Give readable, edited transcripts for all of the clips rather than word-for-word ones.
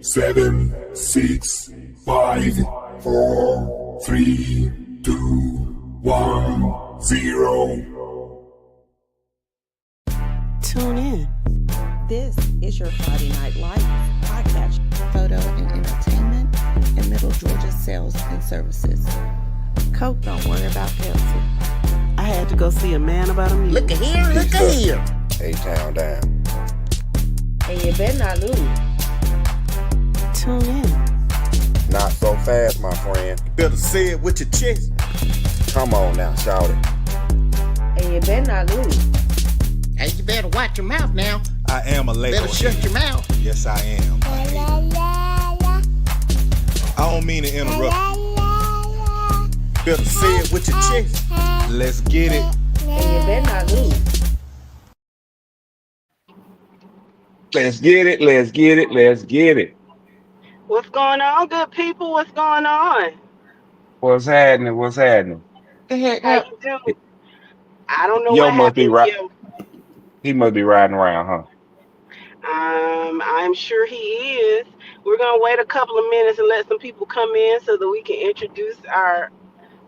7, 6, 5, 4, 3, 2, 1, 0. Tune in. This is your Friday Night Lights podcast, photo and entertainment in Middle Georgia sales and services. Coke, don't worry about Pepsi. I had to go see a man about a music. Look at here, look at here. A-Town down. And you better not lose. Tune in. Not so fast, my friend. You better say it with your chest. Come on now, shout it. And you better not lose. Hey, you better watch your mouth now. I am a label. Better shut your mouth. Yes, I am. I don't mean to interrupt. Better say it with your chest. Let's get it. And you better not lose. Let's get it, let's get it, let's get it. What's going on, good people? What's going on? What's happening? What's happening? The heck? How you doing? I don't know Yo what must be happened. right. Yo. He must be riding around, huh? I'm sure he is. We're gonna wait a couple of minutes and let some people come in so that we can introduce our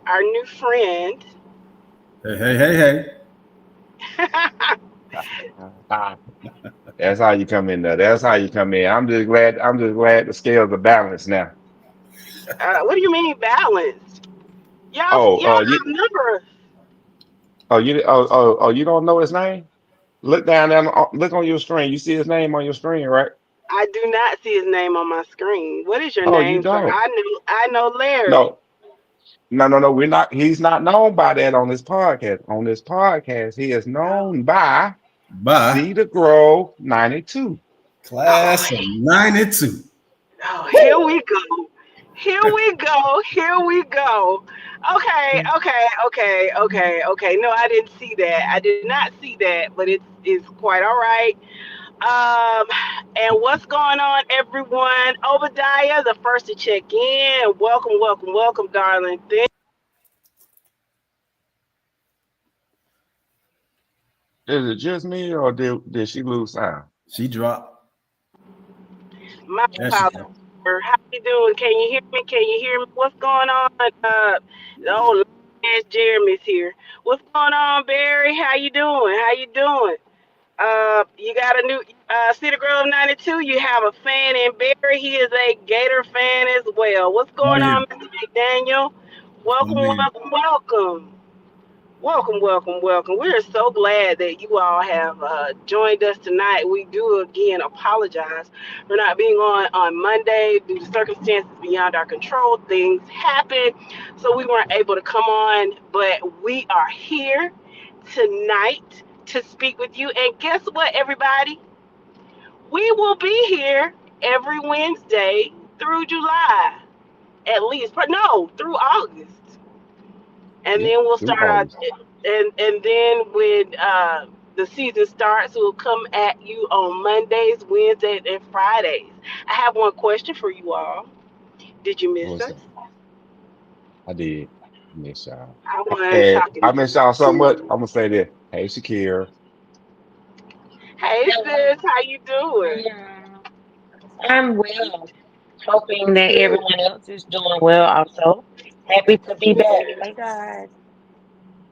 new friend. Hey. That's how you come in there. That's how you come in. I'm just glad the scales are balanced now. What do you mean balanced? Oh, Y'all outnumber us. You don't know his name? Look down there. Look on your screen. You see his name on your screen, right? I do not see his name on my screen. What is your Oh, name, you sir? don't? I know Larry. No. We're not. He's not known by that on this podcast. On this podcast, he is known by Cedar Grove 92. Class of 92. Oh, here we go. Okay. No, I didn't see that. I did not see that, but it's quite all right. And what's going on, everyone? Obadiah, the first to check in. Welcome, darling. Is it just me, or did she lose sound? She dropped. My father, how you doing? Can you hear me? What's going on? Jeremy's here. What's going on, Barry? How you doing? You got a new Cedar Grove 92. You have a fan in Barry. He is a Gator fan as well. What's going on, Mr. McDaniel? Welcome. We are so glad that you all have joined us tonight. We do again apologize for not being on Monday due to circumstances beyond our control. Things happen, so we weren't able to come on. But we are here tonight to speak with you. And guess what, everybody? We will be here every Wednesday through July, at least. But no, through August. And then we'll start out, and then when the season starts, we'll come at you on Mondays, Wednesdays, and Fridays. I have one question for you all. Did you miss us? I did miss y'all. I miss y'all so much. I'm gonna say this. Hey, Shakira. Hey, sis. How you doing? I'm well. Hoping that everyone else is doing well also. Happy to be back. Hey, guys.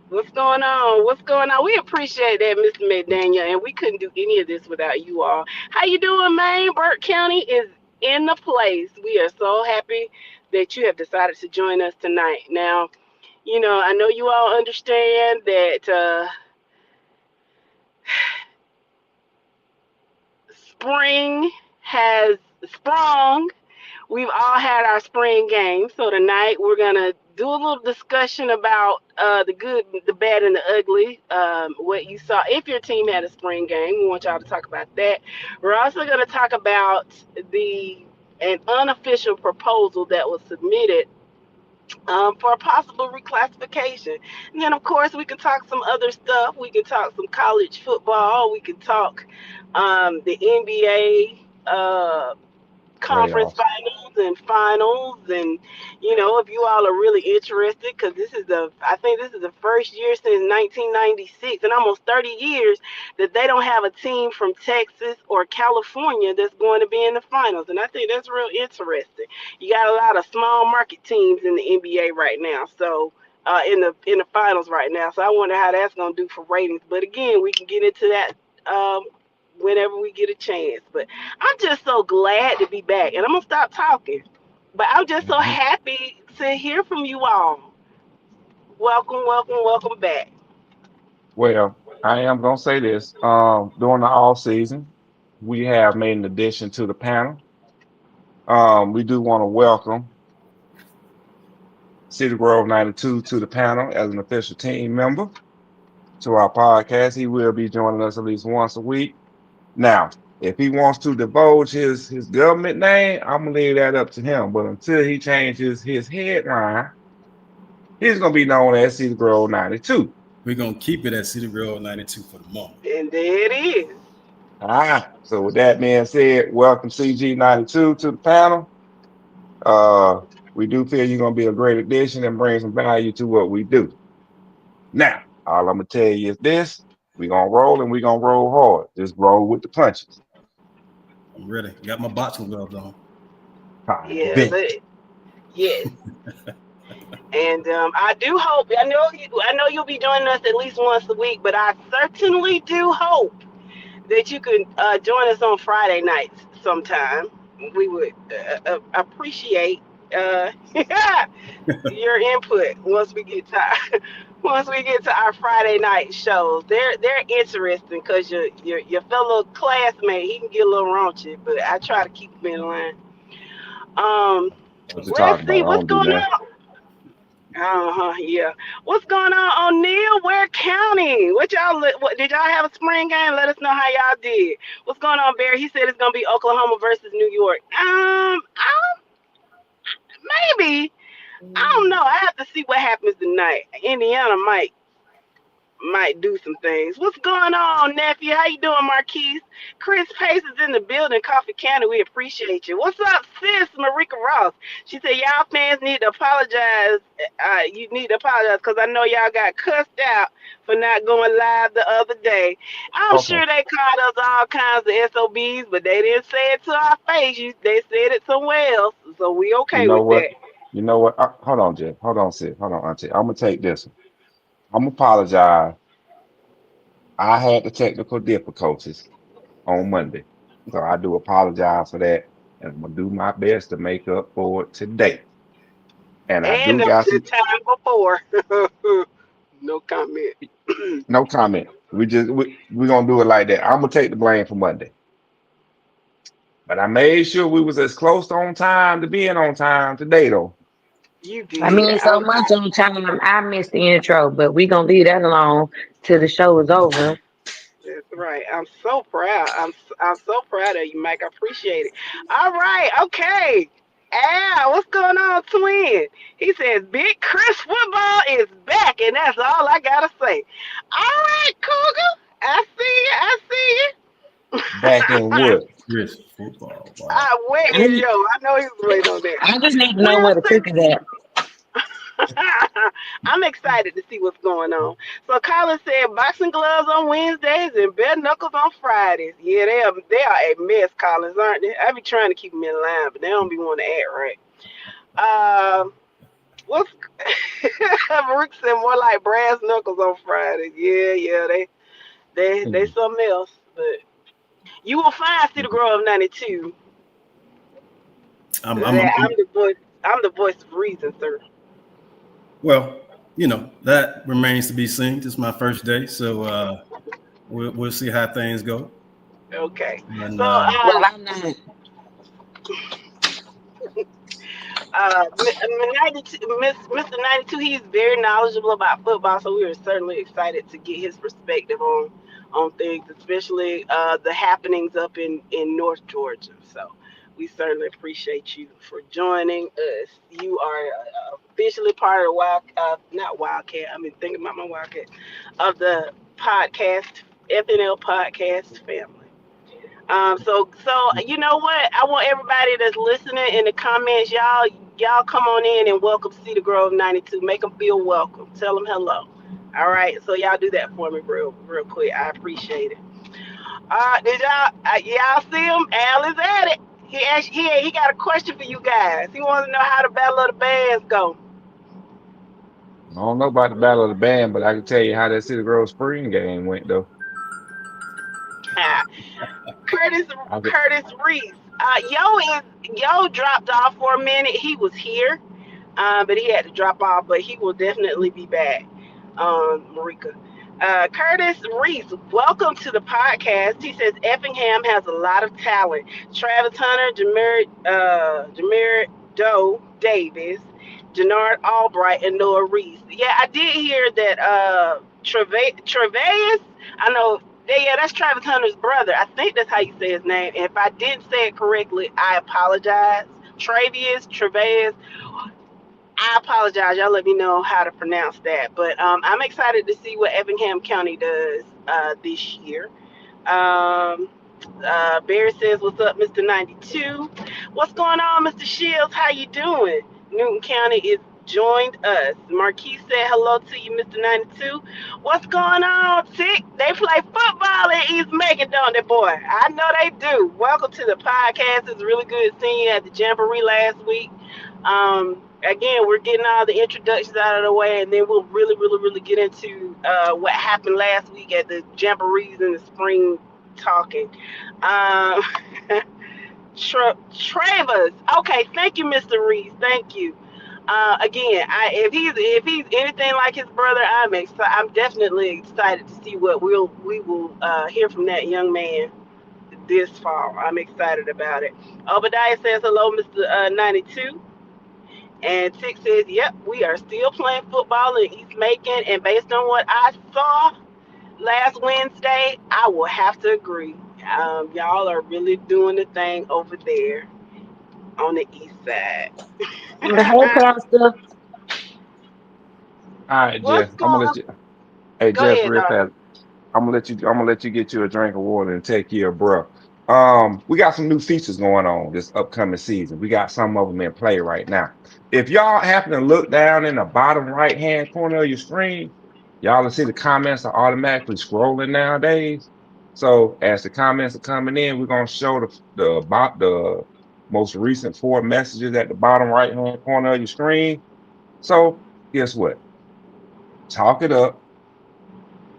What's going on? We appreciate that, Mr. McDaniel, and we couldn't do any of this without you all. How you doing, man? Burke County is in the place. We are so happy that you have decided to join us tonight. Now, I know you all understand that spring has sprung. We've all had our spring games, so tonight we're gonna do a little discussion about the good, the bad, and the ugly. What you saw if your team had a spring game, we want y'all to talk about that. We're also gonna talk about an unofficial proposal that was submitted for a possible reclassification. And then, of course, we can talk some other stuff. We can talk some college football. We can talk the NBA. conference Playoffs. finals, and if you all are really interested, because I think this is the first year since 1996 and almost 30 years that they don't have a team from Texas or California that's going to be in the finals, and I think that's real interesting. You got a lot of small market teams in the NBA right now, so in the finals right now, so I wonder how that's going to do for ratings. But again, we can get into that um, whenever we get a chance. But I'm just so glad to be back, and I'm gonna stop talking. But I'm just so Mhm. happy to hear from you all. Welcome, welcome, welcome back. Well, I am gonna say this. During the off season, we have made an addition to the panel. We do want to welcome City Grove 92 to the panel as an official team member to our podcast. He will be joining us at least once a week. Now, if he wants to divulge his government name, I'm gonna leave that up to him. But until he changes his headline, he's gonna be known as Cedar Grove 92. We're gonna keep it at City Grove 92 for the moment. And there it is. So with that being said, welcome CG 92 to the panel. Uh, we do feel you're gonna be a great addition and bring some value to what we do. Now, all I'm gonna tell you is this: we're gonna roll and we're gonna roll hard. Just roll with the punches. I'm ready. Got my boxing gloves on. I Yeah, bet. yes. And I do hope. I know you'll be joining us at least once a week, but I certainly do hope that you could join us on Friday nights sometime. We would appreciate uh, your input once we get to once we get to our Friday night shows. They're interesting because your fellow classmate, he can get a little raunchy, but I try to keep him in line. Um, What you let's talking see about? I what's don't do going that. on. Yeah. What's going on, O'Neill? Ware County? What did y'all have a spring game? Let us know how y'all did. What's going on, Barry? He said it's gonna be Oklahoma versus New York. Maybe. I don't know. I have to see what happens tonight. Indiana might do some things. What's going on, nephew? How you doing, Marquise? Chris Pace is in the building. Coffee County, we appreciate you. What's up, sis? Marika Ross. She said y'all fans need to apologize. You need to apologize because I know y'all got cussed out for not going live the other day. I'm Okay. sure they called us all kinds of SOBs, but they didn't say it to our face. They said it somewhere else, so we You okay know with what? that. You know what? Hold on, Jeff. Hold on, sis. Hold on, Auntie. I'm gonna take this one. I'm gonna apologize. I had the technical difficulties on Monday, so I do apologize for that, and I'm gonna do my best to make up for it today. And I And do got the some. time before. No comment. No comment. We're gonna do it like that. I'm gonna take the blame for Monday, but I made sure we was as close to on time to being on time today, though. You I did. mean, so much on time. I missed the intro, but we gonna leave that alone till the show is over. That's right. I'm so proud. I'm so proud of you, Mike. I appreciate it. All right. Okay. Al, what's going on, twin? He says Big Chris football is back, and that's all I gotta say. All right, Cougar. I see you. I see Back in you. wood. Chris football. Wow. I wait, I, yo. I know he was waiting on that. I just need to know We'll where the see. cook is at. I'm excited to see what's going on. So Colin said boxing gloves on Wednesdays and bare knuckles on Fridays. Yeah, they are a mess, Collins, aren't they? I be trying to keep them in line, but they don't be wanting to act right. What's Rick said more like brass knuckles on Fridays. Yeah, they Mm. something else. But you will find Cedar Grove 92. That I'm I'm the voice of reason, sir. well, that remains to be seen. This is my first day, so we'll see how things go. Okay. And So Well, I'm not. Mr. 92, he's very knowledgeable about football, so we are certainly excited to get his perspective on things, especially the happenings up in North Georgia. So we certainly appreciate you for joining us. You are officially part of the not Wildcat. I mean, thinking about my Wildcat of the podcast FNL podcast family. So you know what? I want everybody that's listening in the comments, y'all come on in and welcome Cedar Grove 92. Make them feel welcome. Tell them hello. All right. So y'all do that for me real quick. I appreciate it. Did y'all see him? Al is at it. He got a question for you guys. He wants to know how the Battle of the Bands go. I don't know about the Battle of the Band, but I can tell you how that City Grove Spring game went though. Curtis I could, Curtis Reese. Yo dropped off for a minute. He was here, but he had to drop off. But he will definitely be back. Marika. Curtis Reese, welcome to the podcast. He says Effingham has a lot of talent. Travis Hunter, Jameer Doe Davis, Jannard Albright, and Noah Reese. Yeah, I did hear that Trevaeus, I know, yeah, that's Travis Hunter's brother. I think that's how you say his name. And if I didn't say it correctly, I apologize. Trevaeus, I apologize. Y'all let me know how to pronounce that. But I'm excited to see what Effingham County does this year. Um, Barry says, "What's up, Mr. 92? What's going on, Mr. Shields? How you doing?" Newton County is joined us. Marquis said, "Hello to you, Mr. 92. What's going on, Tick? They play football in East Macon, don't they, boy? I know they do. Welcome to the podcast. It's really good seeing you at the Jamboree last week. Again, we're getting all the introductions out of the way, and then we'll really get into what happened last week at the Jamborees in the spring talking. Um, Travers. Okay, thank you, Mr. Reese. Thank you. Again, if he's anything like his brother, I'm definitely excited to see what we will hear from that young man this fall. I'm excited about it. Obadiah says hello, Mr. 92. And Tick says, yep, we are still playing football in East Macon. And based on what I saw last Wednesday, I will have to agree. Y'all are really doing the thing over there on the east side. Hey, Pastor. all right, What's Jeff. I'm gonna let going? you. Hey, Go Jeff, ahead, real Doc. fast. I'm gonna let you get you a drink of water and take care of bruh. We got some new features going on this upcoming season. We got some of them in play right now. If y'all happen to look down in the bottom right hand corner of your screen, y'all will see the comments are automatically scrolling nowadays. So as the comments are coming in, we're gonna show the most recent four messages at the bottom right hand corner of your screen. So guess what? Talk it up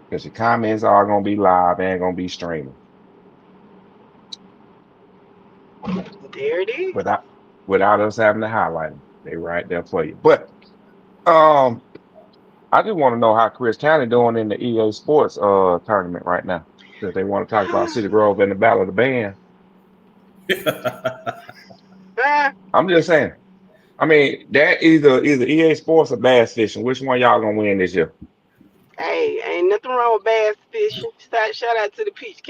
because your comments are gonna be live and gonna be streaming There it is. without without us having to highlight them. They right there for you. But um, I just want to know how Chris County doing in the EA Sports tournament right now. That they want to talk about City Grove and the Battle of the Band. I'm just saying. I mean, that either EA Sports or Bass Fishing. Which one y'all gonna win this year? Hey, ain't nothing wrong with bass fishing. Shout out to the Peach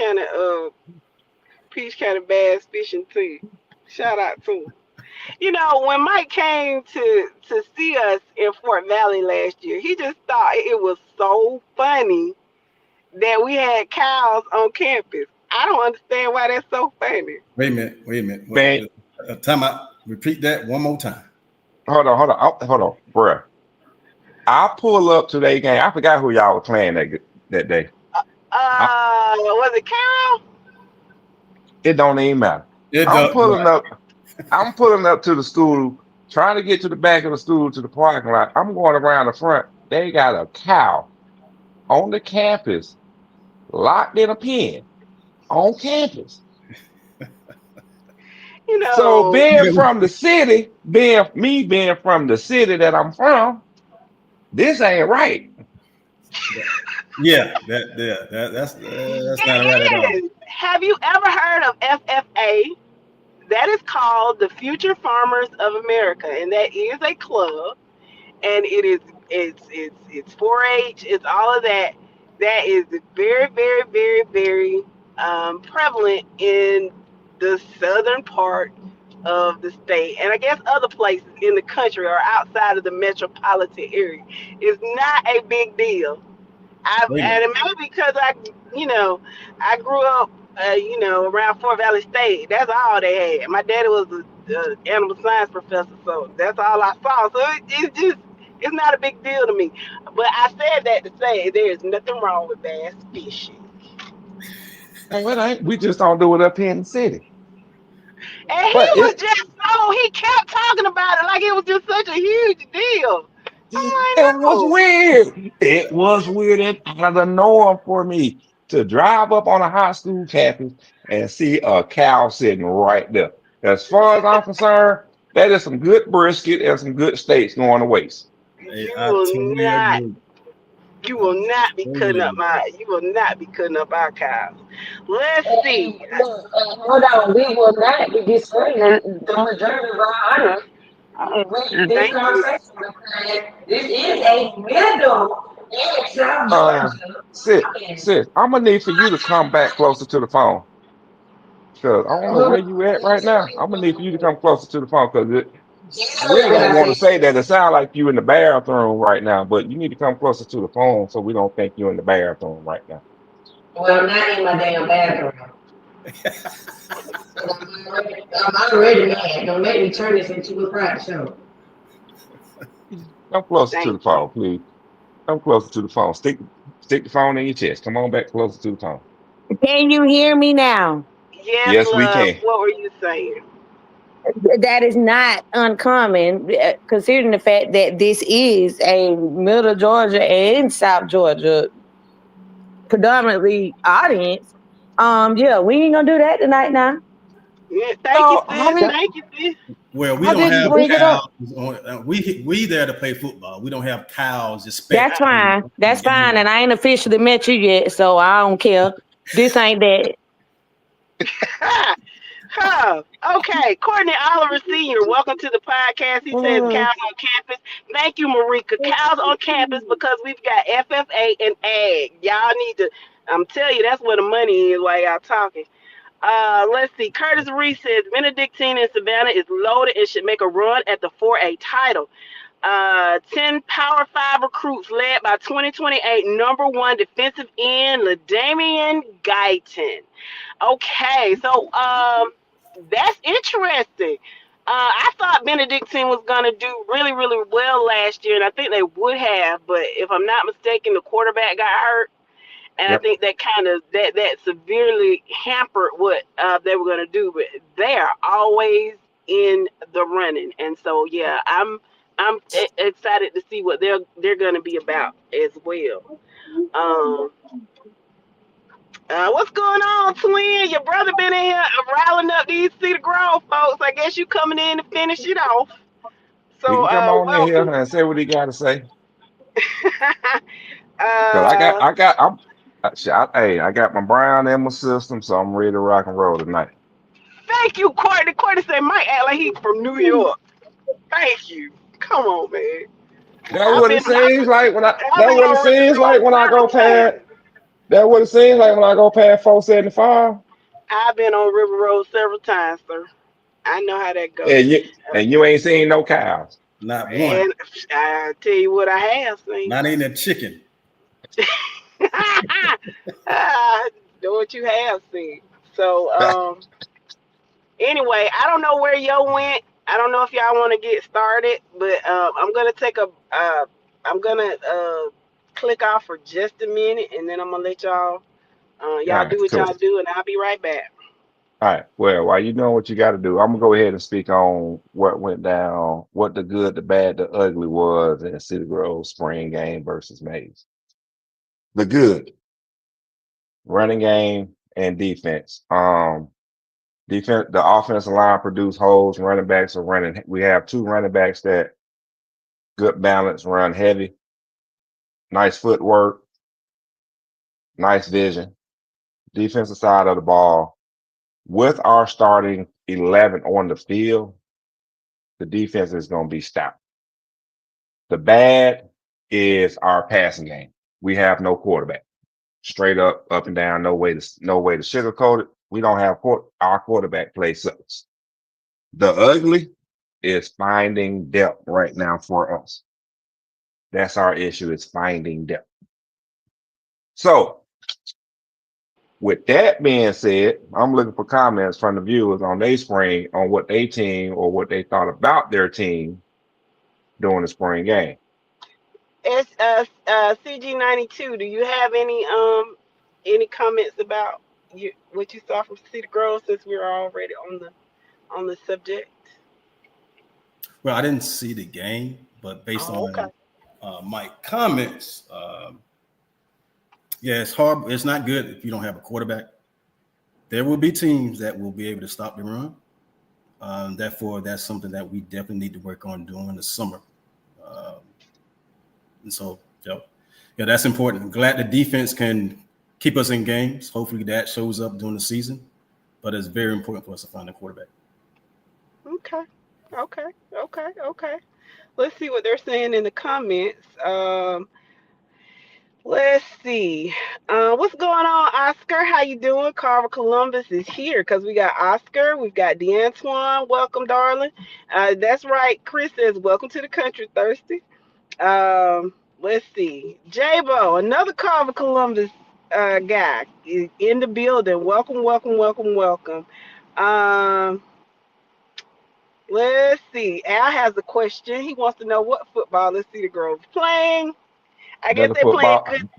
County Bass Fishing team. Shout out to 'em. You know, when Mike came to see us in Fort Valley last year, he just thought it was so funny that we had cows on campus. I don't understand why that's so funny. Wait a minute. Wait a minute. Man, Time out. Repeat that one more time. hold on, bruh. I pull up to their game. I forgot who y'all were playing that day. I, Was it Carol? it don't even matter. It I'm does. pulling up. I'm pulling up to the school, trying to get to the back of the school to the parking lot. I'm going around the front. They got a cow on the campus, locked in a pen on campus. You So know, being from the city, being from the city that I'm from, this ain't right. Yeah, that's not right at all. it is. Have you ever heard of FFA? That is called the Future Farmers of America, and that is a club, and it's 4-H, it's all of that. That is very prevalent in the southern part of the state, and I guess other places in the country or outside of the metropolitan area. It's not a big deal. Wait a And minute. it may be because I grew up around Fort Valley State. That's all they had. My daddy was a animal science professor, so that's all I saw. So it's not a big deal to me. But I said that to say there's nothing wrong with bass fishing. No, it ain't. We just don't do it up here in the city. And he But was just so he kept talking about it like it was just such a huge deal. I'm it like, was no. weird. It was weird and out of the norm for me to drive up on a high school campus and see a cow sitting right there. As far as I'm concerned, that is some good brisket and some good steaks going to waste. Hey, You I will totally not agree. you I will not be cutting totally up agree. my you will not be cutting up our cows. Let's And see. look, hold on, we will not be disrupting the majority of our audience with this Thank you. conversation because this is a middle in South Uh, Georgia. sis, And sis, I'm gonna need for you to come back closer to the phone because I don't know hold where on, you at right now. I'm gonna need for you to come closer to the phone because just I heard really what don't I want to said. say that. It sounds like you in the bathroom right now, but you need to come closer to the phone so we don't think you're in the bathroom right now. Well, I'm not in my damn bathroom. I'm already mad. Don't make me turn this into a private show. Come closer to the Thank you. phone, please. Come closer to the phone. Stick the phone in your chest. Come on back closer to the phone. Can you hear me now? Yes, Yes, we love. can. What were you saying? That is not uncommon, considering the fact that this is a Middle Georgia and South Georgia predominantly audience. Yeah, we ain't gonna do that tonight now. Yeah, thank you, No, sis. Yep. Thank you, sis. Well, we I don't didn't have bring it cows up. on. We there to play football. We don't have cows That's expecting fine. That's fine. game. And I ain't officially met you yet, so I don't care. This ain't that. Huh. Okay, Courtney Oliver Sr., welcome to the podcast. He says Uh, cows on campus. Thank you, Marika. Cows on campus because we've got FFA and ag. Y'all need to, I'm telling you, that's where the money is while y'all talking. Let's see. Curtis Reese says Benedictine in Savannah is loaded and should make a run at the 4A title. 10 Power 5 recruits led by 2028 number one defensive end, LaDamian Guyton. Okay, so that's interesting. I thought Benedictine was gonna do really, really well last year, and I think they would have. But if I'm not mistaken, the quarterback got hurt, and I yep. think that kind of that severely hampered what they were gonna do. But they are always in the running, and so yeah, I'm excited to see what they're gonna be about as well. Um, what's going on, twin? Your brother been in here riling up these Cedar Grove folks. I guess you coming in to finish it off. He So, can come on in here welcome. and say what he got to say. Cause uh, I got my brown in my system, so I'm ready to rock and roll tonight. thank you, Courtney. Courtney said Mike act like he from New York. Thank you. Come on, man. That I've what been it seems like when I've that been what it on River seems like Road when I go several past times. that what it seems like when I go past 475. I've been on River Road several times, sir. I know how that goes. And you ain't seen no cows. Not one. And I tell you what I have seen. Not even a chicken. Ah, know what you have seen. So, anyway, I don't know where yo went. I don't know if y'all want to get started, but I'm gonna I'm gonna click off for just a minute, and then I'm gonna let All y'all right, do what cool. y'all do, and I'll be right back. All right. Well, while you doing what you got to do, I'm gonna go ahead and speak on what went down, what the good, the bad, the ugly was in City Grove spring game versus Mays. The good, running game and defense. Defense, the offensive line produced holes. Running backs are running. We have two running backs that good balance, run heavy, nice footwork, nice vision. Defensive side of the ball, with our starting 11 on the field, the defense is going to be stout. The bad is our passing game. We have no quarterback. Straight up and down, no way to sugarcoat it. We don't have our quarterback play sucks. The ugly is finding depth right now for us. That's our issue, is finding depth. So With that being said, I'm looking for comments from the viewers on their spring, on what they team or what they thought about their team during the spring game. It's CG92. Do you have any comments about what you saw from Cedar Grove since we're already on the subject? Well, I didn't see the game, but based Oh, okay. on my comments, yeah, it's hard. It's not good if you don't have a quarterback. There will be teams that will be able to stop the run. Therefore, that's something that we definitely need to work on during the summer. And so, yeah, that's important. I'm glad the defense can keep us in games. Hopefully, that shows up during the season. But it's very important for us to find a quarterback. Okay. Okay. Okay. Okay. Let's see what they're saying in the comments. Let's see. What's going on, Oscar? How you doing? Carver Columbus is here because we got Oscar. We've got DeAntoine. Welcome, darling. That's right. Chris says, welcome to the country, Thirsty. Let's see. J-Bo, another Carver Columbus guy is in the building. Welcome, welcome, welcome, welcome. Um, let's see. Al has a question. He wants to know what football is Cedar Grove playing. I guess Better they're playing football. good.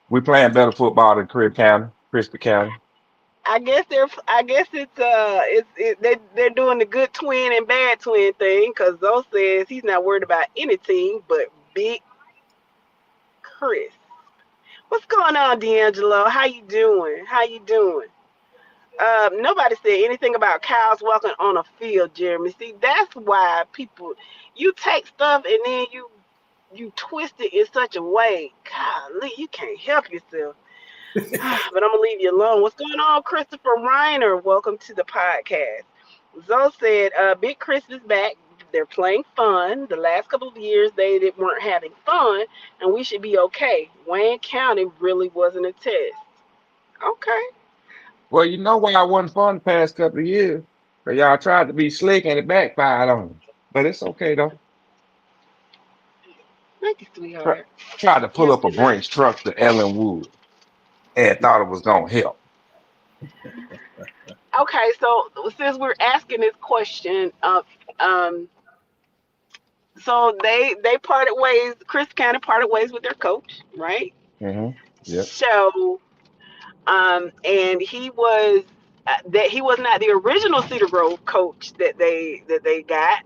We playing better football than Crispy County. I guess they're doing the good twin and bad twin thing because Zoe says he's not worried about any team but Big Chris. What's going on, D'Angelo? How you doing? How you doing? Nobody said anything about cows walking on a field, Jeremy. See, that's why you take stuff and then you twist it in such a way. Golly, you can't help yourself. But I'm gonna leave you alone. What's going on, Christopher Reiner? Welcome to the podcast. Zoe said, Big Chris is back. They're playing fun. The last couple of years weren't having fun, and we should be okay. Wayne County really wasn't a test. Okay. Well, you know why I wasn't fun the past couple of years? Because y'all tried to be slick and it backfired on you. But it's okay though. Thank you, Try, sweetheart. tried to pull Yes, up a good night. Brinks truck to Ellen Wood and thought it was gonna help. Okay, so since we're asking this question, um, so they parted ways. Chris kind of parted ways with their coach, right? Mm-hmm. Yep. So, and he was not the original Cedar Grove coach that they got.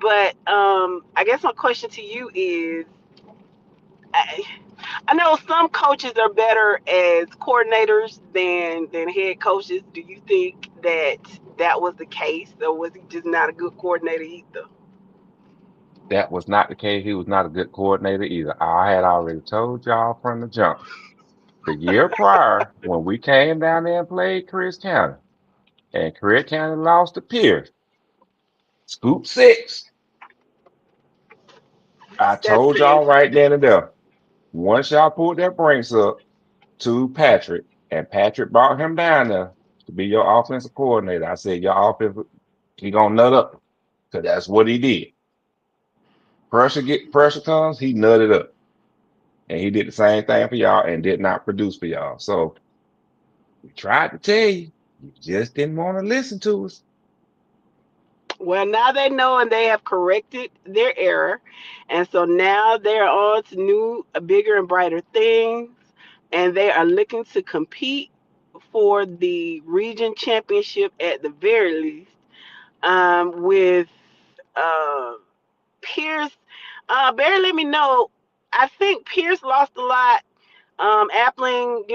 But I guess my question to you is, I, I know some coaches are better as coordinators than head coaches. Do you think that was the case, or was he just not a good coordinator either? That was not the case. He was not a good coordinator either. I had already told y'all from the jump. The year prior, when we came down there and played Chris County, and Chris County lost to Pierce, scoop six. I That's told Pierce. y'all right then and there. Once y'all pulled that Brinks up to Patrick, and Patrick brought him down there to be your offensive coordinator, I said, your offense, he gonna nut up. Because that's what he did. Pressure comes, he nutted up. And he did the same thing for y'all and did not produce for y'all. So we tried to tell you, you just didn't want to listen to us. Well, now they know and they have corrected their error, and so now they're on to new, bigger, and brighter things, and they are looking to compete for the region championship at the very least. With uh, Pierce, Barry, let me know. I think Pierce lost a lot. Appling,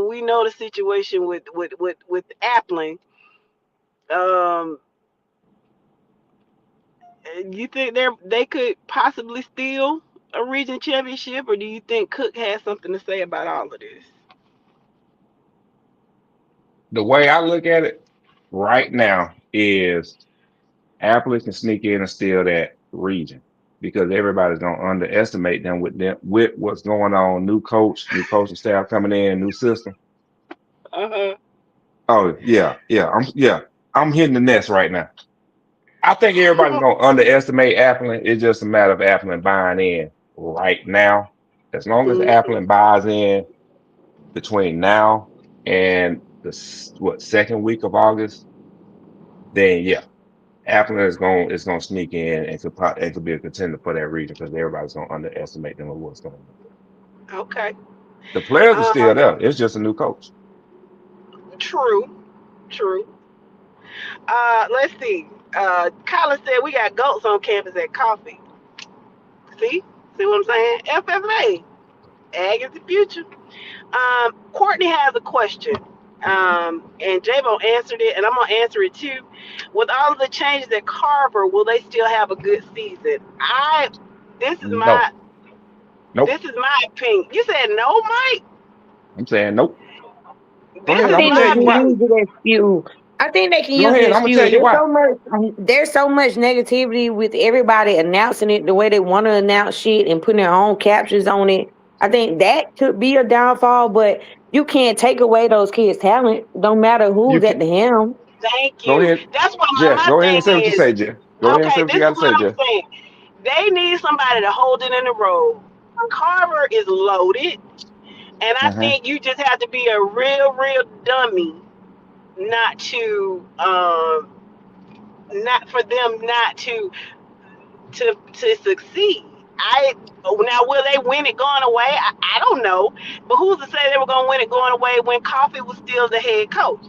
we know the situation with Appling. Um, you think they could possibly steal a region championship, or do you think Cook has something to say about all of this? The way I look at it right now is Apple can sneak in and steal that region because everybody's gonna underestimate them with what's going on. New coaching staff coming in, new system. Uh Oh yeah. I'm hitting the nest right now. I think everybody's huh. gonna underestimate Apple. It's just a matter of Apple buying in right now. As long as Apple buys in between now and the second week of August, then yeah, Appleton is gonna sneak in and could be a contender for that region because everybody's gonna underestimate them with what's going on. Okay. The players are still Um, there. It's just a new coach. true, true. Let's see. Colin said we got goats on campus at coffee. See what I'm saying? FFA, ag is the future. Courtney has a question. And J-Bo answered it, and I'm gonna answer it too. With all of the changes at Carver, will they still have a good season? This is No, my nope. this is my opinion. You said no, Mike. I'm saying nope. Go This ahead. I is I'm gonna think tell they my you can why. use it as fuel. I think they can Go use it ahead. as I'm gonna tell fuel. you why. There's so much negativity with everybody announcing it the way they want to announce shit and putting their own captions on it. I think that could be a downfall, but you can't take away those kids' talent. Don't matter You who's can at the helm. Thank go you. ahead, That's what Jeff. my Go ahead and say thing what you is. say, Jeff. Go ahead and say Okay, what you this got is to what say, I'm Jeff. saying. They need somebody to hold it in the road. Carver is loaded, and I Uh-huh. think you just have to be a real dummy not to not for them not to succeed. I Now, will they win it going away? I don't know, but who's to say they were going to win it going away when Coffee was still the head coach?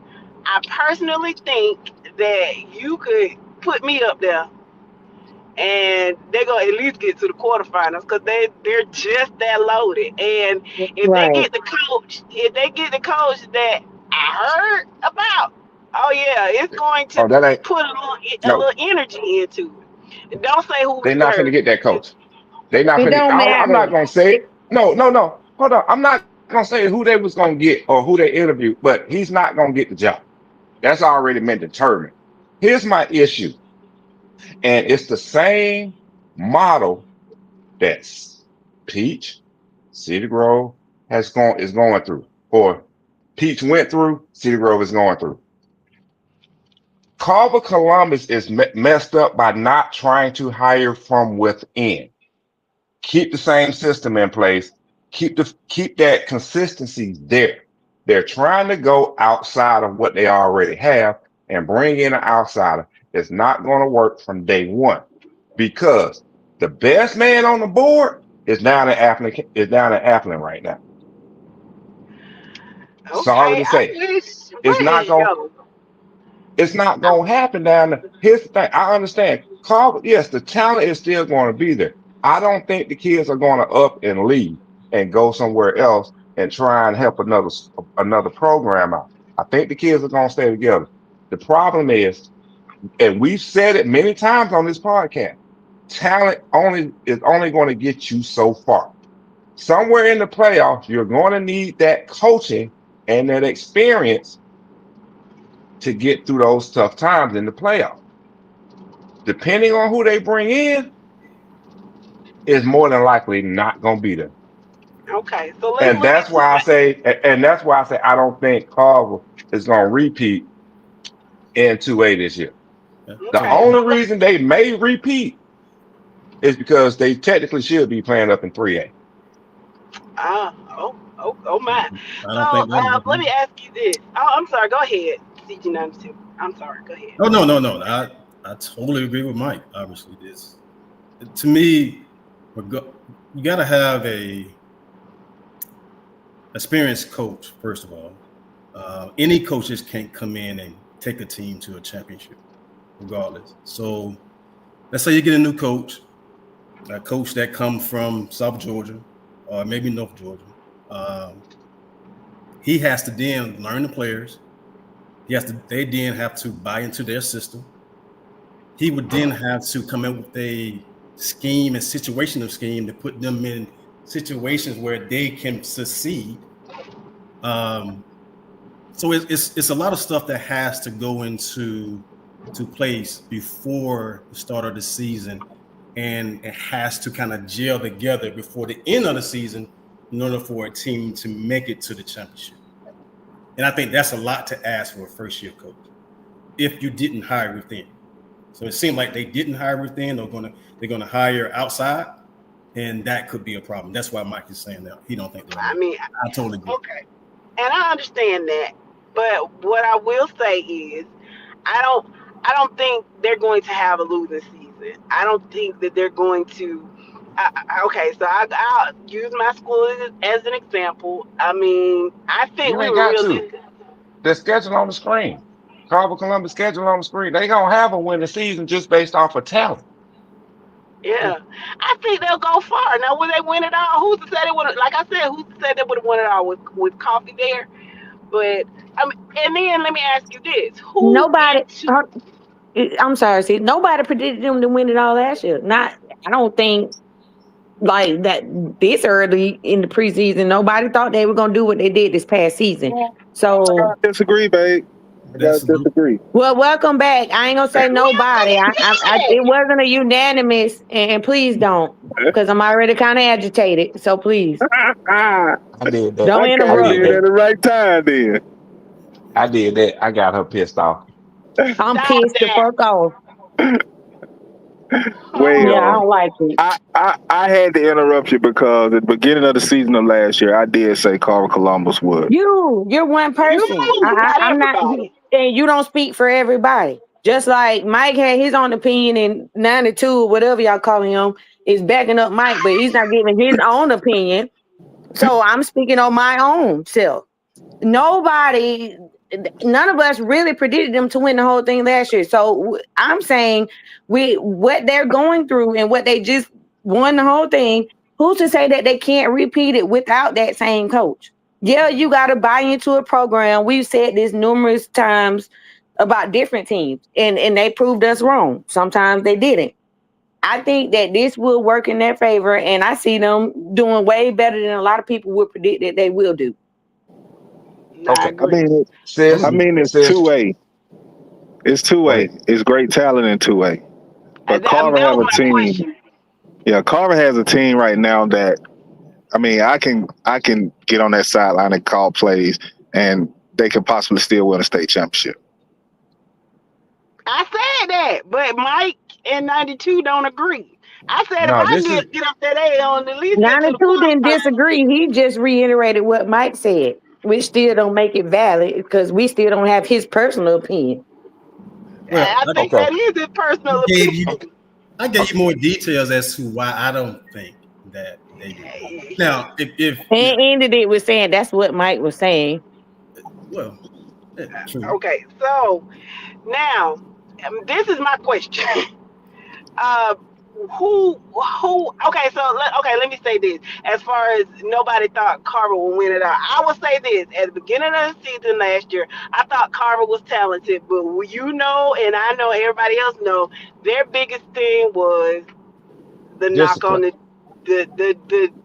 I personally think that you could put me up there and they're gonna at least get to the quarterfinals because they're just that loaded. And Right. if they get the coach that I heard about, oh yeah, it's going to Oh, that ain't put a no. little energy into it. Don't say who They're you not finna heard. get that coach. They not It finna. don't I'm matter. not gonna say It, it. No, no, no. Hold on. I'm not gonna say who they was gonna get or who they interviewed, but he's not gonna get the job. That's already been determined. Here's my issue, and it's the same model that's Peach, Cedar Grove is going through, or Peach went through, Cedar Grove is going through. Carver Columbus is messed up by not trying to hire from within. Keep the same system in place. Keep that consistency there. They're trying to go outside of what they already have and bring in an outsider. It's not going to work from day one because the best man on the board is down in Appleton right now. Sorry Okay, to I say, wish. it's Where not is going. yo? It's not I, going to happen down there. Here's the thing. I understand. Carver, yes, the talent is still going to be there. I don't think the kids are going to up and leave and go somewhere else and try and help another program out. I think the kids are going to stay together. The problem is, and we've said it many times on this podcast, talent is only going to get you so far. Somewhere in the playoffs, you're going to need that coaching and that experience to get through those tough times in the playoffs. Depending on who they bring in, is more than likely not going to be there. okay, so let's And look that's into why I it. say, I don't think Carver is going to repeat in 2A this year. Yeah. The So Okay, only reason they may repeat is because they technically should be playing up in 3A. oh my. I So don't think that'll let happen. me ask you this. Oh, I'm sorry. Go ahead, CG92. I'm sorry. Go ahead. Oh no. I totally agree with Mike. Obviously, this to me, you got to have a experienced coach first of all. Any coaches can't come in and take a team to a championship, regardless. So let's say you get a coach that comes from South Georgia or maybe North Georgia. Um, he has to then learn the players. They then have to buy into their system. He would then have to come up with a scheme and situational scheme to put them in situations where they can succeed. Um, so it's a lot of stuff that has to go into place before the start of the season, and it has to kind of gel together before the end of the season in order for a team to make it to the championship. And I think that's a lot to ask for a first year coach if you didn't hire within. So it seemed like they didn't hire within. They're gonna hire outside, and that could be a problem. That's why Mike is saying that he don't think they'll I make it. mean, I totally agree. okay. and I understand that. But what I will say is, I don't I don't think they're going to have a losing season. I don't think that they're going to. Okay, so I'll use my school as an example. I mean, I think You we ain't were got to. realistic. The schedule on the screen. Carver Columbus schedule on the screen. They gonna have a winning season just based off of talent. Yeah, I think they'll go far. Now, will they win it all? Who's to say they would? Like I said, who's to say they would have won it all with coffee there? But I mean, and then let me ask you this: Who Nobody. into I'm sorry. See, nobody predicted them to win it all last year. Not. I don't think like that this early in the preseason. Nobody thought they were gonna do what they did this past season. I So, gotta disagree, babe. I gotta That's disagree. well, welcome back. I ain't gonna say nobody. It welcome wasn't a unanimous, and please don't, because I'm already kind of agitated. So please I I did that. don't came I interrupt did in me. at that. the right time then. I did that. I got her pissed off. I'm stop pissed the that. fuck off. Yeah, I Well, Oh, don't like it. I had to interrupt you because at the beginning of the season of last year, I did say Carver Columbus would. You're one person. you not I'm not, everybody. and you don't speak for everybody. Just like Mike had his own opinion in '92, whatever y'all calling him, is backing up Mike, but he's not giving his own opinion. So I'm speaking on my own self. Nobody, none of us really predicted them to win the whole thing last year. So I'm saying what they're going through and what they just won the whole thing. Who's to say that they can't repeat it without that same coach? Yeah, you got to buy into a program. We've said this numerous times about different teams, and they proved us wrong. Sometimes they didn't. I think that this will work in their favor, and I see them doing way better than a lot of people would predict that they will do. I Okay. I agree. mean, I'm Sis, I agree. mean, it's sis, 2A. It's go 2A. ahead. It's great talent in 2A. But Carver That have was a my team. question. Yeah, Carver has a team right now that I mean, I can get on that sideline and call plays, and they could possibly still win a state championship. I said that, but Mike and 92 don't agree. I said if No, I this is get up that A on at least get to the 92 didn't quarterfinals, disagree. He just reiterated what Mike said, which still don't make it valid because we still don't have his personal opinion. Well, I think okay. that is his I personal gave you opinion. I gave you more details as to why I don't think that they do. Now, if you And ended it with saying that's what Mike was saying. well, true. Okay, so now this is my question. uh, okay, so let me say this. As far as nobody thought Carver would win it out, I will say this: at the beginning of the season last year, I thought Carver was talented, but you know, and I know everybody else know, their biggest thing was the knock on Discipline.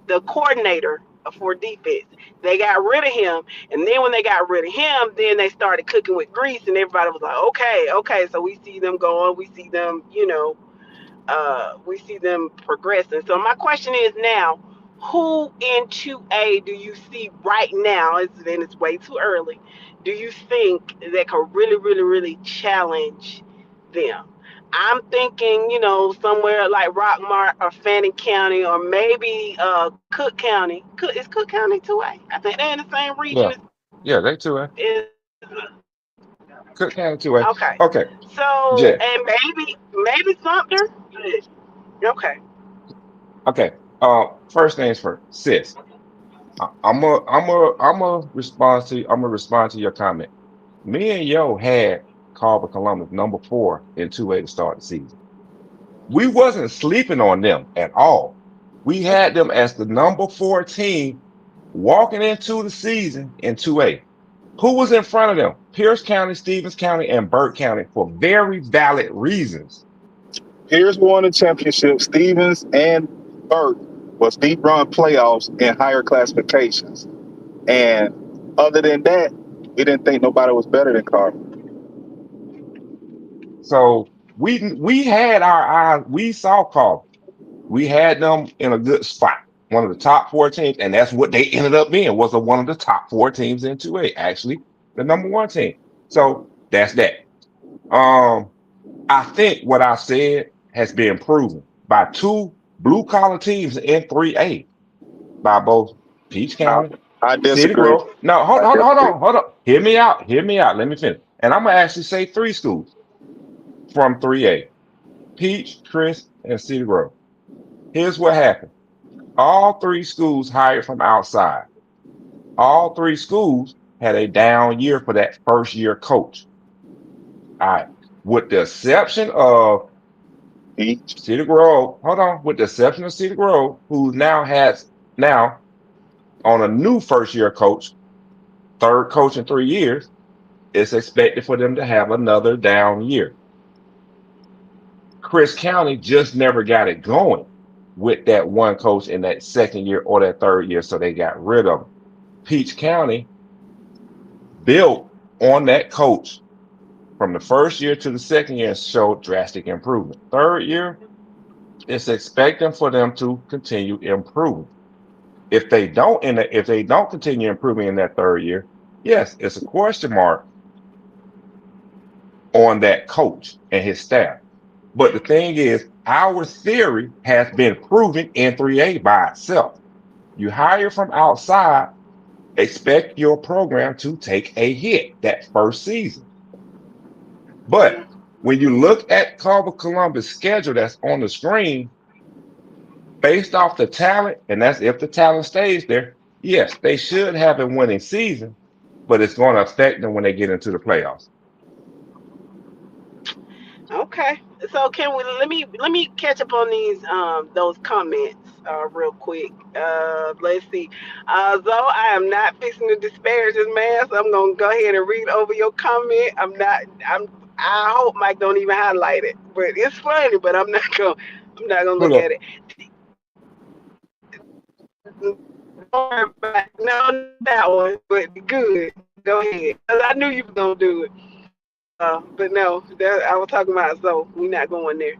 the coordinator for defense. They got rid of him, and then when they got rid of him, then they started cooking with grease, and everybody was like, okay, so we see them going, we see them, we see them progressing. So my question is now, who in 2A do you see right now? It's way too early. Do you think that could really, really, really challenge them? I'm thinking, somewhere like Rockmart or Fannin County or maybe Cook County. Is Cook County 2A? I think they're in the same region Yeah. Yeah, they too. as Cook County too. okay. Okay. So Jay. and maybe Sumter. Okay. Okay. First things first. Sis. I'm gonna respond to your comment. Me and Yo had Carver Columbus number 4 in 2A to start the season. We wasn't sleeping on them at all. We had them as the number 4 team walking into the season in 2A. Who was in front of them? Pierce County, Stevens County, and Burke County for very valid reasons. Here's won a championship. Stevens and Burke was deep run playoffs in higher classifications. And other than that, we didn't think nobody was better than Carver. So we had our eyes, we saw Carver. We had them in a good spot, one of the top 4 teams, and that's what they ended up being, was one of the top 4 teams in 2A, actually, the number 1 team. So that's that. Um, I think what I said has been proven by 2 blue collar teams in 3A, by both Peach I, County. I City disagree. Grove. No, I disagree. hold on. Hear me out. Hear me out. Let me finish. And I'm gonna actually say three schools from 3A: Peach, Chris, and City Grove. Here's what happened. All three schools hired from outside. All three schools had a down year for that first year coach. All right. With the exception of Peach. Cedar Grove, hold on, with the exception of Cedar Grove, who now on a new first year coach, third coach in 3 years, it's expected for them to have another down year. Chris County just never got it going with that one coach in that second year or that third year, so they got rid of him. Peach County built on that coach from the first year to the second year and showed drastic improvement. Third year, it's expecting for them to continue improving. If they don't continue improving in that third year, yes, it's a question mark on that coach and his staff. But the thing is, our theory has been proven in 3A by itself. You hire from outside, expect your program to take a hit that first season. But when you look at Carver Columbus' schedule that's on the screen, based off the talent, and that's if the talent stays there, yes, they should have a winning season, but it's going to affect them when they get into the playoffs. Okay. So can we let me catch up on those comments real quick. Let's see. Though I am not fixing to disparage this man, so I'm gonna go ahead and read over your comment. I hope Mike don't even highlight it. But it's funny, but I'm not gonna Hold look at up. it. No, that one, but good. Go ahead. 'Cause I knew you were gonna do it. But no, I was talking about, so we're not going there.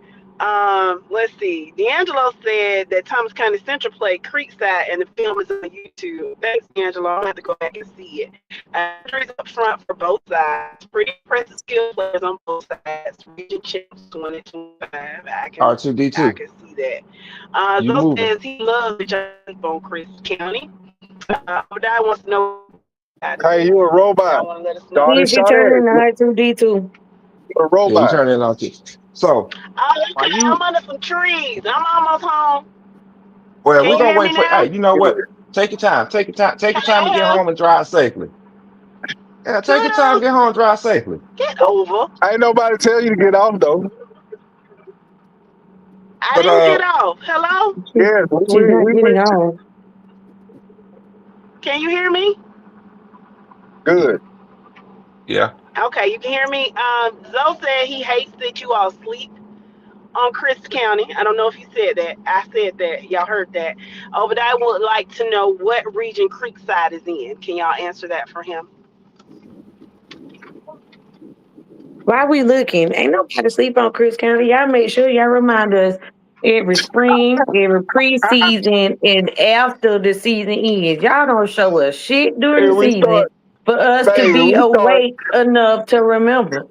Let's see. D'Angelo said that Thomas County Central played Creekside and the film is on YouTube. Thanks, D'Angelo. I'll have to go back and see it. Injuries up front for both sides. Pretty impressive skill players on both sides. Region champs 2025. I R2D2, can see that. you Zoe moving. says he loves the jump on Chris County. Obadiah wants to know how to Hey, do. you a robot. Y'all want to let us know? Started If you shot turn at in the you. R2D2. A Yeah, you robot. turn it on too. So, Oh, are okay. I'm you, under some trees. I'm almost home. well, Can we're you going to hear me wait for, now? hey, you know what? Take your time. Take your time to get Hell, home and drive safely. Yeah, take your time, get home and drive safely. get over. Ain't nobody tell you to get off though. I But, didn't get off. Hello? Yes, She's not we getting with you. on. Can you hear me? Good. yeah. Okay, you can hear me. Zoe said he hates that you all sleep on Chris County. I don't know if you said that. I said that. Y'all heard that. Oh, but I would like to know what region Creekside is in. Can y'all answer that for him? Why we looking? Ain't nobody sleep on Chris County. Y'all make sure y'all remind us every spring, every preseason, and after the season ends. Y'all don't show us shit during the And we season start, for us to baby, be we start, awake enough to remember.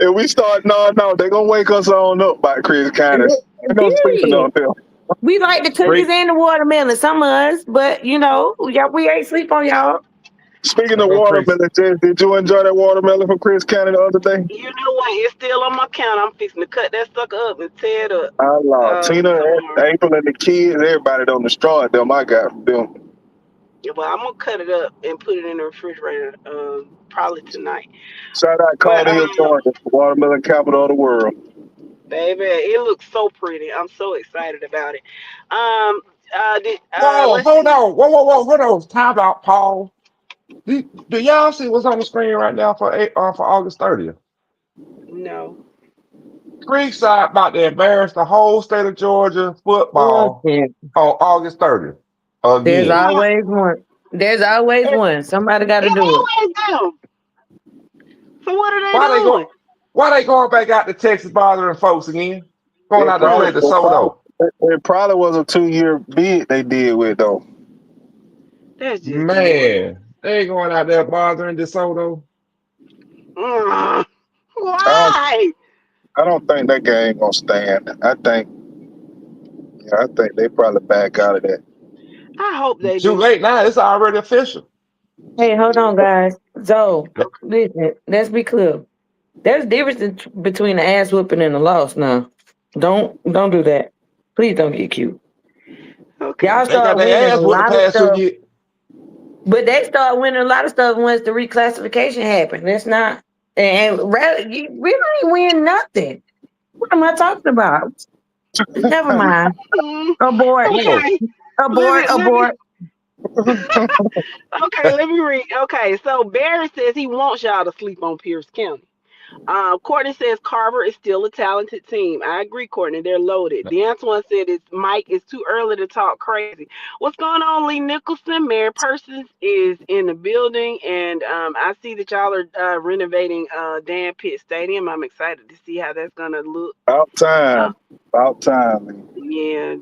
and we start, no, they gonna wake us on up by Chris County. They gonna sleeping Period. on them. We like the cookies Creek. and the watermelon, some of us, but y'all, we ain't sleep on y'all. Speaking There of go Creek. watermelon, Jess, did you enjoy that watermelon from Chris County the other day? You know what? It's still on my count. I'm fixing to cut that sucker up and tear it up I love Tina, tomorrow. April, and the kids. Everybody don't destroy them. I got them. Yeah, well, I'm gonna cut it up and put it in the refrigerator probably tonight. Shout out But Carter Hill, Georgia, the watermelon capital of the world. baby, it looks so pretty. I'm so excited about it. Whoa, Let's hold see. on. Whoa. Hold on. Time out, Paul. Do y'all see what's on the screen right now for August 30th? No. Creekside about to embarrass the whole state of Georgia football Okay. on August 30th There's again. always one. There's always It, one. Somebody got to it do it. always them. So what are they Why they go? doing? Why they going back out to Texas bothering folks again? Going It out to probably, play DeSoto. it probably was a 2-year bid they did with though. That's just dumb. Man, they going out there bothering DeSoto. Mm, I don't, why? I don't think that game gonna stand. I think they probably back out of that. I hope they Too do. late now. It's already official. Hey, hold on, guys. So, That- listen, let's be clear. There's a difference between the ass whooping and the loss now. Don't do that. Please don't get cute. Okay. Y'all They got start winning their a ass with the lot of past 2 stuff, years. but they start winning a lot of stuff once the reclassification happened. That's not, and rather, we don't win nothing. What am I talking about? Never mind. Mm, Abort, No, okay. abort, Let me. abort. Okay, let me read. Okay, so Barry says he wants y'all to sleep on Pierce County. Courtney says Carver is still a talented team. I agree, Courtney. They're loaded. The Antoine said it's Mike. It's too early to talk crazy. What's going on, Lee Nicholson? Mary Persons is in the building, and I see that y'all are renovating Dan Pitt Stadium. I'm excited to see how that's gonna look. About Uh, time. About time, man. yeah,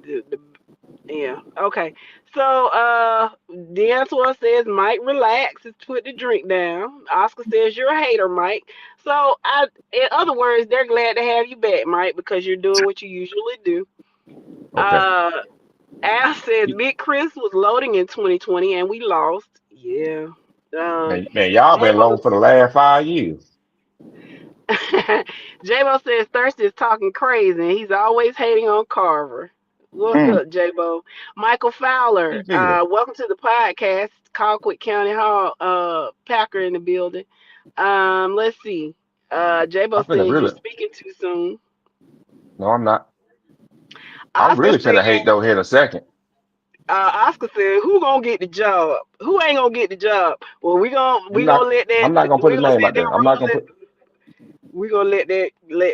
yeah. Okay. So D'Antoine says Mike relax and put the drink down. Oscar says you're a hater, Mike. So in other words, they're glad to have you back, Mike, because you're doing what you usually do. okay. Uh Al says Big Chris was loading in 2020 and we lost. Yeah. Um Man, y'all been J-Bo low for the last 5 years. J-Bo says Thirsty is talking crazy and he's always hating on Carver. What's Mm. up, J-Bo? Michael Fowler, You figure. welcome to the podcast. Colquitt County Hall, Packer in the building. Let's see. I'm J-Bo finna says you're really. speaking too soon. No, I'm not. I'm Oscar really said, finna hate though here in a second. Oscar said, who gonna get the job? Who ain't gonna get the job? Well, we gonna I'm we gonna not. let that I'm not gonna put we his gonna name let out that there. I'm not roll. gonna put. We gonna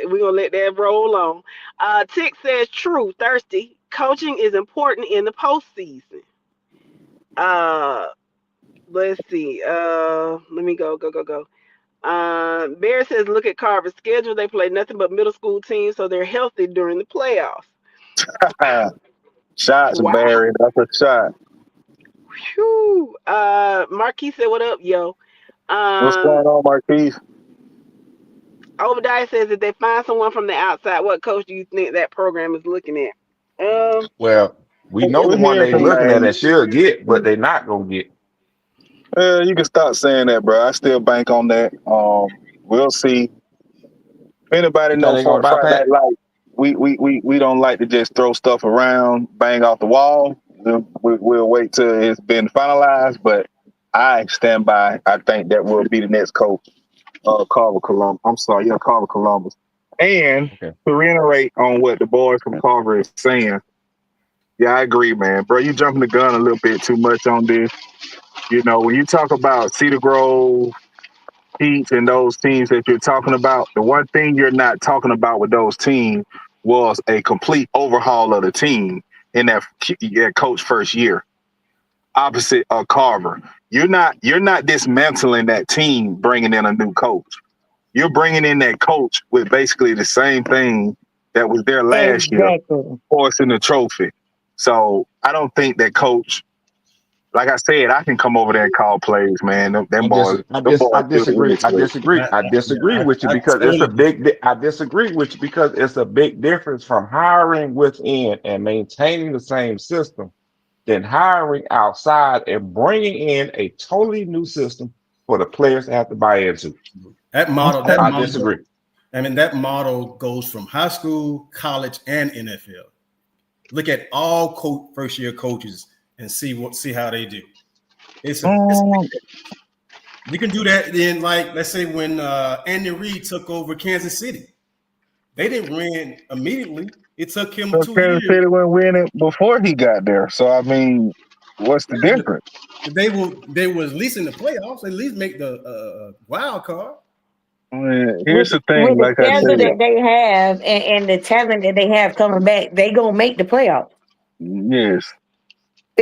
we gonna let that roll on. Tick says true, thirsty. Coaching is important in the postseason. Uh let's see. Let me go. Bear says look at Carver's schedule. They play nothing but middle school teams, so they're healthy during the playoffs. Shots, Wow. Barry. That's a shot. Whew. Marquis said, what up, yo? What's Um going on, Marquise? Obadiah says if they find someone from the outside, what coach do you think that program is looking at? Well, we know the We're one hearing they some looking at names. and should get, but they not gonna get. You can stop saying that, bro. I still bank on that. We'll see. If anybody You think know they gonna Fort Friday bypass? Night Lights, we don't like to just throw stuff around, bang off the wall. We'll wait till it's been finalized, but I stand by. I think that will be the next coach, Carver Columbus. I'm sorry, yeah, Carver Columbus. And Okay. to reiterate on what the boys from Carver is saying, yeah, I agree, man. Bro, you jumping the gun a little bit too much on this. You know, when you talk about Cedar Grove, Heat, and those teams that you're talking about, the one thing you're not talking about with those teams was a complete overhaul of the team in that coach first year. Opposite of Carver, you're not dismantling that team, bringing in a new coach. You're bringing in that coach with basically the same thing that was there last year, Exactly. forcing the trophy. So I don't think that coach, like I said, I can come over there and call plays, man. Them boys, I do disagree. the industry. I disagree with you I because it's a totally big. I disagree with you because it's a big difference from hiring within and maintaining the same system than hiring outside and bringing in a totally new system for the players to have to buy into. that model. That I model. disagree. I mean, that model goes from high school, college, and NFL. Look at all first year coaches and see how they do. It's a big Mm, difference. We can do that in, like, let's say when Andy Reid took over Kansas City. They didn't win immediately. It took him so 2 Kansas years. City went winning before he got there. So I mean, what's the Yeah, but difference? they were at least in the playoffs. At least make the wild card. I mean, With here's the thing, with the like I schedule said, that they have and the talent that they have coming back, they gonna make the playoffs yes,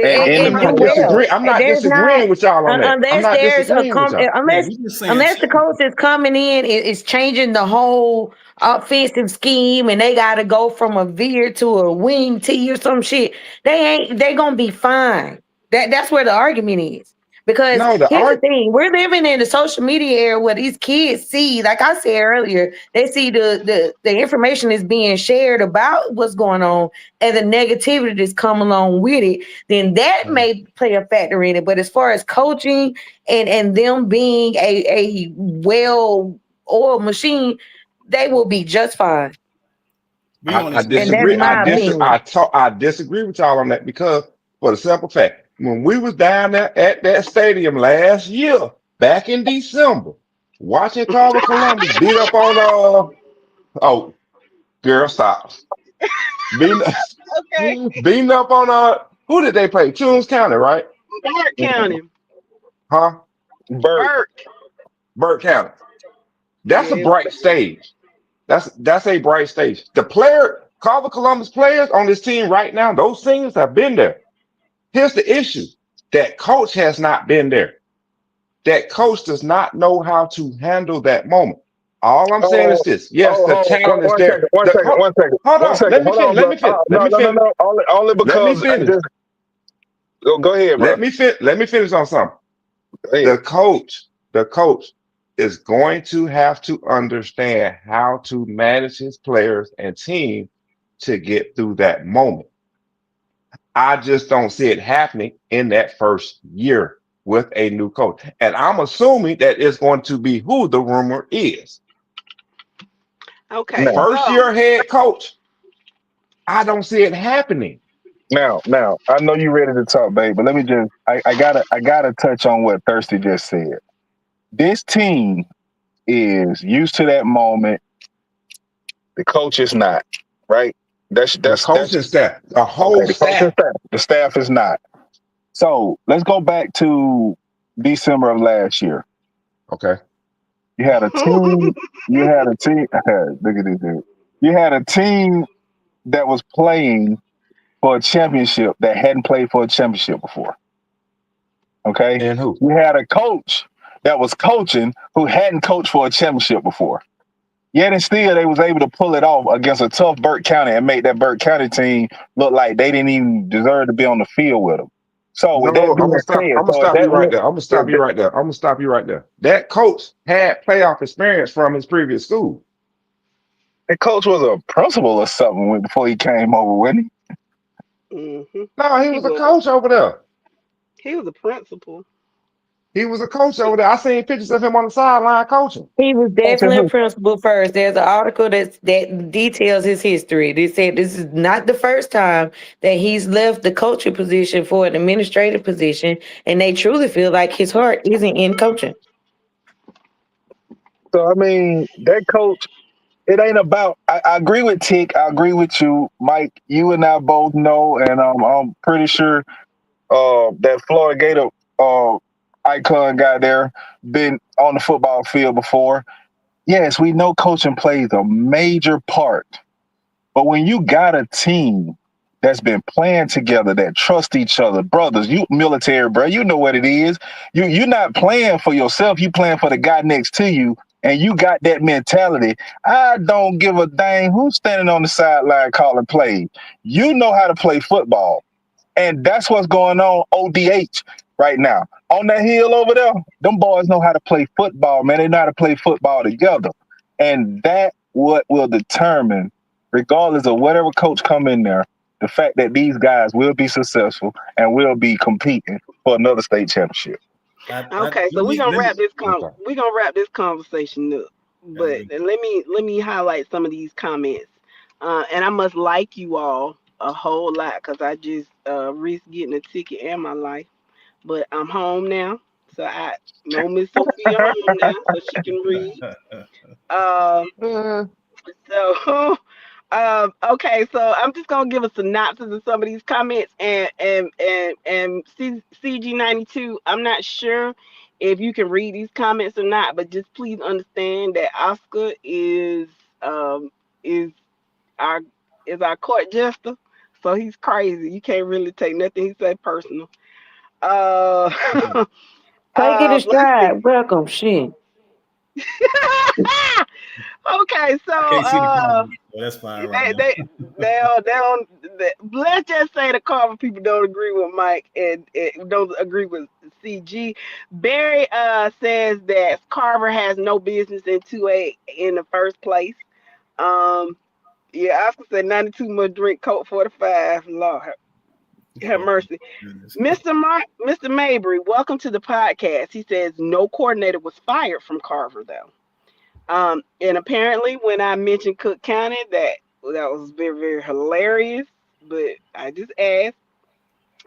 I and the and do agree. well. I'm not There's not disagreeing with y'all on that. I'm unless not there's a disagreeing with y'all. Yeah, we just saying unless the change. coach is coming in is changing the whole offensive scheme and they got to go from a veer to a wing tee or some shit. They gonna be fine. That's where the argument is Because No, the here's the art. thing, we're living in the social media era where these kids see, like I said earlier, they see the information is being shared about what's going on and the negativity that's come along with it, then that may play a factor in it. But as far as coaching and them being a well oiled machine, they will be just fine. Be I honest, man. And that's disagree. Be my honest. opinion. I disagree with y'all on that because for the simple fact, when we was down there at that stadium last year, back in December, watching Carver Columbus beat up on oh girl stop beating Okay. beating up on who did they play? Toombs County, right? Burke County. Huh? Bert, Burke. Burke County. That's a Yeah. bright stage. That's a bright stage. The Carver Columbus players on this team right now, those seniors have been there. Here's the issue. That coach has not been there. That coach does not know how to handle that moment. All I'm saying is oh, this. Yes, the talent is one second, there. Hold one on. second. Let me Hold finish. on, Let bro. me finish. Let No, me no, no, finish. no. Only Let me because I finish. just go ahead, bro. Let me finish on something. Go ahead. The coach is going to have to understand how to manage his players and team to get through that moment. I just don't see it happening in that first year with a new coach. And I'm assuming that it's going to be who the rumor is. Okay. Now, First So year head coach, I don't see it happening. now, I know you ready to talk, babe, but let me just, I gotta touch on what Thirsty just said. This team is used to that moment. The coach is not, right? That's The that's that's coaching staff, the okay. whole The coaching staff. staff, the staff is not. So let's go back to December of last year. Okay. You had a team. You had a team. Look at this dude. You had a team that was playing for a championship that hadn't played for a championship before. Okay. And who? You had a coach that was coaching who hadn't coached for a championship before. Yet and still, they was able to pull it off against a tough Burke County and make that Burke County team look like they didn't even deserve to be on the field with them. So with No, that being said, I'm gonna so if stop that you right went, there. I'm gonna if stop you right there. I'm gonna stop you right there. That coach had playoff experience from his previous school. the coach was a principal or something before he came over, wasn't hmm No, he he was a was. coach over there. He was a principal. He was a coach over there. I seen pictures of him on the sideline coaching. He was he? Coaching definitely a who? principal first. There's an article that details his history. They said this is not the first time that he's left the coaching position for an administrative position, and they truly feel like his heart isn't in coaching. So I mean, that coach. It ain't about. I agree with Tick. I agree with you, Mike. You and I both know, and I'm pretty sure that Florida Gator uh, icon guy there been on the football field before. Yes, we know coaching plays a major part, but when you got a team that's been playing together, that trust each other, brothers, you military, bro, you know what it is. You're not playing for yourself. You playing for the guy next to you, and you got that mentality. I don't give a dang who's standing on the sideline calling plays. You know how to play football. And that's what's going on ODH right now. On that hill over there, them boys know how to play football, man. They know how to play football together. And that what will determine, regardless of whatever coach come in there, the fact that these guys will be successful and will be competing for another state championship. Okay, so Let me let me. Okay. we're gonna wrap this conversation up. Yeah, But let me highlight some of these comments. And I must like you all a whole lot because I just risked getting a ticket and my life. But I'm home now, so I know Miss Sophia home now, so she can read. Um, Uh, so okay, so I'm just gonna give a synopsis of some of these comments and CG92. I'm not sure if you can read these comments or not, but just please understand that Oscar um is our our court jester, so he's crazy. You can't really take nothing he said personal. Take it in Let's see. stride. Welcome, shit. Okay, so I can't see the comment, so that's fine right they now. let's just say the Carver people don't agree with Mike and don't agree with CG. Barry says that Carver has no business in 2A in the first place. Um, yeah, Oscar said 92 must drink Coke 45. Lord have Oh, mercy. goodness. Mr. Mabry, welcome to the podcast. He says no coordinator was fired from Carver though. And apparently, when I mentioned Cook County, that was very, very hilarious. But I just asked,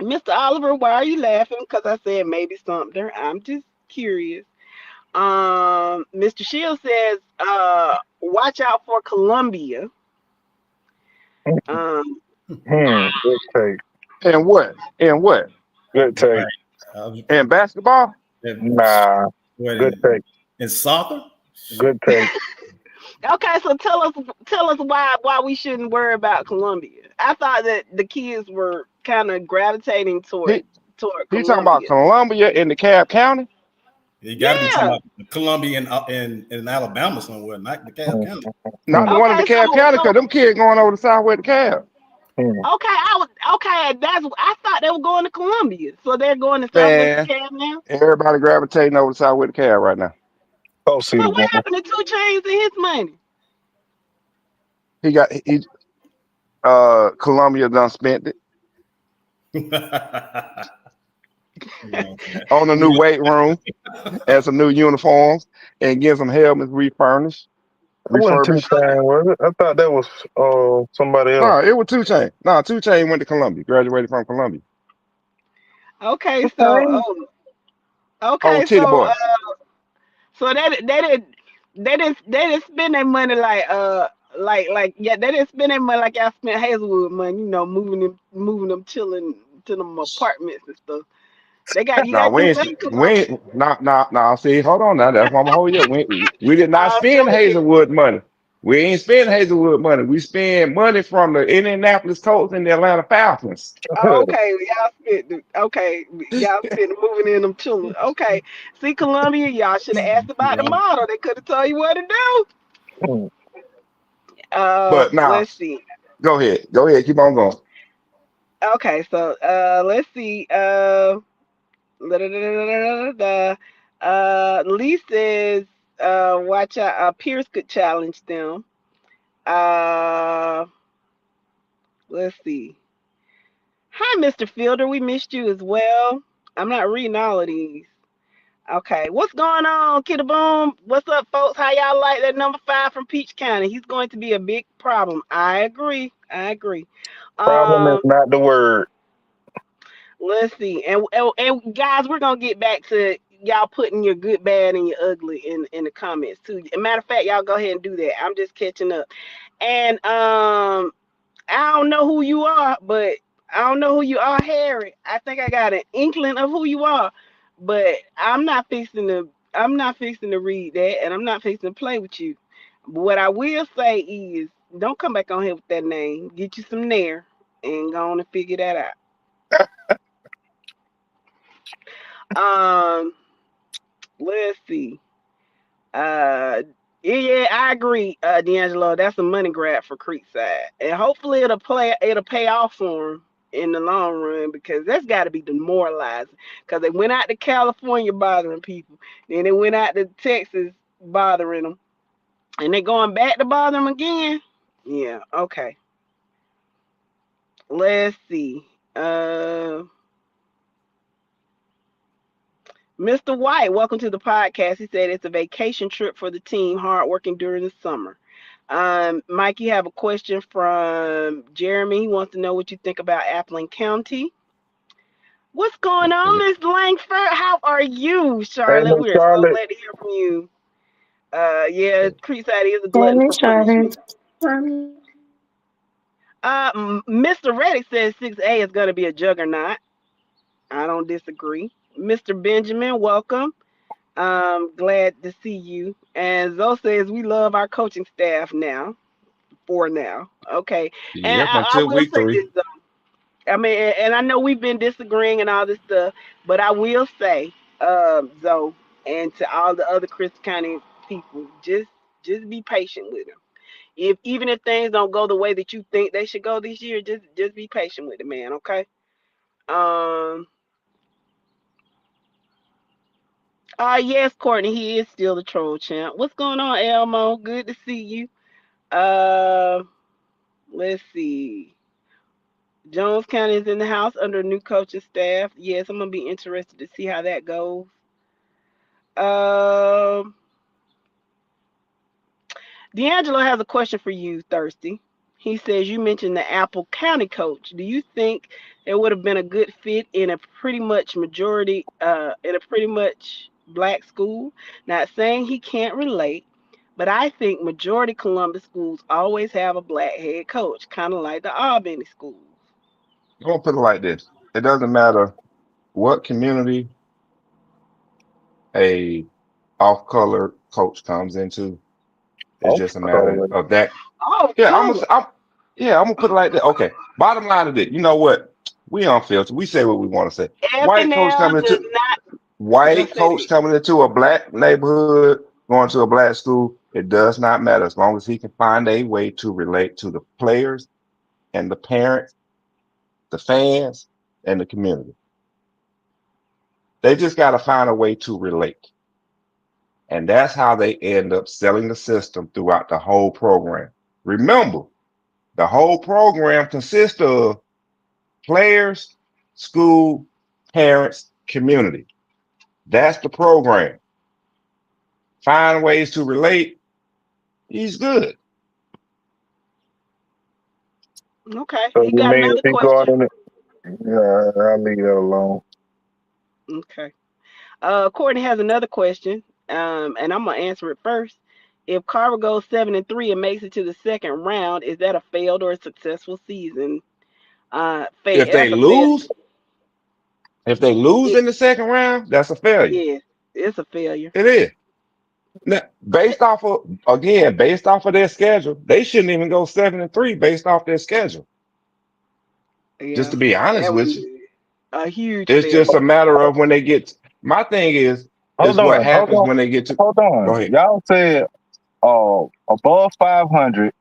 Mr. Oliver, why are you laughing? Because I said maybe something. I'm just curious. Mr. Shield says, watch out for Columbia. Um, Good take. And what? And what? Good take. Right. Uh, And basketball? Nah. what Good take. in soccer? Good take. okay, so tell us why we shouldn't worry about Columbia. I thought that the kids were kind of gravitating toward He toward he talking about Columbia. Columbia in DeKalb County? You got to be talking Yeah. about Columbia in Alabama somewhere, not DeKalb County. Not the one in Okay, DeKalb County, because them kids going over to Southwest DeKalb. okay, I thought they were going to Columbia, so they're going to Southwest Man, DeKalb now. everybody gravitating over to Southwest DeKalb right now. Oh, see So the what game. happened to Two Chains and his money? He Columbia done spent it Yeah, on a new weight room and some new uniforms and get some helmets That wasn't Two refurbished. Chain, was it? I thought that was somebody else. No, it was 2 Chain. No, 2 Chain went to Columbia, graduated from Columbia. Okay, so Okay. Old okay, Titty so Boy. so they didn't spend their money like yeah, they didn't spend their money like y'all spent Hazelwood money, moving them chilling to them apartments and stuff. You Nah, got to we do ain't, that in we Columbia. ain't, nah, see, hold on now. That's why I'm hold you up. We did not I'm spend telling you. Hazelwood money. We ain't spend Hazelwood money. We spend money from the Indianapolis Colts and the Atlanta Falcons. Okay, y'all spent moving in them children. Okay, see Columbia, y'all should have asked about the yeah. model. They could have told you what to do. But now, Let's see. go ahead. Go ahead. Keep on going. Okay, so let's see. Lee says, watch out. Pierce could challenge them. Uh, let's see. Hi, Mr. Fielder. We missed you as well. I'm not reading all of these. Okay, what's going on, Kidda Boom? What's up, folks? How y'all like that number 5 from Peach County? He's going to be a big problem. I agree. I agree. Problem is Um, not the word. let's see, and guys, we're gonna get back to y'all putting your good, bad, and your ugly in the comments too. As a matter of fact, y'all go ahead and do that. I'm just catching up, and I don't know who you are, but I don't know who you are, Harry. I think I got an inkling of who you are, but I'm not fixing to read that, and I'm not fixing to play with you. But what I will say is, don't come back on here with that name. Get you some nair, and go on and figure that out. Um, let's see. Uh, yeah, I agree, D'Angelo. That's a money grab for Creekside, and hopefully it'll pay off for them in the long run because that's got to be demoralizing. Because they went out to California bothering people, then they went out to Texas bothering them, and they going back to bother them again. Yeah, okay. Let's see. Mr. White, welcome to the podcast. He said it's a vacation trip for the team, hard working during the summer. Mike, you have a question from Jeremy. He wants to know what you think about Appling County. What's going on, Miss Langford? How are you, Hey, Charlotte? Miss We are so Charlotte. glad to hear from you. Yeah, Creekside is a Hey, glutton for Miss Charlotte. punishment. Mr. Reddick says 6A is going to be a juggernaut. I don't disagree. Mr. Benjamin, welcome. Glad to see you. And Zoe says we love our coaching staff now. For now, okay. And Yep, I until will week say three. this though. I mean, and I know we've been disagreeing and all this stuff, but I will say, Zoe, and to all the other Chris County people, Just be patient with him. Even if things don't go the way that you think they should go this year, just be patient with the man, okay? Um. Yes, Courtney, he is still the troll champ. What's going on, Elmo? Good to see you. Uh, let's see. Jones County is in the house under new coaching staff. Yes, I'm gonna be interested to see how that goes. Um, D'Angelo has a question for you, Thirsty. He says you mentioned the Apple County coach. Do you think it would have been a good fit in a pretty much black school? Not saying he can't relate, but I think majority Columbus schools always have a black head coach, kind of like the Albany schools. I'm gonna put it like this. It doesn't matter what community a off-color coach comes into. It's Off just a matter color. of that. Oh, Yeah, color. I'm gonna put it like that. Okay. Bottom line of it, you know what? We unfiltered. We say what we want to say. White coach FNL coming does into not. Go white say coach that. coming into a black neighborhood, going to a black school. It does not matter as long as he can find a way to relate to the players and the parents, the fans, and the community. They just got to find a way to relate. And that's how they end up selling the system throughout the whole program. Remember, the whole program consists of players, school, parents, community. That's the program. Find ways to relate. He's good. Okay, So he you got mean if another he go out question. in it? Yeah, I'll leave that alone. Okay. Courtney has another question, and I'm gonna answer it first. If Carver goes 7-3 and makes it to the second round, is that a failed or a successful season? If they That's a fail. lose, if they lose It, in the second round, that's a failure. yeah, it's a failure. It is. Now, based off of their schedule, they shouldn't even go 7-3 based off their schedule. Just Yeah, to be honest that would with you, be a huge it's just a failure. matter of when they get. My thing is Hold what on, hold happens on, when they get to. hold Go on. ahead, Y'all said above 500,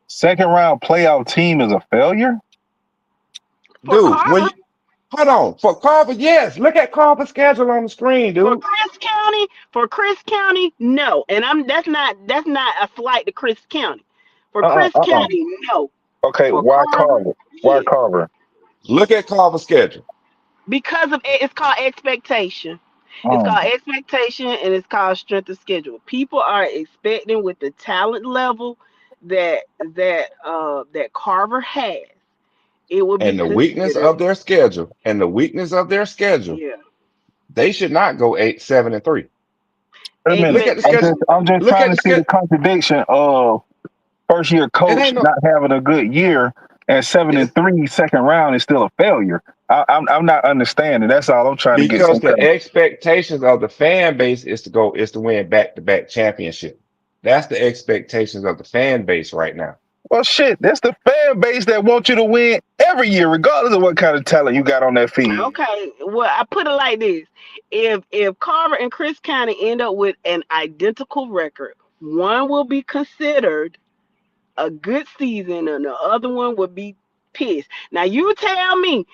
second round playoff team is a failure? For dude. When Carver, you hold on for Carver, yes, look at Carver's schedule on the screen, for dude. Chris County, no. And that's not a slight to Chris County. For Uh-uh, Chris uh-uh. County, no. Okay, For why Carver, Carver? Why yes. Carver? Look at Carver's schedule. Because of it's called expectation. It's Um, called expectation and it's called strength of schedule. People are expecting with the talent level that Carver has, it would be And the weakness considered. of their schedule, and the weakness of their schedule, Yeah, they should not go 8-7-3. wait a minute. Look at the I'm schedule. just expectation. I'm just Look trying at to the see the schedule. contradiction of first year It coach ain't no not having a good year and seven and it's three second round is still a failure. I'm not understanding. That's all I'm trying to get because some the kind of. expectations of the fan base is to win back-to-back championship. That's the expectations of the fan base right now. Well, shit, that's the fan base that wants you to win every year, regardless of what kind of talent you got on that field. Okay, well I put it like this: if Carver and Chris County end up with an identical record, one will be considered a good season and the other one would be pissed. Now you tell me,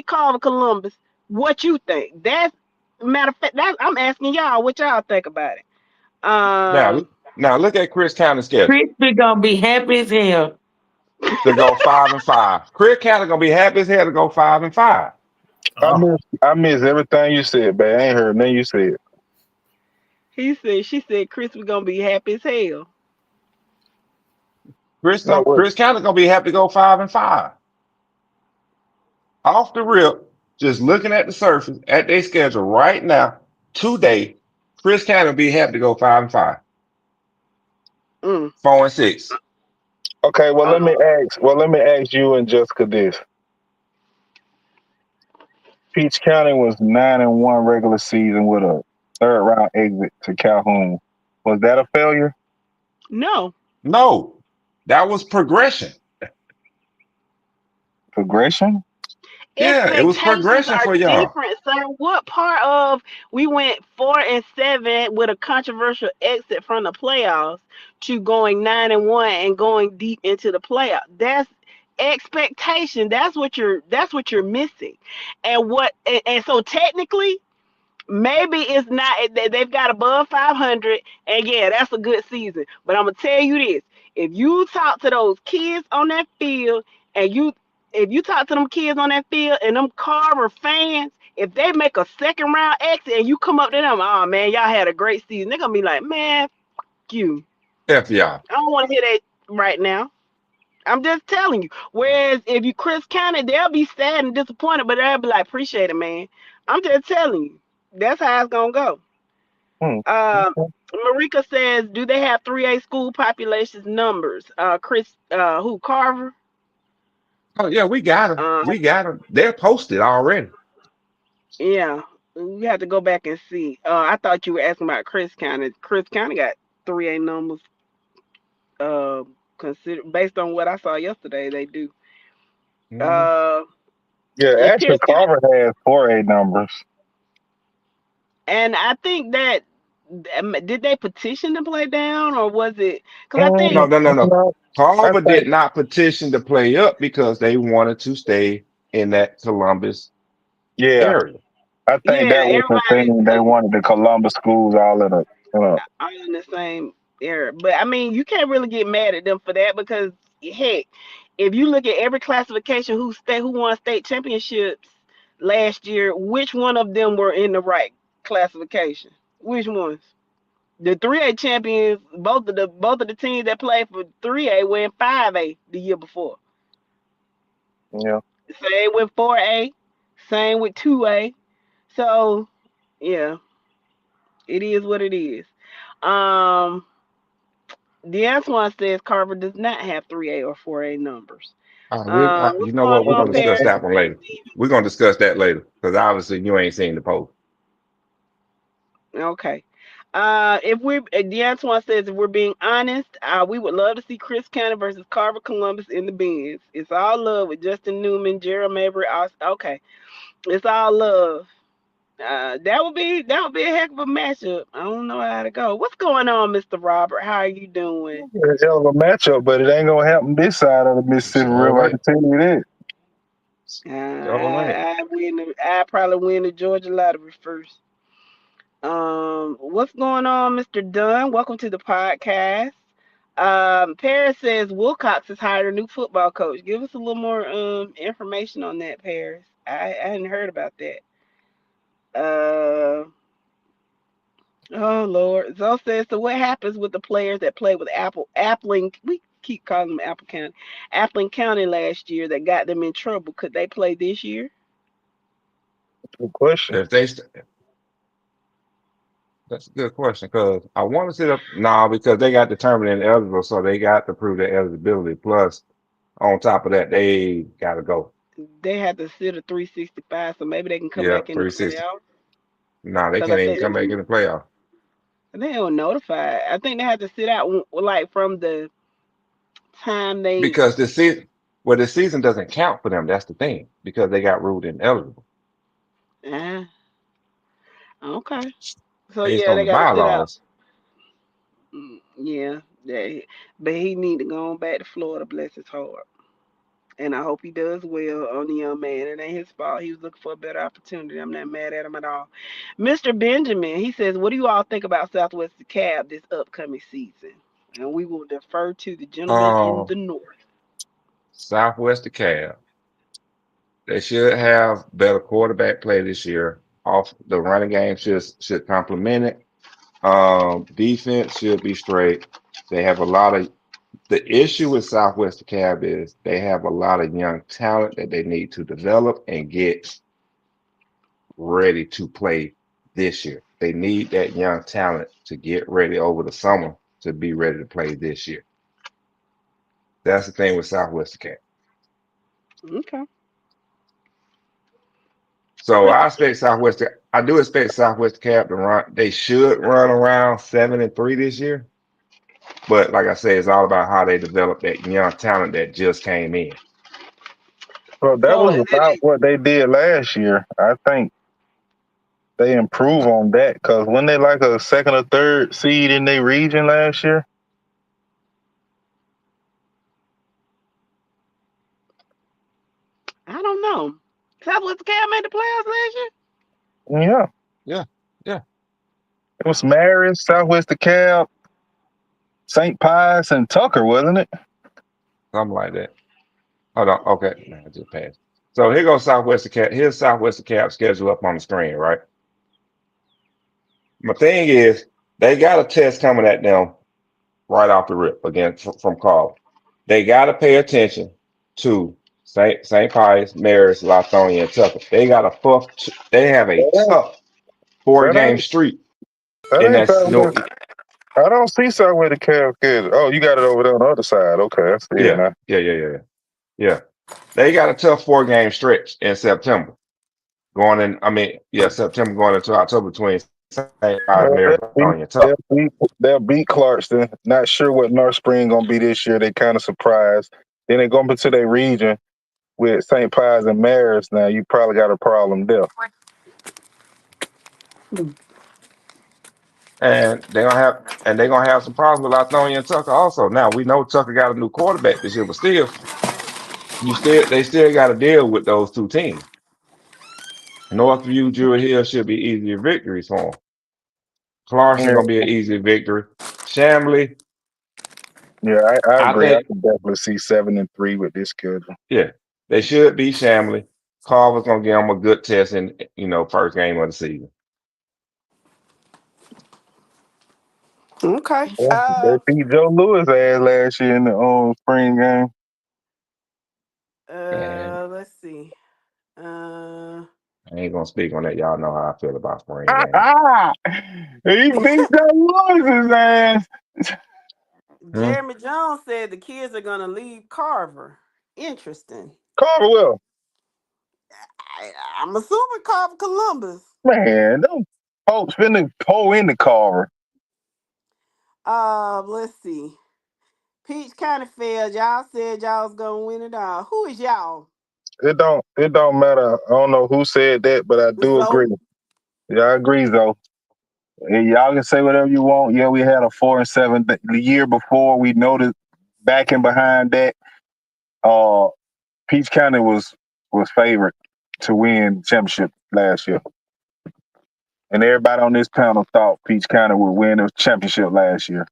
Carver Columbus, what you think. That's matter of fact, I'm asking y'all what y'all think about it. Now, Um, now look at Chris County's schedule. Crispy gonna be happy as hell. To go 5-5. Chris County gonna be happy as hell to go 5-5. Oh, I miss everything you said, but I ain't heard nothing you said. she said Chris was gonna be happy as hell. No, what? Chris County gonna be happy to go 5-5. Off the rip, just looking at the surface at their schedule right now, today, Chris County will be happy to go 5-5, Mm. 4-6. Okay, well Uh, let me ask. Well, let me ask you and Jessica this. Peach County was 9-1 regular season with a third round exit to Calhoun. Was that a failure? no, No, that was progression. Progression? Yeah, it was expectations progression are for y'all. different, sir. What part of we went 4-7 with a controversial exit from the playoffs to going 9-1 and going deep into the playoffs? That's expectation. That's what you're missing. And so technically maybe it's not they've got above 500, and yeah, that's a good season. But I'm gonna tell you this: if you talk to those kids on that field, and you if you talk to them kids on that field and them Carver fans, if they make a second round exit and you come up to them, oh man, y'all had a great season, they're gonna be like, man, f you. F y'all. I don't want to hear that right now. I'm just telling you. Whereas if you Chris County, they'll be sad and disappointed, but they'll be like, appreciate it, man. I'm just telling you. That's how it's gonna go. Hmm. Um, Marika says, do they have 3A school populations numbers? Chris, who Carver? Oh yeah, we got them. Uh, We got them. They're posted already. yeah, we have to go back and see. I thought you were asking about Chris County. Chris County got 3A numbers. Uh, consider based on what I saw yesterday, they do. Mhm. Uh, Yeah, if actually, Pierce County, Carver has 4A numbers. and I think that did they petition to play down or was it? Because I No, think no, no, no. No, I Carver did think, not petition to play up because they wanted to stay in that Columbus yeah, area. I think yeah, that was the everybody thing. They wanted the Columbus schools all in all in the same era. But I mean, you can't really get mad at them for that because heck, if you look at every classification who won state championships last year, which one of them were in the right classification? Which ones? The 3A champions, both of the teams that played for 3A were in 5A the year before. yeah. Same with 4A, same with 2A. So yeah, it is what it is. Um, The Antoine says Carver does not have 3A or 4A numbers. You What's know going what? We're on, gonna discuss Paris? that one later. We're gonna discuss that later because obviously you ain't seen the post. Okay. D'Antoine says if we're being honest, we would love to see Chris County versus Carver Columbus in the bins. It's all love with Justin Newman, Gerald Mabry. Okay, it's all love. That would be a heck of a matchup. I don't know how to go. What's going on, Mr. Robert? How are you doing? It's a hell of a matchup, but it ain't gonna happen this side of the Mississippi Sure River. I ain't. can tell you that. Sure ain't. I probably win the Georgia lottery first. What's going on, Mr. Dunn? Welcome to the podcast. Paris says Wilcox has hired a new football coach. Give us a little more information on that, Paris. I hadn't heard about that. Uh, oh Lord. Zoe says, so what happens with the players that played with Appling? We keep calling them Apple County, Appling County last year that got them in trouble. Could they play this year? Good question. If they, st- that's a good question because I want to sit up now because they got determined ineligible, so they got to prove their eligibility. Plus, on top of that, they got to go. They had to sit a 365, so maybe they can come Yeah, back in the 360. playoffs. No, they Because can't even come back in the playoff they were notified. I think they had to sit out like from the time they. because the season doesn't count for them. That's the thing because they got ruled ineligible Ah, okay. So based yeah, on they the got to sit out. bylaws. Yeah, but he need to go on back to Florida. Bless his heart. And I hope he does well on the young man. It ain't his fault. He was looking for a better opportunity. I'm not mad at him at all. Mr. Benjamin, he says, what do you all think about Southwest Cab this upcoming season? And we will defer to the gentleman in Um, the north. Southwest DeKalb. They should have better quarterback play this year. Off the running game should complement it. Defense should be straight. They have a lot of the issue with Southwest Cab is they have a lot of young talent that they need to develop and get ready to play this year. They need that young talent to get ready over the summer to be ready to play this year. That's the thing with Southwest Cab. Okay. So Mr. I do expect Southwest Cab to run. They should run around 7-3 this year. But like I said, it's all about how they develop that young talent that just came in. Well, that So was about what they did last year. I think they improve on that because when they like a second or third seed in their region last year. I don't know. Southwest Cal made the playoffs last year. Yeah, Yeah, yeah, it was Marion, Southwest DeKalb, St. Pius, and Tucker, wasn't it? something like that. Hold on. Okay, man, I just passed. So here goes Southwest Cap. Here's Southwest Cap schedule up on the screen, right? My thing is, they got a test coming at them right off the rip again from Carl. They got to pay attention to St. Pius, Marist, Lithonia, and Tucker. They got a they have a tough four That game ain't streak, that and ain't that's no, Southwest. I don't see Southwest DeKalb schedule. Oh, you got it over there on the other side. Okay, I see it yeah, now. yeah. They got a tough 4 game stretch in September. Going in, I mean, yeah, September going into October between St. Pius, Well, Marist, Lithonia, and Tucker. they'll beat Clarkston. Not sure what North Spring gonna be this year. They kind of surprised. Then they go into their region with St. Pius and Marist. Now you probably got a problem there. And they're gonna have some problems with Lithonia and Tucker also. Now we know Tucker got a new quarterback this year, but still, they still got to deal with those two teams. Northview, Druid Hill should be easier victories for them. Clarkson Yeah, gonna be an easy victory. Chambly, I I agree. I think, can definitely see 7-3 with this schedule. yeah, they should be Chambly. Carver's gonna give them a good test in first game of the season. Okay. Yeah, they beat Joe Lewis ass last year in the spring game. And Let's see. I ain't gonna speak on that. Y'all know how I feel about spring games. He beat Joe Lewis's ass. Hmm? Jeremy Jones said the kids are gonna leave Carver. Interesting. Carverwell. I'm assuming Carver Columbus. Man, them folks finna pull in the Carver. Let's see. Peach County failed. Y'all said y'all was gonna win it all. Who is y'all? It don't matter. I don't know who said that, but I do So agree. Yeah, I agree though. And y'all can say whatever you want. Yeah, we had a 4-7 the year before. We noticed backing behind that. Peach County was favored to win the championship last year. And everybody on this panel thought Peach County would win the championship last year.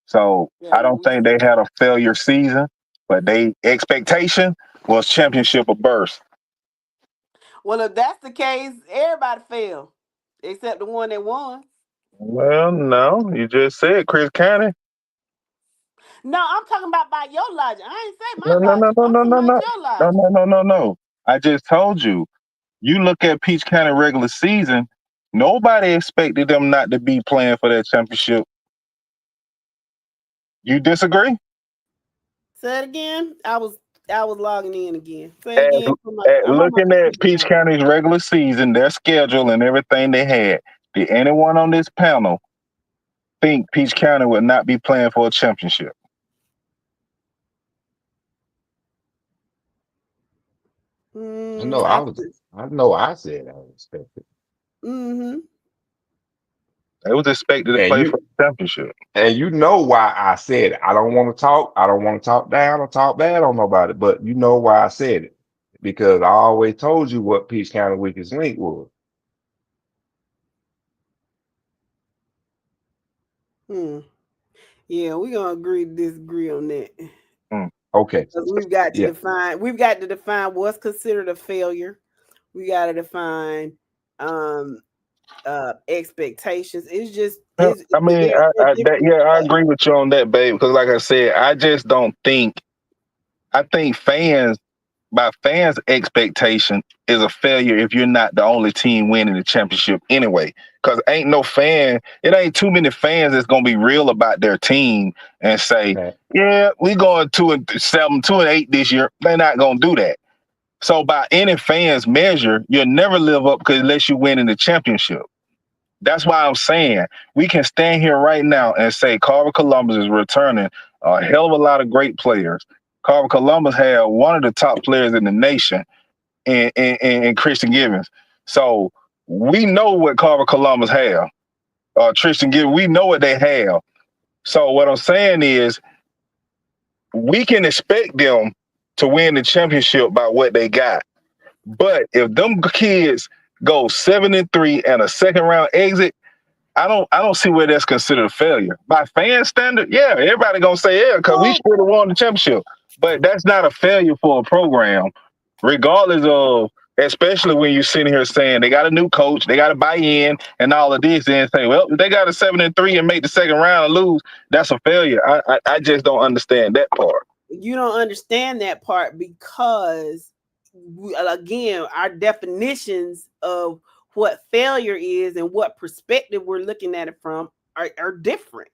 So yeah, I well, don't think they had a failure season, but they expectation was championship or burst. well, if that's the case, everybody failed except the one that won. Well, no, you just said Chris County. No, I'm talking about by your logic. I ain't say No, my no, no, logic. no, I'm no, talking no, about no, your no, logic. no, no, no, no. I just told you. You look at Peach County regular season. Nobody expected them not to be playing for that championship. You disagree? Say it again. I was logging in again. Say it At, again. I'm on my looking at computer Peach now. County's regular season, their schedule, and everything they had, did anyone on this panel think Peach County would not be playing for a championship? I know I I know I said I expected. mm-hmm. They was expected to And play for you the championship. and you know why I said it. I don't want to talk. I don't want to talk down or talk bad on nobody, but you know why I said it. Because I always told you what Peach County weakest link was. Yeah, we're gonna agree to disagree on that. Okay. Because Yeah. we've got to define what's considered a failure. We got to define expectations. It's just it's I mean, they're different. I agree with you on that, babe. Because, like I said, I just don't think. I think fans' expectation is a failure if you're not the only team winning the championship anyway. Because it ain't too many fans that's gonna be real about their team and say, Pat. yeah, we going 2-7, 2-8 this year. They're not gonna do that. So by any fans measure, you'll never live up unless you win in the championship. That's why I'm saying we can stand here right now and say Carver Columbus is returning a hell of a lot of great players. Carver Columbus had one of the top players in the nation in Christian Givens. So we know what Carver Columbus have. Tristan Givens, we know what they have. So what I'm saying is we can expect them to win the championship by what they got. But if them kids go 7-3 and a second round exit, I don't see where that's considered a failure. By fan standard, yeah, everybody gonna say yeah, because we should have won the championship. But that's not a failure for a program, regardless of, especially when you're sitting here saying they got a new coach, they got to buy in and all of this, and say, well, if they got a 7-3 and make the second round and lose, that's a failure. I just don't understand that part. You don't understand that part because, again, our definitions of what failure is and what perspective we're looking at it from are different.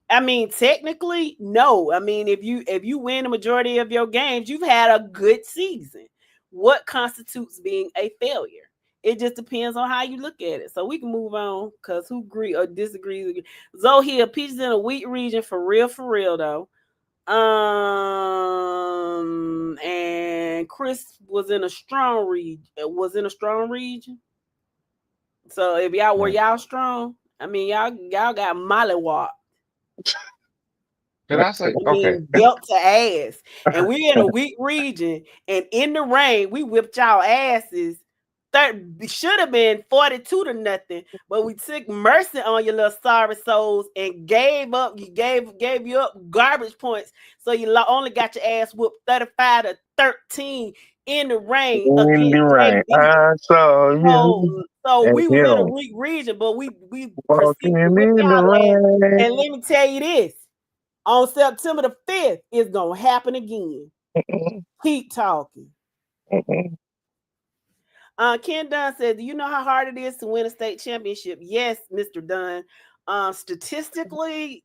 I mean, technically, no. I mean, if you win the majority of your games, you've had a good season. What constitutes being a failure? It just depends on how you look at it. So we can move on because who agree or disagree? Zoe peaches in a wheat region for real though. And Chris was in a strong region. So if y'all were y'all strong, I mean y'all got mollywop. Can I say okay? Belt to ass, and we're in a weak region, and in the rain we whipped y'all asses. Should have been 42-0, but we took mercy on your little sorry souls and gave you up garbage points, so you only got your ass whooped 35-13 in the rain In the rain, I saw you. So we was in a weak region, but we proceeded to whip y'all ass. And let me tell you this: on September the 5th, it's gonna happen again. Keep talking. Ken Dunn said, do you know how hard it is to win a state championship? Yes, Mr. Dunn. Statistically,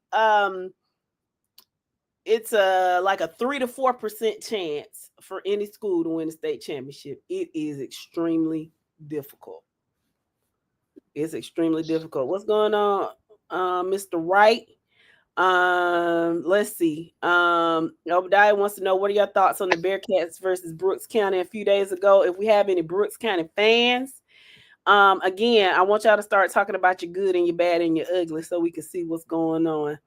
it's like a 3 to 4% chance for any school to win a state championship. It is extremely difficult. It's extremely difficult. What's going on, Mr. Wright? Let's see. Obadiah wants to know, what are your thoughts on the Bearcats versus Brooks County a few days ago? If we have any Brooks County fans, again, I want y'all to start talking about your good and your bad and your ugly so we can see what's going on.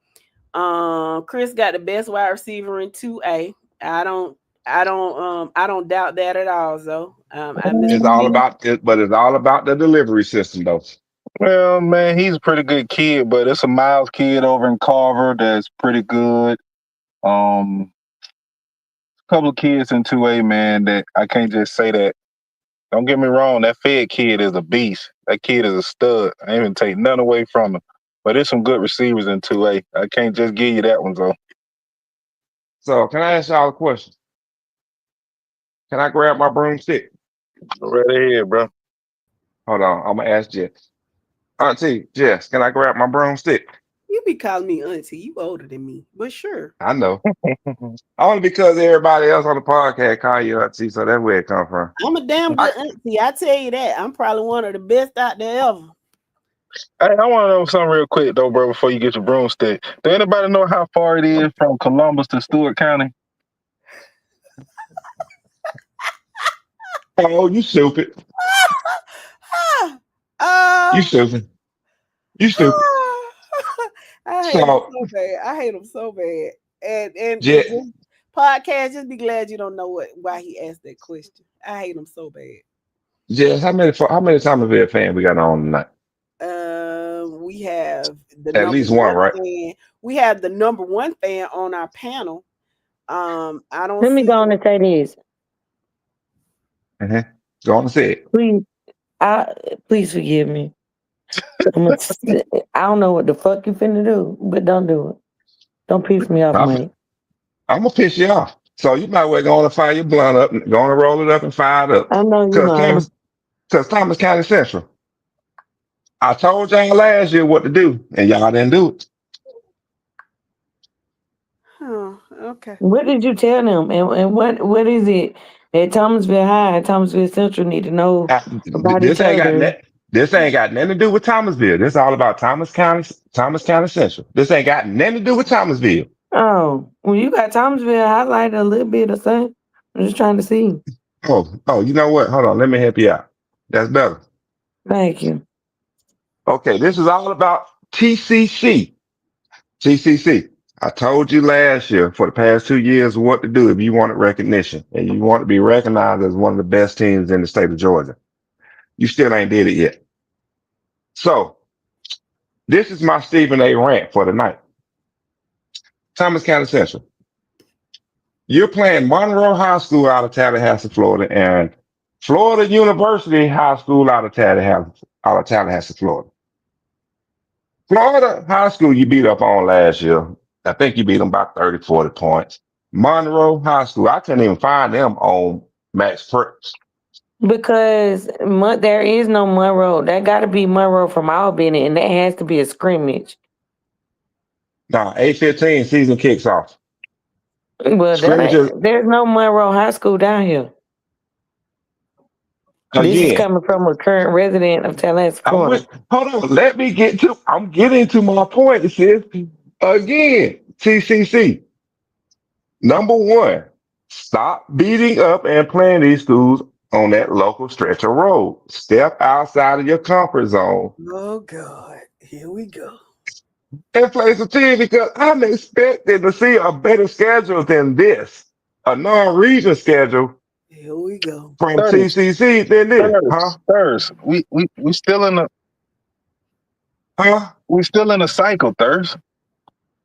Chris got the best wide receiver in 2A. I don't doubt that at all, though. It's all about it, but it's all about the delivery system, though. Well, man, he's a pretty good kid, but it's a Miles kid over in Carver that's pretty good. A couple of kids in 2A, man, that I can't just say that. Don't get me wrong, that Fed kid is a beast. That kid is a stud. I ain't even take none away from him. But there's some good receivers in 2A. I can't just give you that one, though. So, can I ask y'all a question? Can I grab my broomstick? Go right ahead, bro. Hold on, I'm gonna ask Jess. Auntie Jess, can I grab my broomstick? You be calling me auntie. You older than me, but sure. I know. Only because everybody else on the podcast call you auntie, so that's where it come from. I'm a damn good auntie. I tell you that. I'm probably one of the best out there ever. Hey, I want to know something real quick, though, bro, before you get your broomstick. Do anybody know how far it is from Columbus to Stewart County? Oh, you stupid. You stupid. You stupid. I hate him so bad. And just, podcast, just be glad you don't know why he asked that question. I hate him so bad. Jess, how many Thomasville fans we got on tonight? We have at least one, right? Fan. We have the number one fan on our panel. I don't. Let me go on and say this. Go on and say it. Please forgive me. I don't know what the fuck you finna do, but don't do it. Don't piss me off, mate. I'm gonna piss you off. So you might well go on and fire your blunt up, go on and roll it up and fire it up. I know you know. Because Thomas County Central. I told y'all last year what to do, and y'all didn't do it. Oh, okay. What did you tell them? And what is it that Thomasville High and Thomasville Central need to know about this each other? This ain't got nothing to do with Thomasville. This is all about Thomas County Central. This ain't got nothing to do with Thomasville. Oh, well, you got Thomasville highlighted a little bit or something. I'm just trying to see. Oh, you know what? Hold on, let me help you out. That's better. Thank you. Okay, this is all about TCC. TCC. I told you last year for the past 2 years what to do if you wanted recognition and you want to be recognized as one of the best teams in the state of Georgia. You still ain't did it yet. So this is my Stephen A. rant for the night. Thomas County Central. You're playing Monroe High School out of Tallahassee, Florida, and Florida University High School out of Tallahassee, Florida. Florida High School you beat up on last year. I think you beat them by 30, 40 points. Monroe High School, I couldn't even find them on Max Preps. Because there is no Monroe. That got to be Monroe from Albany, and that has to be a scrimmage. Now, 8:15 season kicks off. Well, Scrimmages there's no Monroe High School down here. This is again. coming from a current resident of Tallahassee, Florida. Hold on, let me I'm getting to my point, sis. Again, TCC. Number one, stop beating up and playing these schools on that local stretch of road. Step outside of your comfort zone Oh God, here we go. and play some team because I'm expecting to see a better schedule than this. A non-region schedule Here we go. from Thirst, TCC than this. Huh? thirst, thirst. We still in the Huh? cycle, thirst.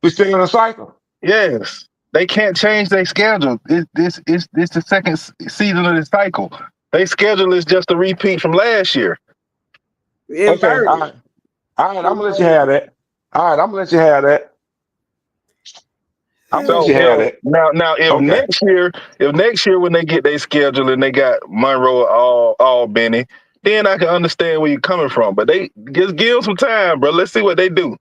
We still in a cycle. Yes, they can't change their schedule. This the second season of the cycle. Their schedule is just a repeat from last year. Okay, all Inverted. right. All right, I'm gonna let you have that. All right, I'm gonna let you have that. I'm gonna let So you have that. now Okay. if next year when they get their schedule and they got Monroe all Benny, then I can understand where you're coming from. But they just give them some time, bro. Let's see what they do.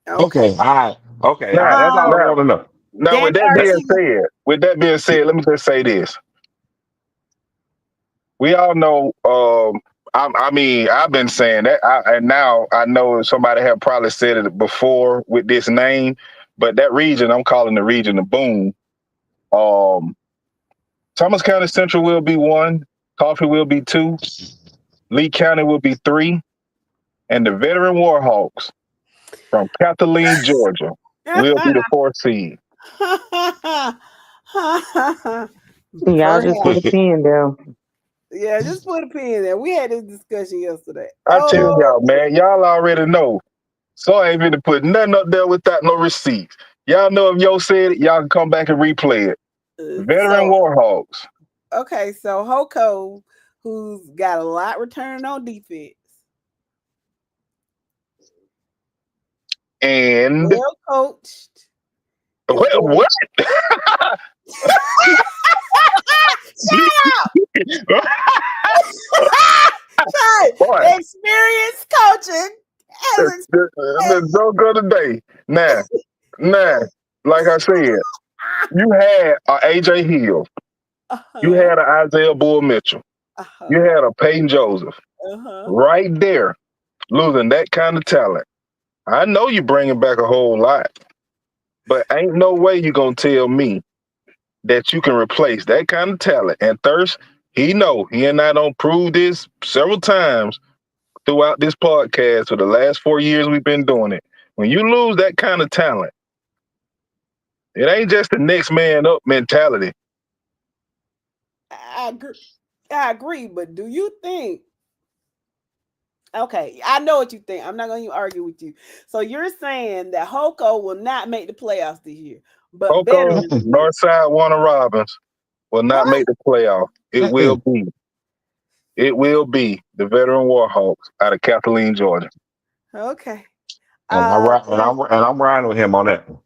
Okay. Okay. All right. Okay. All Now right. That's all I now want to know. now Danny with that being said, let me just say this. We all know I mean, I've been saying that, and now I know somebody have probably said it before with this name, but that region, I'm calling the region the Boom. Um, Thomas County Central will be one, Coffee will be two, Lee County will be three, and the Veteran Warhawks from Kathleen, Georgia, will be the fourth seed. Y'all just put a Perhaps. pin down. Yeah, just put a pin there. We had this discussion yesterday. I tell Oh, y'all, man, y'all already know. So I ain't gonna put nothing up there without no receipts. Y'all know if yo said it, y'all can come back and replay it. Veteran so Warhawks. okay, so Hoko, who's got a lot returning on defense, And well coached, is going. what? Shut up! Hey, Boy, experienced coaching. Has the joke of the day. Now, like I said, you had a AJ Hill, you uh-huh, had a Isaiah Bull Mitchell, you uh-huh, had a Peyton Joseph, uh-huh. right there, losing that kind of talent. I know you bringing back a whole lot, but ain't no way you gonna tell me that you can replace that kind of talent. And Thirst, he and I don't prove this several times throughout this podcast for the last 4 years we've been doing it. When you lose that kind of talent, it ain't just the next man up mentality. I agree. I agree, but do you think? Okay, I know what you think. I'm not going to argue with you. So you're saying that Hoko will not make the playoffs this year, but Coco, veterans will. Northside, Warner Robins will not What? make the playoff. Mm-mm. It will be the veteran Warhawks out of Kathleen, Georgia. Okay. And And I'm riding with him on that one.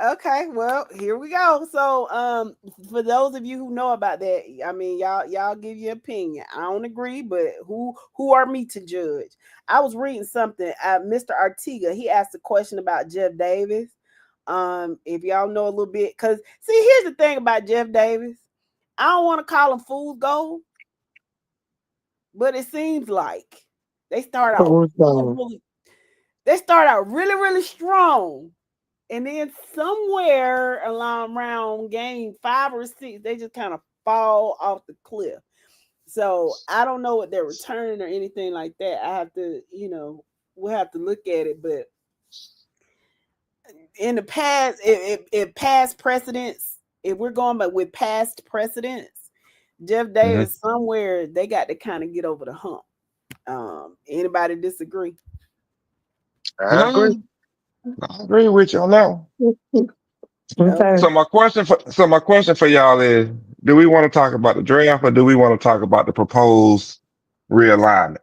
okay, well, here we go. So, for those of you who know about that, I mean, y'all give your opinion. I don't agree, but who are me to judge? I was reading something. Mr. Artiga, he asked a question about Jeff Davis. If y'all know a little bit, because see, here's the thing about Jeff Davis. I don't want to call him fool's gold, but it seems like they start out Who's really, going? really, they start out really, really strong. And then somewhere along around game 5 or 6, they just kind of fall off the cliff. So I don't know what they're returning or anything like that. I have to, we'll have to look at it. But in the past, if past precedents, if we're going by with past precedents, Jeff Davis somewhere they got to kind of get over the hump. Anybody disagree? I agree. I agree with you on that one. Okay. So my question for y'all is: do we want to talk about the draft or do we want to talk about the proposed realignment?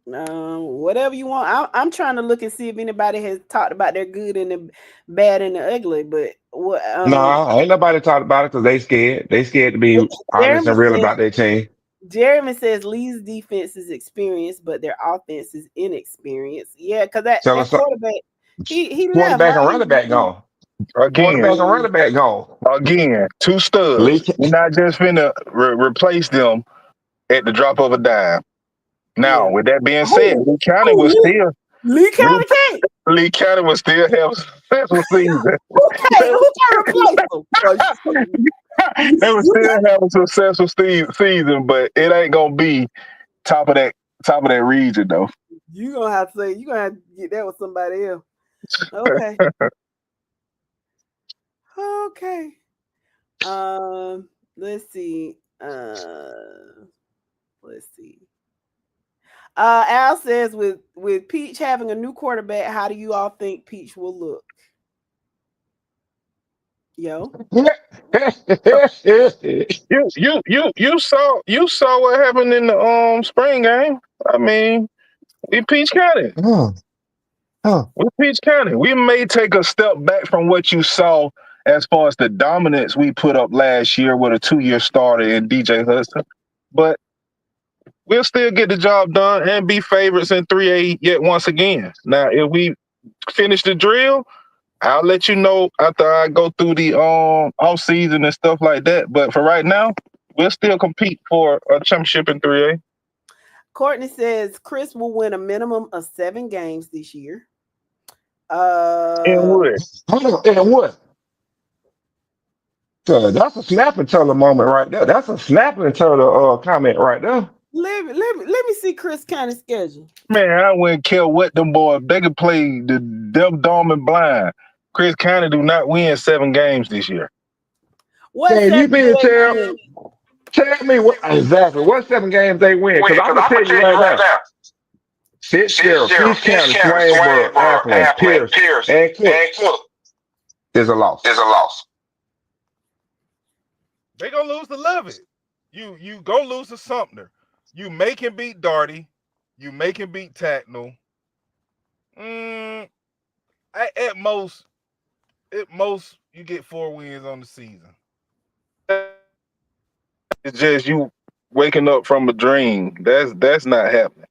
Whatever you want. I'm trying to look and see if anybody has talked about their good and the bad and the ugly. But what? No, ain't nobody talked about it because they scared. They scared to be honest Jeremy and real says about their team. Jeremy says Lee's defense is experienced, but their offense is inexperienced. Yeah, because that Tell us something. quarterback he left, Quarterback and right? running back gone. Again, Quarterback and running back gone. again, two Lee, studs. We're not just finna replace them at the drop of a dime. Now, Yeah. with that being said, Oh, Lee Lee, County can't. Lee County will still have a successful season. Who can replace them? They will still have a successful season, but it ain't gonna be top of that region though. You gonna have to get that with somebody else. Okay. Okay. Let's see. Let's see. Al says with Peach having a new quarterback, how do you all think Peach will look? Yo. You saw what happened in the spring game. I mean, we Peach County. We Peach County. We may take a step back from what you saw as far as the dominance we put up last year with a 2-year starter in DJ Hudson, but we'll still get the job done and be favorites in 3A yet once again. Now, if we finish the drill, I'll let you know after I go through the off season and stuff like that. But for right now, we'll still compete for a championship in 3A. Courtney says Chris will win a minimum of 7 games this year. And would. And what? So that's a snap and turtle moment right there. That's a snap and turtle comment right there. Let me see Chris County schedule. Man, I wouldn't care what them boys. They could play the deaf, dumb, and blind. Chris County do not win 7 games this year. What Can you 7 be do a they win? tell me what exactly what 7 games they win? Because I'm gonna tell you right now. Fitzgerald, Peach County, Swainburg, Appleton, Pierce, and Cook is a loss. They gonna lose to Levitt. You gonna lose to Sumter. You make him beat Darty. You make him beat Tacknell. At most, you get 4 wins on the season. It's just you waking up from a dream. That's not happening.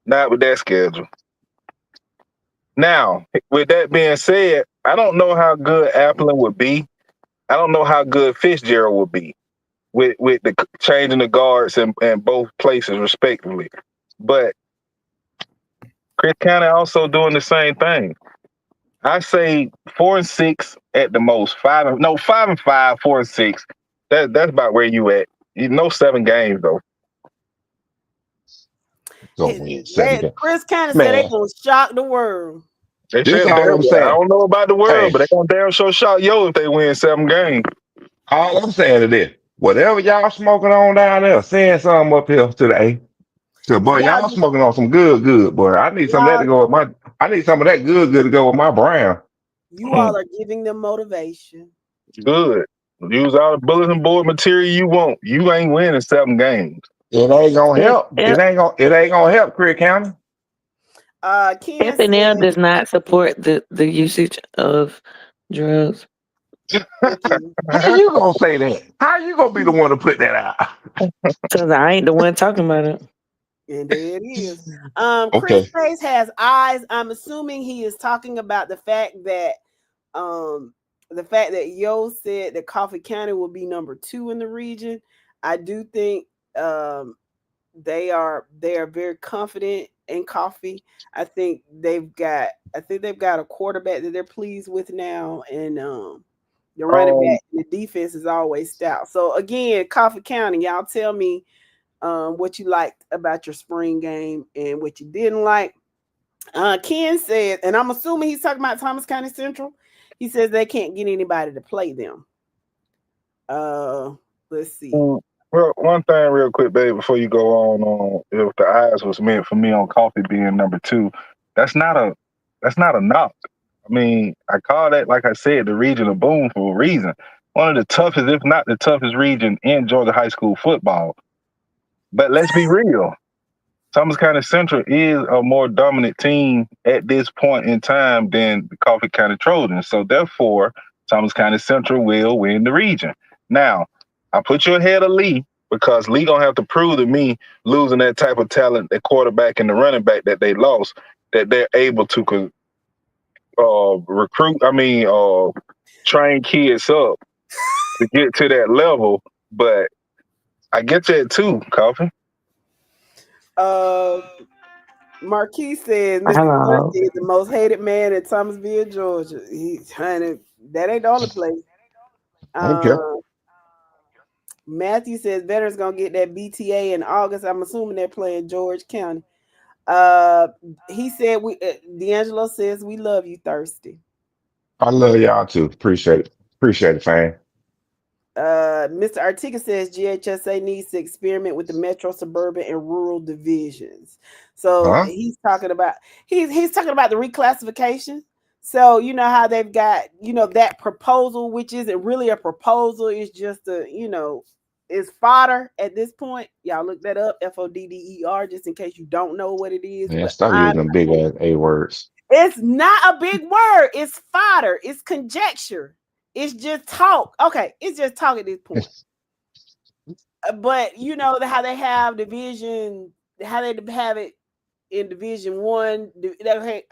Not with that schedule. Now, with that being said, I don't know how good Appleton would be. I don't know how good Fitzgerald would be with the changing the guards in both places respectively. But Chris County also doing the same thing. I say 4-6 at the most. 5-5, 4-6. That's about where you at. You know, 7 games though. Chris County said they're Man, gonna shock the world. They this said all I'm I saying. don't know about the world, Hey, but they gonna damn sure shock yo if they win 7 games. all I'm saying is this. Whatever y'all smoking on down there, send some up here today. So, boy, y'all Y'all, smoking on some good, boy. I need some of that y'all, to go with my. I need some of that good to go with my brown. you all are giving them motivation. Good. Use all the bulletin board material you want. You ain't winning 7 games. It ain't gonna help. It ain't gonna help, Craig County. Ken FNL said, does not support the usage of drugs. okay. How you gonna say that? How you gonna be the one to put that out? Because I ain't the one talking about it. And there it is. Chris Okay. Pace has eyes. I'm assuming he is talking about the fact that Yo said that Coffee County will be number 2 in the region. I do think They are very confident in Coffee. I think they've got a quarterback that they're pleased with now, and the running Um, back, the defense is always stout. So again, Coffee County, y'all tell me what you liked about your spring game and what you didn't like. Ken said, and I'm assuming he's talking about Thomas County Central. He says they can't get anybody to play them. Uh, let's see. well, one thing real quick, babe, before you go on, if the eyes was meant for me on Coffee being number two, that's not a that's not a knock. I mean, I call that, like I said, the region of boom for a reason. One of the toughest, if not the toughest region in Georgia high school football. But let's be real. Thomas County Central is a more dominant team at this point in time than the Coffee County Trojans. So therefore, Thomas County Central will win the region. Now, I put you ahead of Lee because Lee gonna have to prove to me losing that type of talent, the quarterback and the running back that they lost, that they're able to recruit. Train kids up to get to that level. But I get that too, Coffee. Marquis says Mr. Hello. Thirsty is the most hated man in Thomasville, Georgia. He's trying to, that ain't the only place. I don't care. Matthew says Veterans gonna get that BTA in August. I'm assuming they're playing George County. He said D'Angelo says we love you, Thirsty. I love y'all too. Appreciate it. Appreciate it, fam. Mr. Artica says GHSA needs to experiment with the metro, suburban, and rural divisions. So Huh? he's talking about he's talking about the reclassification. So you know how they've got that proposal, which isn't really a proposal, it's just it's fodder at this point. Y'all look that up, FODDER, just in case you don't know what it is. Man, But stop using them big ass A words. it's not a big word. It's fodder. It's conjecture. It's just talk. Okay, it's just talk at this point. But you know how they have division, how they have it in Division 1.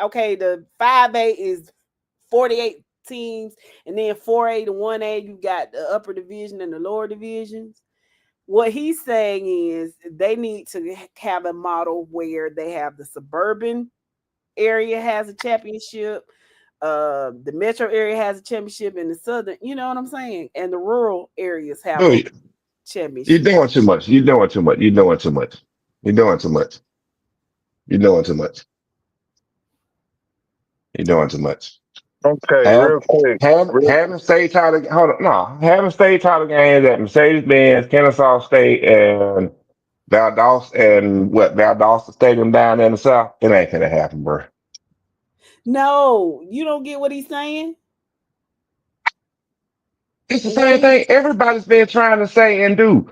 Okay, the 5A is 48 teams, and then 4A to 1A, you got the upper division and the lower divisions. What he's saying is they need to have a model where they have the suburban area has a championship, the metro area has a championship, and the southern, you know what I'm saying, and the rural areas have No, a you're championship. doing too much. You're doing too much. You're doing too much. You're doing too much. You're doing too much. You're doing too much. Okay, Have real quick. having state title hold on, no, having state title games at Mercedes Benz, Kennesaw State, and Valdosta Stadium down in the south. It ain't gonna happen, bro. No, you don't get what he's saying. It's the What same he thing everybody's been trying to say and do.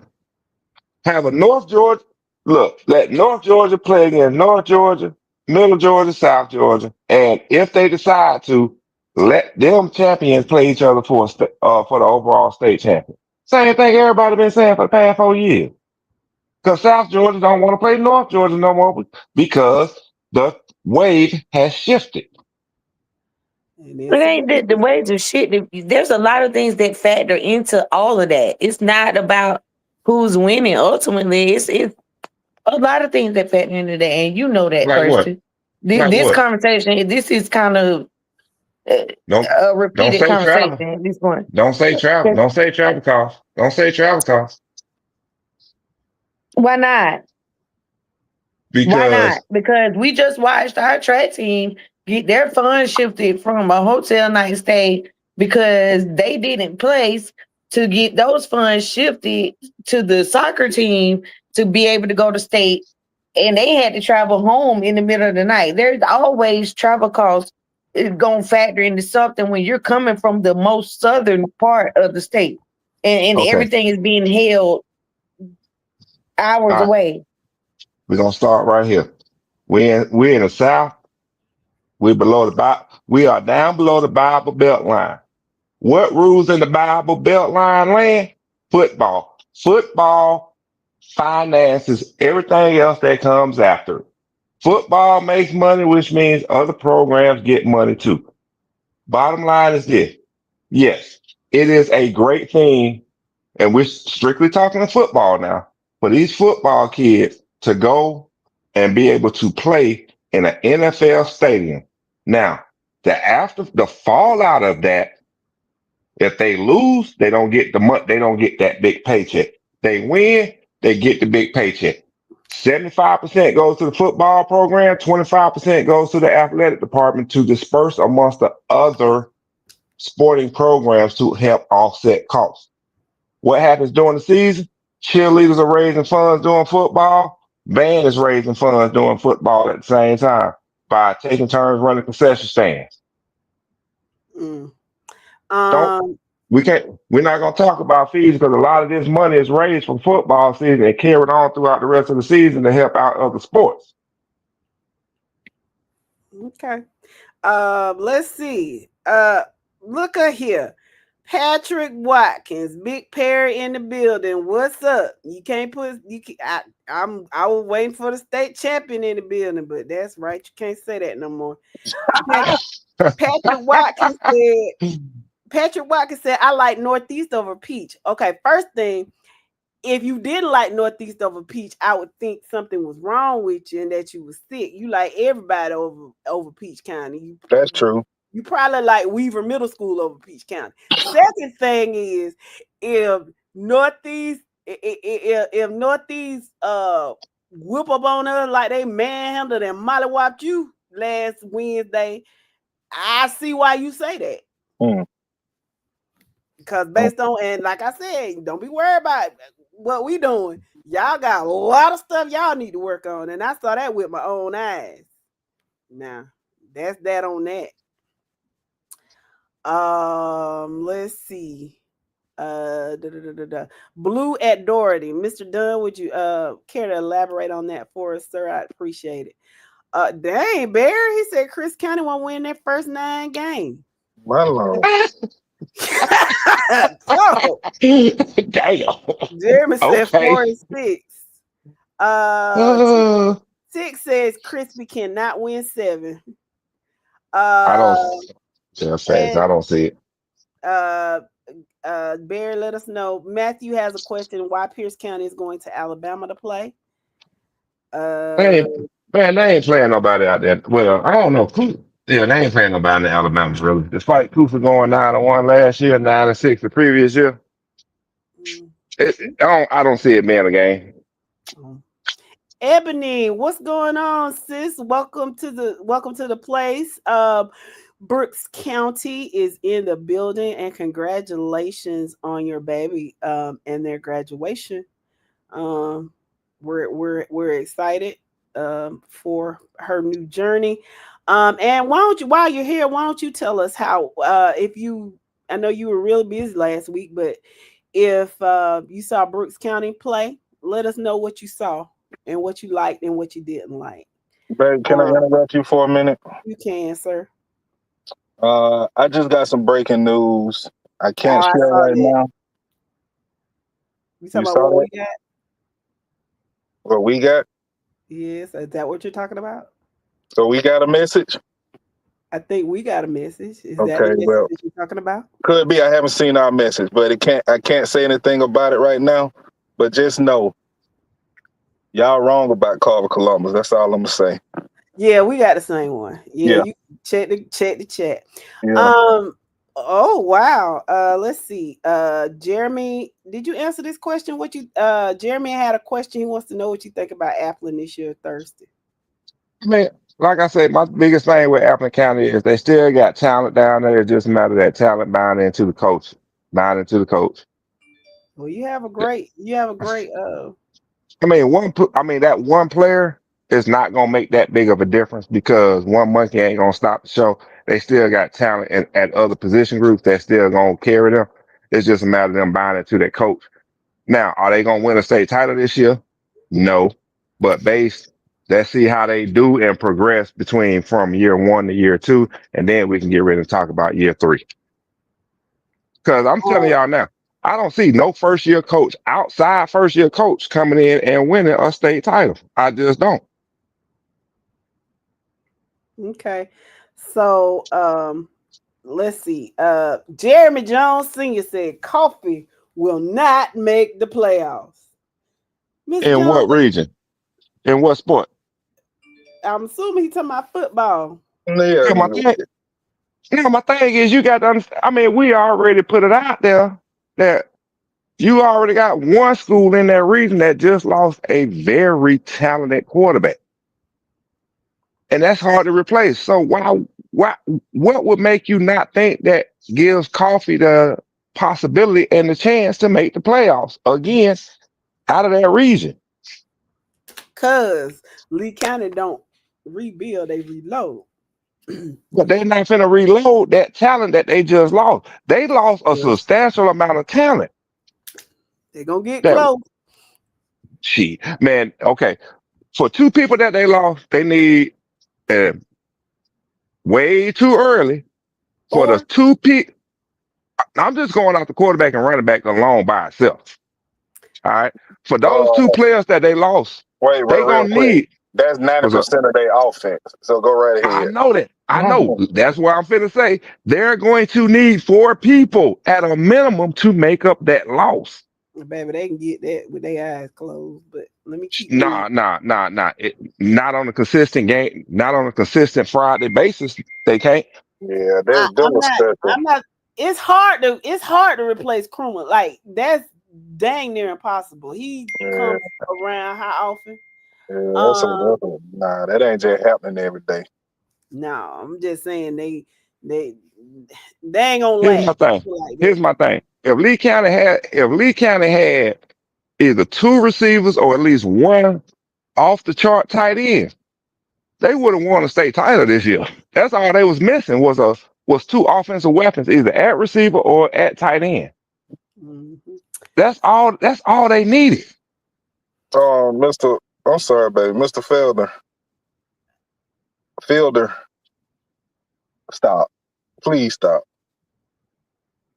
Have a North Georgia let North Georgia play against North Georgia, Middle Georgia, South Georgia, and if they decide to, let them champions play each other for the overall state champion. Same thing everybody been saying for the past 4 years. Because South Georgia don't want to play North Georgia no more because the wave has shifted. and It it's ain't the ways of shit. There's a lot of things that factor into all of that. It's not about who's winning. Ultimately, it's a lot of things that factor into that, and you know that, Like what? Thirsty. This, Like this what? conversation, this is kind of uh, Don't a don't repeated say conversation travel. at this point. Don't say travel. Don't say travel costs. Don't say travel costs. Why not? Why not? Because Because we just watched our track team get their funds shifted from a hotel night stay because they didn't place to get those funds shifted to the soccer team to be able to go to state, and they had to travel home in the middle of the night. There's always travel costs is going to factor into something when you're coming from the most southern part of the state, and okay. everything is being held hours All right. away. We're gonna start right here. We're in the south. We're below the Bible. We are down below the Bible Belt line. What rules in the Bible Belt line land? Football. Football finances everything else that comes after it. Football makes money, which means other programs get money too. Bottom line is this. Yes, it is a great thing, and we're strictly talking football now, for these football kids to go and be able to play in an NFL stadium. Now, the fallout of that, if they lose, they don't get they don't get that big paycheck. They win, they get the big paycheck. 75% goes to the football program, 25% goes to the athletic department to disperse amongst the other sporting programs to help offset costs. What happens during the season? Cheerleaders are raising funds doing football. Band is raising funds doing football at the same time by taking turns running concession stands. Mm. Don't we're not gonna talk about fees because a lot of this money is raised from football season and carried on throughout the rest of the season to help out other sports. Okay. Let's see. Look at here. Patrick Watkins, Big Perry in the building. What's up? You can't put you. I was waiting for the state champion in the building, but that's right. You can't say that no more. Patrick Watkins said. Patrick Watkins said, "I like Northeast over Peach." Okay, first thing, if you didn't like Northeast over Peach, I would think something was wrong with you and that you was sick. You like everybody over Peach County. That's true. You probably like Weaver Middle School over Peach County. Second thing is, if Northeast whoop up on us like they manhandled and mollywopped you last Wednesday, I see why you say that. Because based on, and like I said, don't be worried about what we doing. Y'all got a lot of stuff y'all need to work on, and I saw that with my own eyes. Now, that's that on that. Let's see. Blue at Doherty. Mr. Dunn, would you care to elaborate on that for us, sir? I'd appreciate it. Dang, Barry, he said Chris County won't win their first 9 games. My Lord. Oh. Damn. Jeremy said 4 and 6. 6 says Crispy cannot win 7. I don't. I don't see it. Barry, let us know. Matthew has a question: why Pierce County is going to Alabama to play? Man, they ain't playing nobody out there. Well, I don't know. Yeah, they ain't playing nobody in Alabama really. Despite Cooper going 9-1 last year, 9-6 the previous year, I don't see it being a game. Ebony, what's going on, sis? Welcome to the place. Brooks County is in the building, and congratulations on your baby and their graduation. We're excited for her new journey. And while you're here, why don't you tell us how I know you were really busy last week, but if you saw Brooks County play, let us know what you saw and what you liked and what you didn't like. Babe, can I interrupt you for a minute? You can, sir. I just got some breaking news. I can't share right now. You talking about what we got? What we got? Yes, is that what you're talking about? So we got a message? I think we got a message. Is okay, that the message well, that you're talking about? Could be. I haven't seen our message, but I can't say anything about it right now. But just know, y'all wrong about Carver Columbus. That's all I'm gonna say. Yeah, we got the same one. Yeah. You check the chat. Yeah. Oh wow. Let's see. Jeremy, did you answer this question? Jeremy had a question. He wants to know what you think about Appling this year Thursday. I mean, like I said, my biggest thing with Appling County is they still got talent down there. It's just a matter of that talent buying into the coach. Well, you have a great I mean, that one player is not gonna make that big of a difference because one monkey ain't gonna stop the show. They still got talent at other position groups that still gonna carry them. It's just a matter of them buying into that coach. Now, are they gonna win a state title this year? No. But let's see how they do and progress from year 1 to year 2, and then we can get ready to talk about year 3. Because I'm telling y'all now, I don't see no first year coach coming in and winning a state title. I just don't. Okay. So let's see. Jeremy Jones Sr. said Coffee will not make the playoffs. In what region? In what sport? I'm assuming he's talking about football. Yeah, Yeah, my thing is you got to understand. I mean, we already put it out there that you already got one school in that region that just lost a very talented quarterback, and that's hard to replace. So why, what would make you not think that gives Coffee the possibility and the chance to make the playoffs again out of that region? Cause Lee County don't rebuild, they reload. But they're not finna reload that talent that they just lost. They lost a Well, substantial amount of talent. they're gonna get That close. she man, okay. For two people that they lost, they need uh, way too early for the Or two people. I'm just going off the quarterback and running back alone by itself. All right. For those two Uh, players that they lost, wait, they real gonna quick. need That's what's up? 90% of their offense. So go right I ahead. know that. I know. Oh, That's what I'm finna say. They're going to need four people at a minimum to make up that loss. baby, they can get that with their eyes closed. But let me keep reading. Nah. Not on a consistent game, not on a consistent Friday basis. They can't. yeah, I, them I'm was not. special. I'm not. It's hard to replace Krumah. Like that's dang near impossible. He Yeah, comes around how often? yeah, Um, nah, that ain't just happening every day. no, I'm just saying they they ain't gonna Here's last my thing. like that. Here's my thing. If Lee County had either two receivers or at least one off the chart tight end, they would have won a state title this year. That's all they was missing was two offensive weapons, either at receiver or at tight end. Mhm. That's all they needed. Mr. I'm sorry, baby, Mr. Fielder, stop, please stop.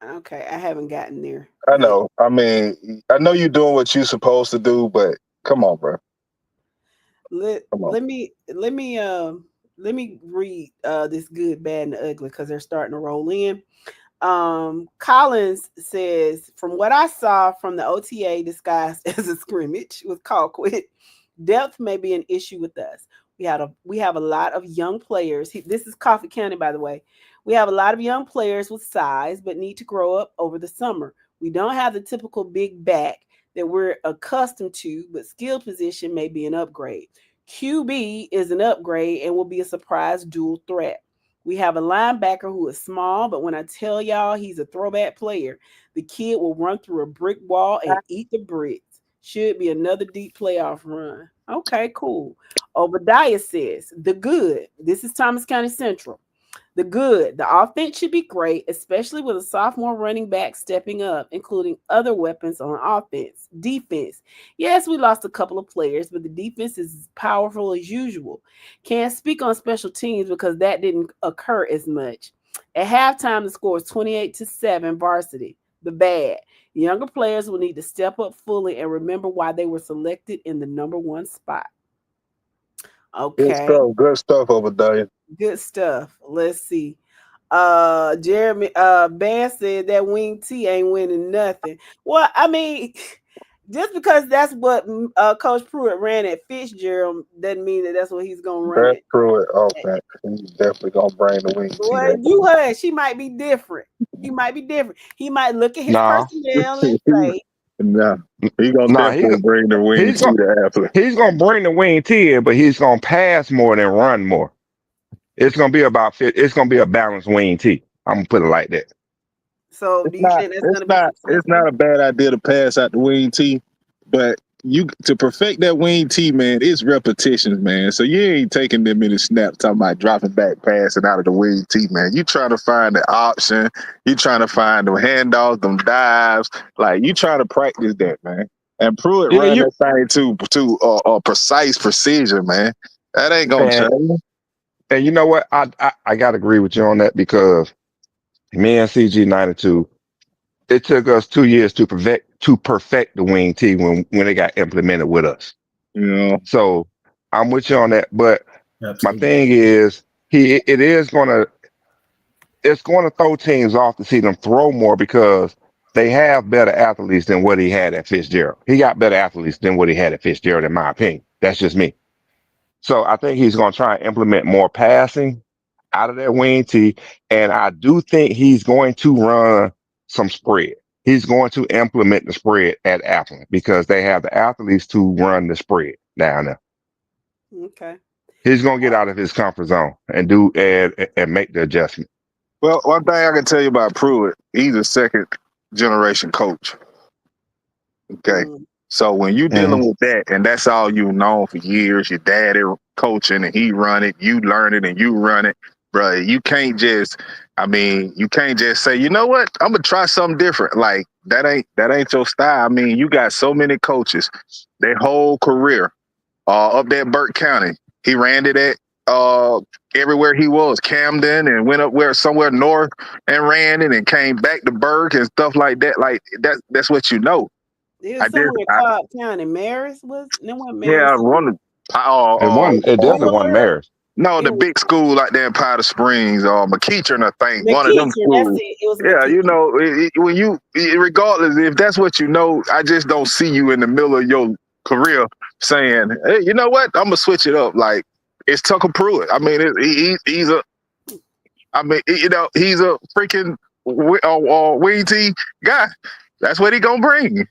Okay, I haven't gotten there I yet. know. I mean, I know you're doing what you're supposed to do, but come on, bro. Let Come on. let me let me let me read this good, bad, and the ugly because they're starting to roll in. Collins says, from what I saw from the OTA disguised as a scrimmage with Colquitt, depth may be an issue with us. We have a lot of young players. This is Coffee County, by the way. We have a lot of young players with size, but need to grow up over the summer. We don't have the typical big back that we're accustomed to, but skill position may be an upgrade. QB is an upgrade and will be a surprise dual threat. We have a linebacker who is small, but when I tell y'all he's a throwback player, the kid will run through a brick wall and eat the bricks. Should be another deep playoff run. Okay, cool. Obadiah says, the good. This is Thomas County Central. The good. The offense should be great, especially with a sophomore running back stepping up, including other weapons on offense. Defense. Yes, we lost a couple of players, but the defense is as powerful as usual. Can't speak on special teams because that didn't occur as much. At halftime, the score is 28-7 varsity. The bad. Younger players will need to step up fully and remember why they were selected in the number one spot. Okay. Good stuff, Obadiah. Good stuff. Let's see. Jeremy Ban said that Wing T ain't winning nothing. Well, I mean, just because that's what Coach Pruitt ran at Fitzgerald doesn't mean that that's what he's gonna run That's at. true. Okay, he's definitely gonna bring the wing to Boy, you heard she might be different. He might be different. He might look at his Nah, personnel and that. say, Nah, he gonna nah, definitely bring the wing he's to gonna the athlete. he's gonna bring the wing T in, but he's gonna pass more than run more. It's gonna be a balanced wing T. I'm gonna put it like that. so It's do you not. think that's It's gonna be not. It's successful? not a bad idea to pass out the wing T, but you to perfect that wing T, man, it's repetitions, man. So you ain't taking them many snaps talking about dropping back, passing out of the wing T, man. You trying to find the option. You trying to find them handoffs, them dives. Like you trying to practice that, man. And Pruitt Yeah, run you that thing to precise precision, man. That ain't gonna and change. and you know what? I gotta agree with you on that because me and CG92, it took us 2 years to perfect the wing T when it got implemented with us. You know. So I'm with you on that. But my Absolutely. thing is it's gonna throw teams off to see them throw more because they have better athletes than what he had at Fitzgerald. He got better athletes than what he had at Fitzgerald, in my opinion. That's just me. So I think he's going to try and implement more passing out of that wing T, and I do think he's going to run some spread. He's going to implement the spread at Apple because they have the athletes to run the spread down there. Okay. He's going to get out of his comfort zone and do and make the adjustment. Well, one thing I can tell you about Pruitt, he's a second generation coach. Okay. So when you're dealing with that, and that's all you've known for years, your daddy coaching and he run it, you learn it and you run it, bro. You can't just, you can't just say, you know what, I'm gonna try something different. Like that ain't your style. I mean, you got so many coaches, their whole career, up there in Burke County. He ran it at everywhere he was, Camden, and went up somewhere north and ran it and came back to Burke and stuff like that. Like that's what you know. It was somewhere in Cobb County. Maris was? No one Maris. Yeah, It definitely won Maris. No, the big school like there in Powder Springs or McEachern, I think. One of them schools. That's it. It was Yeah, McEachern. you know, when you, regardless, if that's what you know, I just don't see you in the middle of your career saying, hey, you know what, I'm going to switch it up. Like, it's Tucker Pruitt. I mean, he's a freaking wing T guy. That's what he going to bring.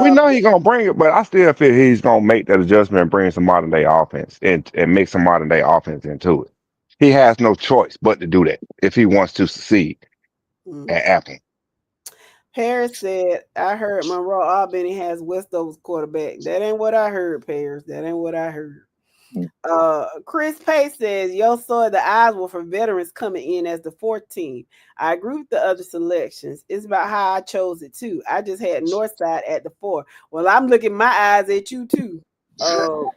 We know he's gonna bring it, but I still feel he's gonna make that adjustment and bring some modern day offense and make some modern day offense into it. He has no choice but to do that if he wants to succeed at Apple. Paris said, I heard Monroe Albany has Westover's quarterback. That ain't what I heard, Paris. That ain't what I heard. Chris Pace says, yo, saw the eyes were for veterans coming in as the 14th. I agree with the other selections. It's about how I chose it too. I just had Northside at the 4. Well, I'm looking my eyes at you too. Because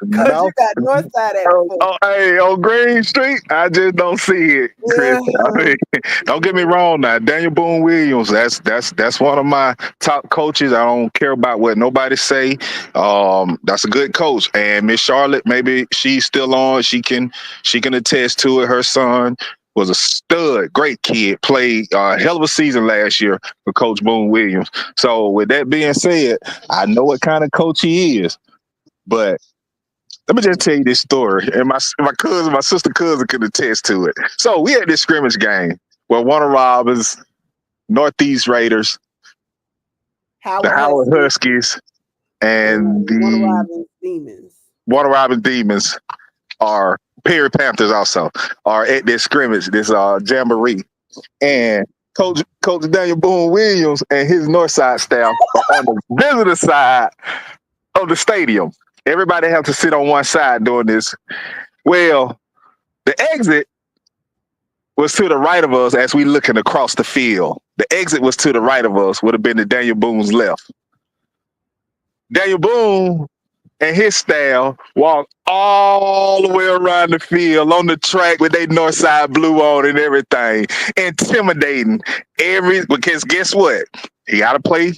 you got Northside at the 4. Hey, on Green Street, I just don't see it, Chris. I mean, don't get me wrong now. Daniel Boone Williams, that's one of my top coaches. I don't care about what nobody say. That's a good coach. And Miss Charlotte, maybe she's still on. She can attest to it. Her son was a stud, great kid, played a hell of a season last year for Coach Boone Williams. So with that being said, I know what kind of coach he is, but let me just tell you this story, and my sister cousin can attest to it. So we had this scrimmage game where Warner Robins, Northeast Raiders, the Howard Huskies, and the Warner Robins Demons are Perry Panthers also are at this scrimmage, this jamboree, and Coach Daniel Boone Williams and his Northside staff are on the visitor side of the stadium. Everybody have to sit on one side doing this. Well, the exit was to the right of us as we looking across the field. The exit was to the right of us, would have been to Daniel Boone's left. Daniel Boone and his staff walked all the way around the field on the track with their Northside blue on and everything, intimidating because guess what? He got to play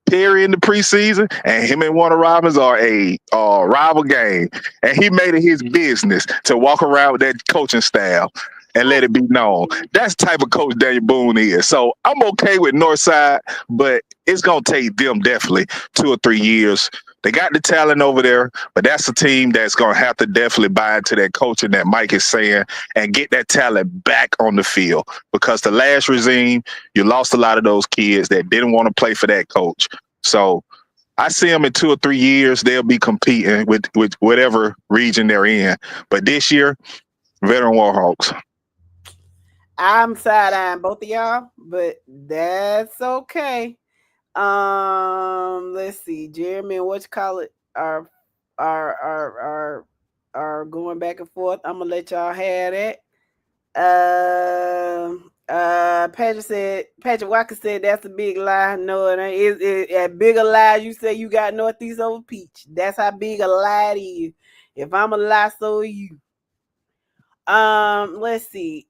Perry in the preseason, and him and Warner Robins are a rival game. And he made it his business to walk around with that coaching staff and let it be known. That's the type of coach Daniel Boone is. So I'm okay with Northside, but it's going to take them definitely 2 or 3 years. They got the talent over there, but that's a team that's going to have to definitely buy into that coaching that Mike is saying and get that talent back on the field, because the last regime, you lost a lot of those kids that didn't want to play for that coach. So I see them in 2 or 3 years, they'll be competing with whatever region they're in. But this year, veteran Warhawks. I'm side-eyeing both of y'all, but that's okay. Let's see. Jeremy and what are going back and forth. I'm gonna let y'all have that. Patrick Walker said that's a big lie. No, it ain't. It's a bigger lie. You say you got Northeast over Peach. That's how big a lie it is. If I'm a lie, so are you. Let's see.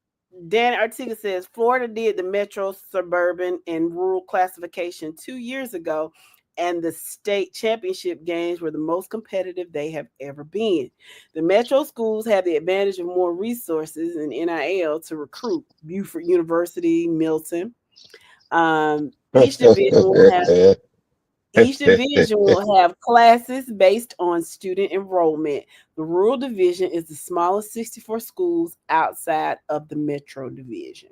Danny Artiga says Florida did the metro, suburban, and rural classification 2 years ago, and the state championship games were the most competitive they have ever been. The metro schools have the advantage of more resources and NIL to recruit. Buford University, Milton. Each Each division will have classes based on student enrollment. The rural division is the smallest 64 schools outside of the metro division.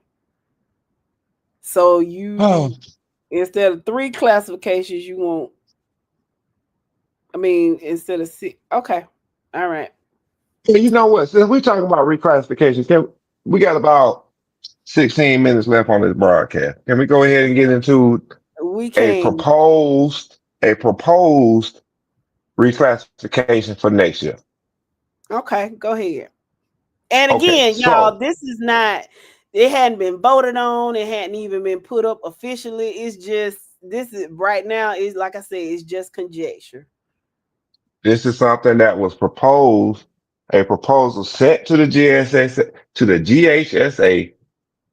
So instead of 3 classifications, you want, instead of 6. Okay. All right. You know what? Since we're talking about reclassification, we got about 16 minutes left on this broadcast. Can we go ahead and get into We a can. proposed reclassification for next year? Okay, go ahead. And Okay, again, y'all, so it hadn't been voted on. It hadn't even been put up officially. It's just, this is right now, is like I said, it's just conjecture. this is something that was proposed, a proposal sent to the GHSA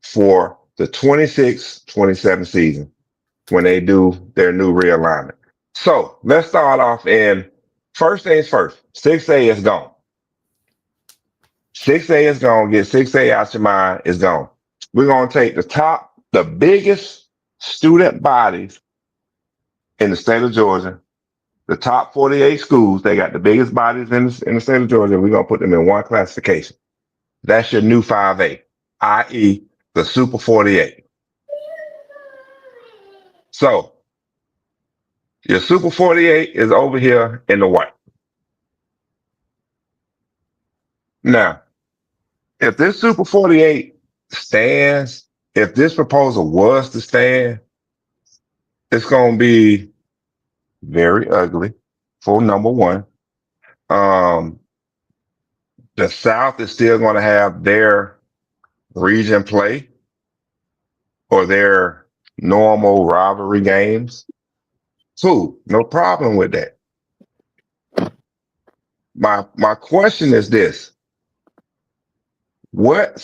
for the 26-27 season when they do their new realignment. So let's start off in first things first. 6A is gone. 6A is gone. Get 6A out your mind. It's gone. We're going to take the biggest student bodies in the state of Georgia, the top 48 schools. They got the biggest bodies in the state of Georgia. We're going to put them in one classification. That's your new 5A, i.e. the Super 48. So your Super 48 is over here in the white. Now, if this Super 48 stands, if this proposal was to stand, it's going to be very ugly for number one. The South is still going to have their region play or their normal rivalry games. Cool, no problem with that. My question is this: what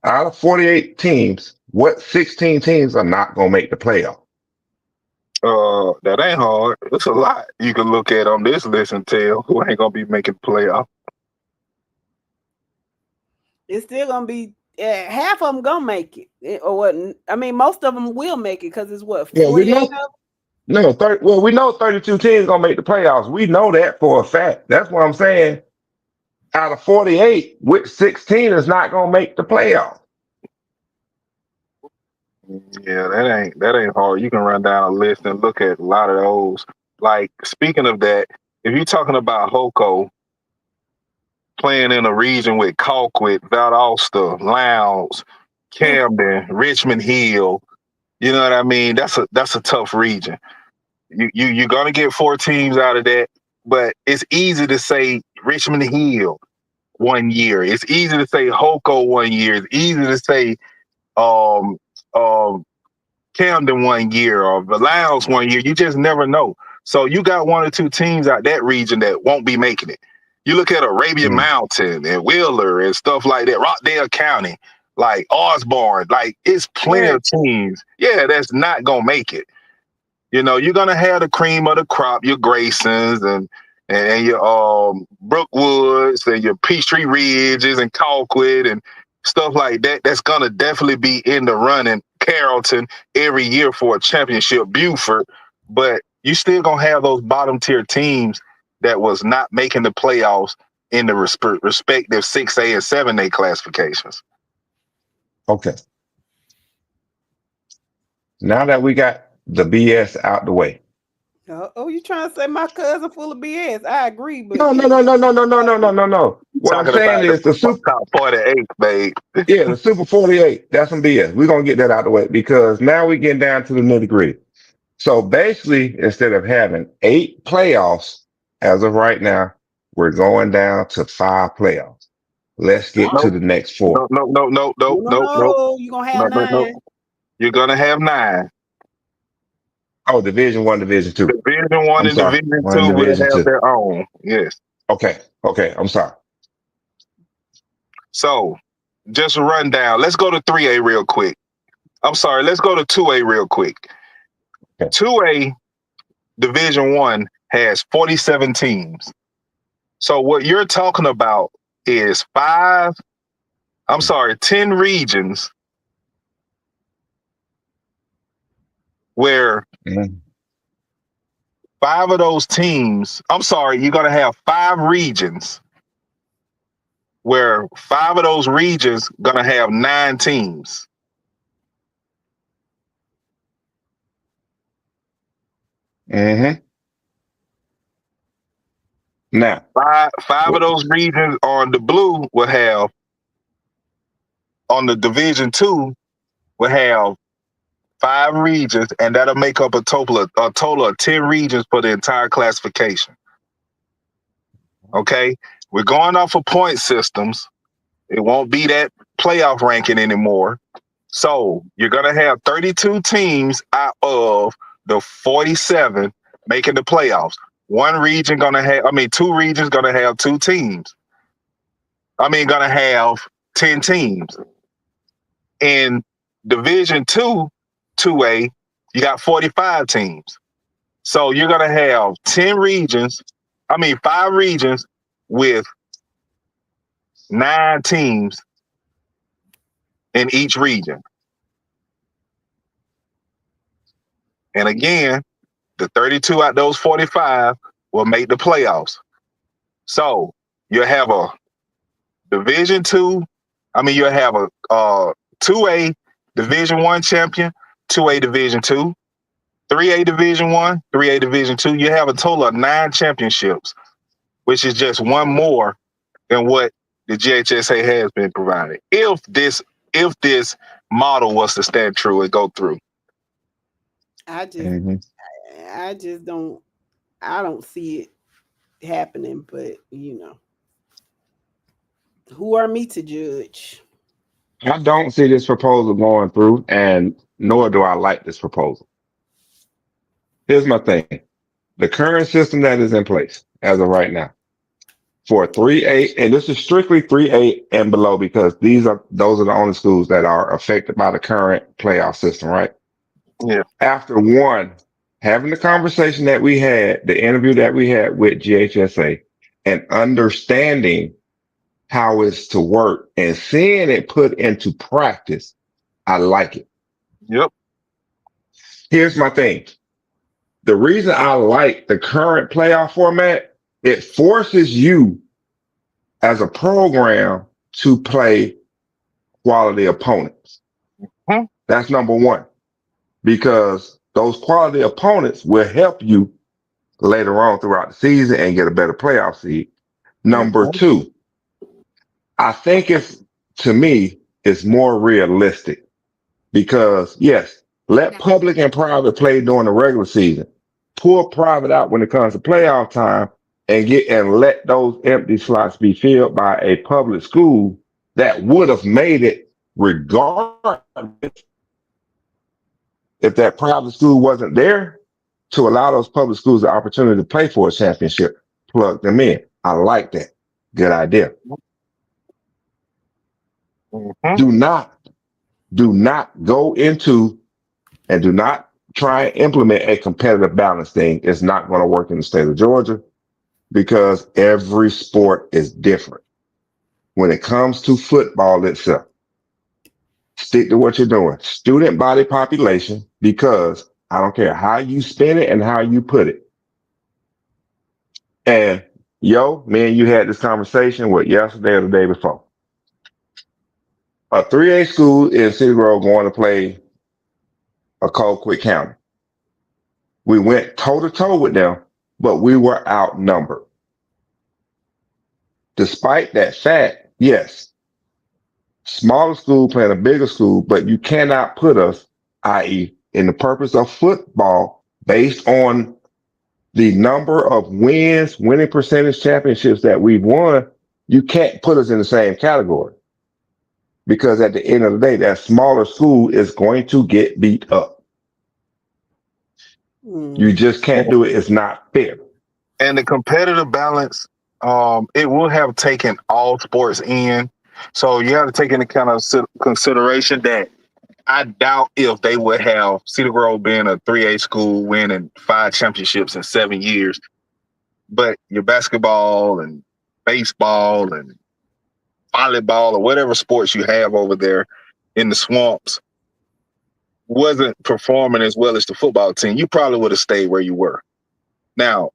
out of 48 teams, what 16 teams are not going to make the playoff? That ain't hard. It's a lot you can look at on this list and tell who ain't gonna be making the playoff. It's still gonna be half of them gonna make it, or what? Most of them will make it because it's what, Yeah, we 48 know. of them? No, we know 32 teams gonna make the playoffs. We know that for a fact. That's what I'm saying. Out of 48, which 16 is not gonna make the playoff? Yeah, that ain't hard. You can run down a list and look at a lot of those. Like, speaking of that, if you're talking about Hoko playing in a region with Colquitt, Valdosta, Lowndes, Camden, Richmond Hill, you know what I mean? That's a tough region. You're gonna get 4 teams out of that, but it's easy to say Richmond Hill 1 year. It's easy to say Hoko 1 year. It's easy to say um Camden 1 year or the Lowndes 1 year. You just never know. So you got 1 or 2 teams out that region that won't be making it. You look at Arabian Mountain and Wheeler and stuff like that, Rockdale County, like Osborne, like it's plenty of teams, that's not gonna make it. You know, you're gonna have the cream of the crop, your Graysons and your Brookwoods and your Peachtree Ridges and Colquitt and stuff like that. That's gonna definitely be in the running. Carrollton every year for a championship, Buford, but you still gonna have those bottom tier teams that was not making the playoffs in the respective 6A and 7A classifications. Okay. Now that we got the BS out the way. Oh, you trying to say my cousin full of BS? I agree, but No. What I'm saying is the top 48, babe. Yeah, the Super 48. That's some BS. We're gonna get that out of the way because now we're getting down to the nitty gritty. So basically, instead of having 8 playoffs as of right now, we're going down to 5 playoffs. Let's get to the next 4. No. You're gonna have 9. You're gonna have 9. Oh, Division 1, Division 2. Division 1 and sorry. Division 1 2 will Division have 2. their own. Yes. Okay. I'm sorry. So, just a rundown. Let's go to 3A real quick. I'm sorry. Let's go to 2A real quick. Okay. 2A Division 1 has 47 teams. So what you're talking about is 10 regions where 5 of those teams, I'm sorry, you're going to have 5 regions where 5 of those regions going to have 9 teams. Mm-hmm. Now, Five of those regions on the blue will have, on the Division 2, will have 5 regions, and that'll make up a total of 10 regions for the entire classification. Okay? We're going off of point systems. It won't be that playoff ranking anymore. So you're going to have 32 teams out of the 47 making the playoffs. Two regions going to have 2 teams. Going to have 10 teams. In Division 2, 2A, you got 45 teams. So you're going to have 5 regions with 9 teams in each region. And again, the 32 out of those 45 will make the playoffs. So you'll have a Division 2, you'll have a 2A Division 1 champion, 2A Division 2, 3A Division 1, 3A Division 2. You have a total of 9 championships, which is just one more than what the GHSA has been provided. If this model was to stand true and go through. I just mm-hmm. I don't see it happening, but who are me to judge? I don't see this proposal going through, and nor do I like this proposal. Here's my thing. The current system that is in place as of right now for 3A, and this is strictly 3A and below because those are the only schools that are affected by the current playoff system, right? Yeah. After having the conversation that we had, the interview that we had with GHSA, and understanding how it's to work and seeing it put into practice, I like it. Yep. Here's my thing. The reason I like the current playoff format, it forces you as a program to play quality opponents. Hmm. That's number one, because those quality opponents will help you later on throughout the season and get a better playoff seed. Number two, I think to me, it's more realistic because yes, let public and private play during the regular season. Pull private out when it comes to playoff time and let those empty slots be filled by a public school that would have made it regardless if that private school wasn't there to allow those public schools the opportunity to play for a championship. Plug them in. I like that. Good idea. Mm-hmm. Do not go into and do not try and implement a competitive balance thing. It's not going to work in the state of Georgia because every sport is different. When it comes to football itself, stick to what you're doing. Student body population, because I don't care how you spin it and how you put it. And me and you had this conversation yesterday or the day before. A 3A school in City Grove going to play a Colquitt County. We went toe to toe with them, but we were outnumbered. Despite that fact, yes, smaller school playing a bigger school, but you cannot put us, i.e., in the purpose of football, based on the number of winning percentage championships that we've won, you can't put us in the same category. Because at the end of the day, that smaller school is going to get beat up. You just can't do it. It's not fair. And the competitive balance, it will have taken all sports in. So you have to take into kind of consideration that I doubt if they would have Cedar Grove being a 3A school winning 5 championships in 7 years. But your basketball and baseball and volleyball or whatever sports you have over there in the swamps wasn't performing as well as the football team, you probably would have stayed where you were. Now,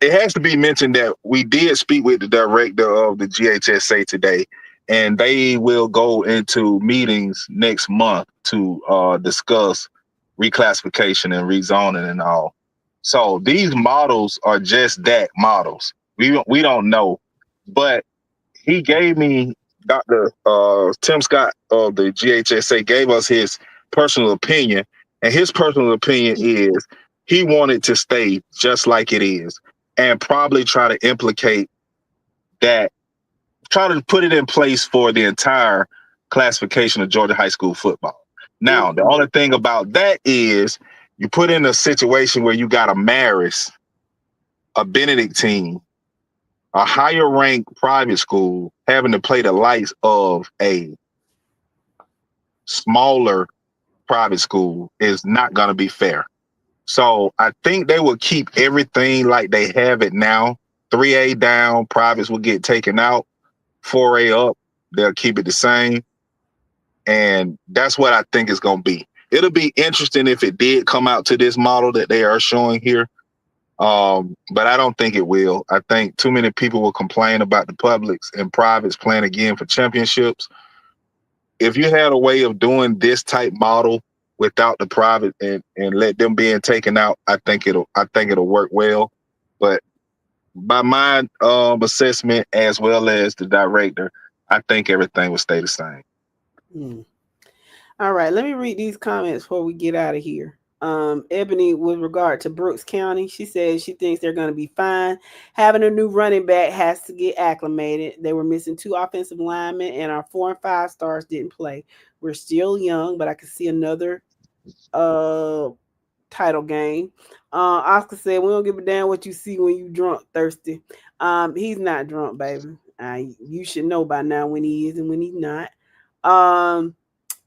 it has to be mentioned that we did speak with the director of the GHSA today, and they will go into meetings next month to discuss reclassification and rezoning and all. So these models are just that, models. We don't know, but he gave me Dr. Tim Scott of the GHSA gave us his personal opinion, and his personal opinion is he wanted to stay just like it is, and probably try to implicate that, try to put it in place for the entire classification of Georgia high school football. Now, the only thing about that is you put in a situation where you got a Marist, a Benedictine, a higher ranked private school having to play the likes of a smaller private school is not going to be fair. So I think they will keep everything like they have it now. 3A down, privates will get taken out. 4A up, they'll keep it the same. And that's what I think it's going to be. It'll be interesting if it did come out to this model that they are showing here. But I don't think it will. I think too many people will complain about the publics and privates playing again for championships. If you had a way of doing this type model without the private and let them being taken out, I think it'll work well. But by my assessment as well as the director, I think everything will stay the same. All right, let me read these comments before we get out of here. Ebony, with regard to Brooks County, she says she thinks they're going to be fine. Having a new running back has to get acclimated. They were missing 2 offensive linemen, and our 4 and 5 stars didn't play. We're still young, but I can see another title game. Oscar said, "We don't give a damn what you see when you drunk, thirsty." He's not drunk, baby. You should know by now when he is and when he's not.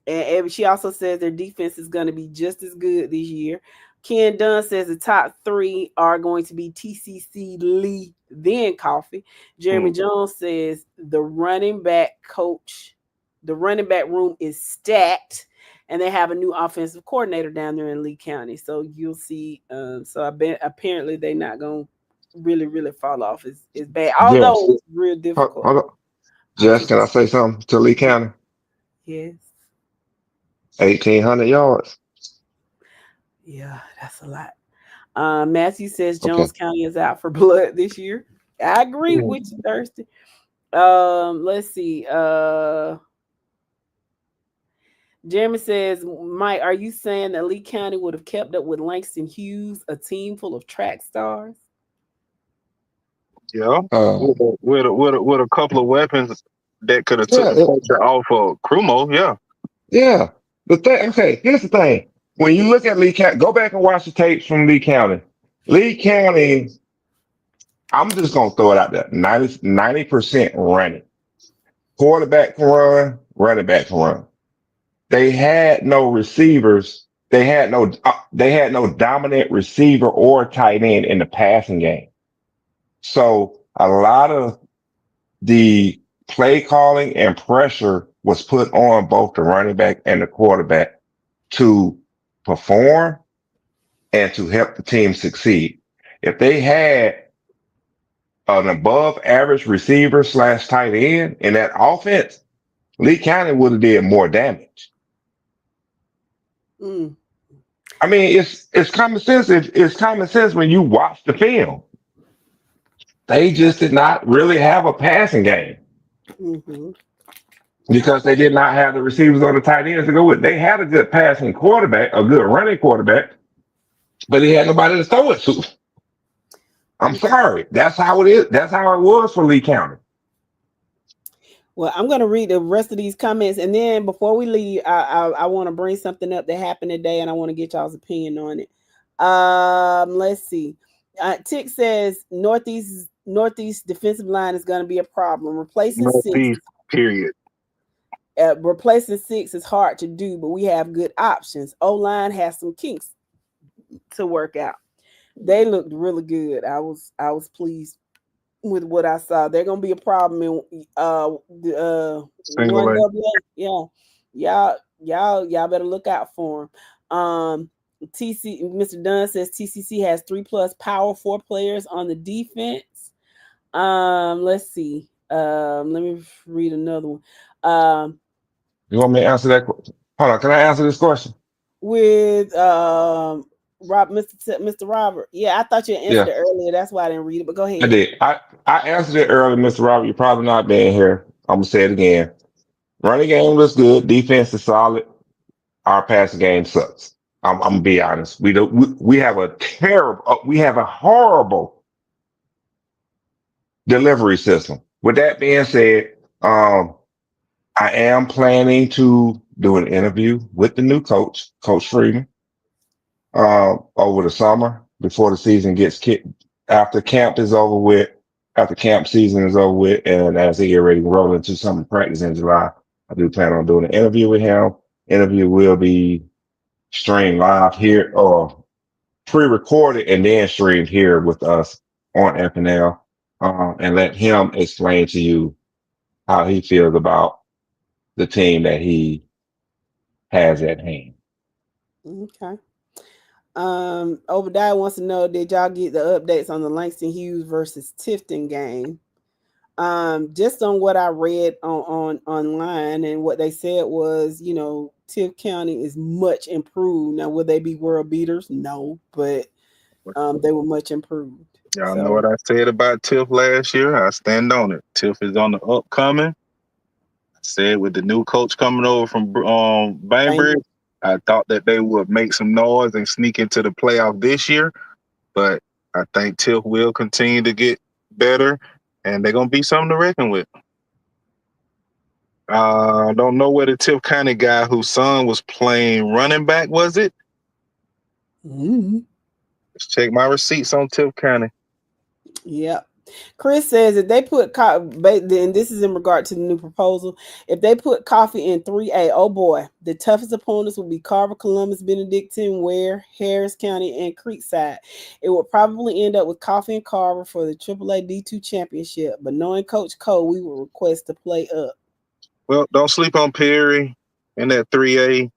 And she also says their defense is going to be just as good this year. Ken Dunn says the top 3 are going to be TCC, Lee, then Coffee. Jeremy Jones says the running back room is stacked, and they have a new offensive coordinator down there in Lee County. So you'll see. So I bet apparently they're not going to really, really fall off as bad, although it's real difficult. Hold on. Jess, can I say something to Lee County? Yes. 1,800 yards. Yeah, that's a lot. Matthew says Jones County is out for blood this year. I agree with you, Thirsty. Let's see. Jeremy says, Mike, are you saying that Lee County would have kept up with Langston Hughes, a team full of track stars? Yeah, with a couple of weapons that could have took the pressure off of Crumo. Yeah. Here's the thing. When you look at Lee County, go back and watch the tapes from Lee County. Lee County, I'm just going to throw it out there. 90% running. Quarterback can run, running back can run. They had no receivers. They had no dominant receiver or tight end in the passing game. So a lot of the play calling and pressure was put on both the running back and the quarterback to perform and to help the team succeed. If they had an above average receiver / tight end in that offense, Lee County would have did more damage. I mean, it's common sense. It's common sense when you watch the film. They just did not really have a passing game because they did not have the receivers or the tight ends to go with. They had a good passing quarterback, a good running quarterback, but he had nobody to throw it to. I'm sorry. That's how it is. That's how it was for Lee County. Well, I'm going to read the rest of these comments, and then before we leave, I want to bring something up that happened today, and I want to get y'all's opinion on it. Let's see. Tick says Northeast defensive line is going to be a problem. Replacing six is hard to do, but we have good options. O-line has some kinks to work out. They looked really good. I was pleased with what I saw. They're gonna be a problem in one double A. Yeah, y'all better look out for them. Mr. Dunn says TCC has 3+ power 4 players on the defense. Let's see. Let me read another one. You want me to answer that question? Hold on, can I answer this question? With Mr. Robert. Yeah, I thought you answered Yeah, it earlier. That's why I didn't read it. But go I ahead. did. I answered it earlier, Mr. Robert. You're probably not being here. I'm gonna say it again. Running game looks good. Defense is solid. Our passing game sucks. I'm gonna be honest. We have a terrible. We have a horrible delivery system. With that being said, I am planning to do an interview with the new coach, Coach Freeman, over the summer before the season gets kicked. After camp is over with, after camp season is over with, and as they get ready to roll into summer practice in July, I do plan on doing an interview with him. Interview will be streamed live here or pre-recorded and then streamed here with us on FNL, and let him explain to you how he feels about the team that he has at hand. Okay. Obadiah wants to know, did y'all get the updates on the Langston Hughes versus Tifton game? Just on what I read on online, and what they said was, Tift County is much improved. Now, will they be world beaters? No, but they were much improved. Y'all know So what I said about Tiff last year. I stand on it. Tiff is on the upcoming. I said with the new coach coming over from Bainbridge, I thought that they would make some noise and sneak into the playoff this year. But I think Tiff will continue to get better, and they're gonna be something to reckon with. I don't know where the Tiff County guy whose son was playing running back was it? Let's check my receipts on Tiff County. yeah. Chris says if they put and this is in regard to the new proposal, if they put Coffee in 3A, oh boy, the toughest opponents will be Carver, Columbus, Benedictine, Ware, Harris County, and Creekside. It would probably end up with Coffee and Carver for the AAA D2 championship, but knowing Coach Cole, we would request to play up. Well, don't sleep on Perry in that 3A.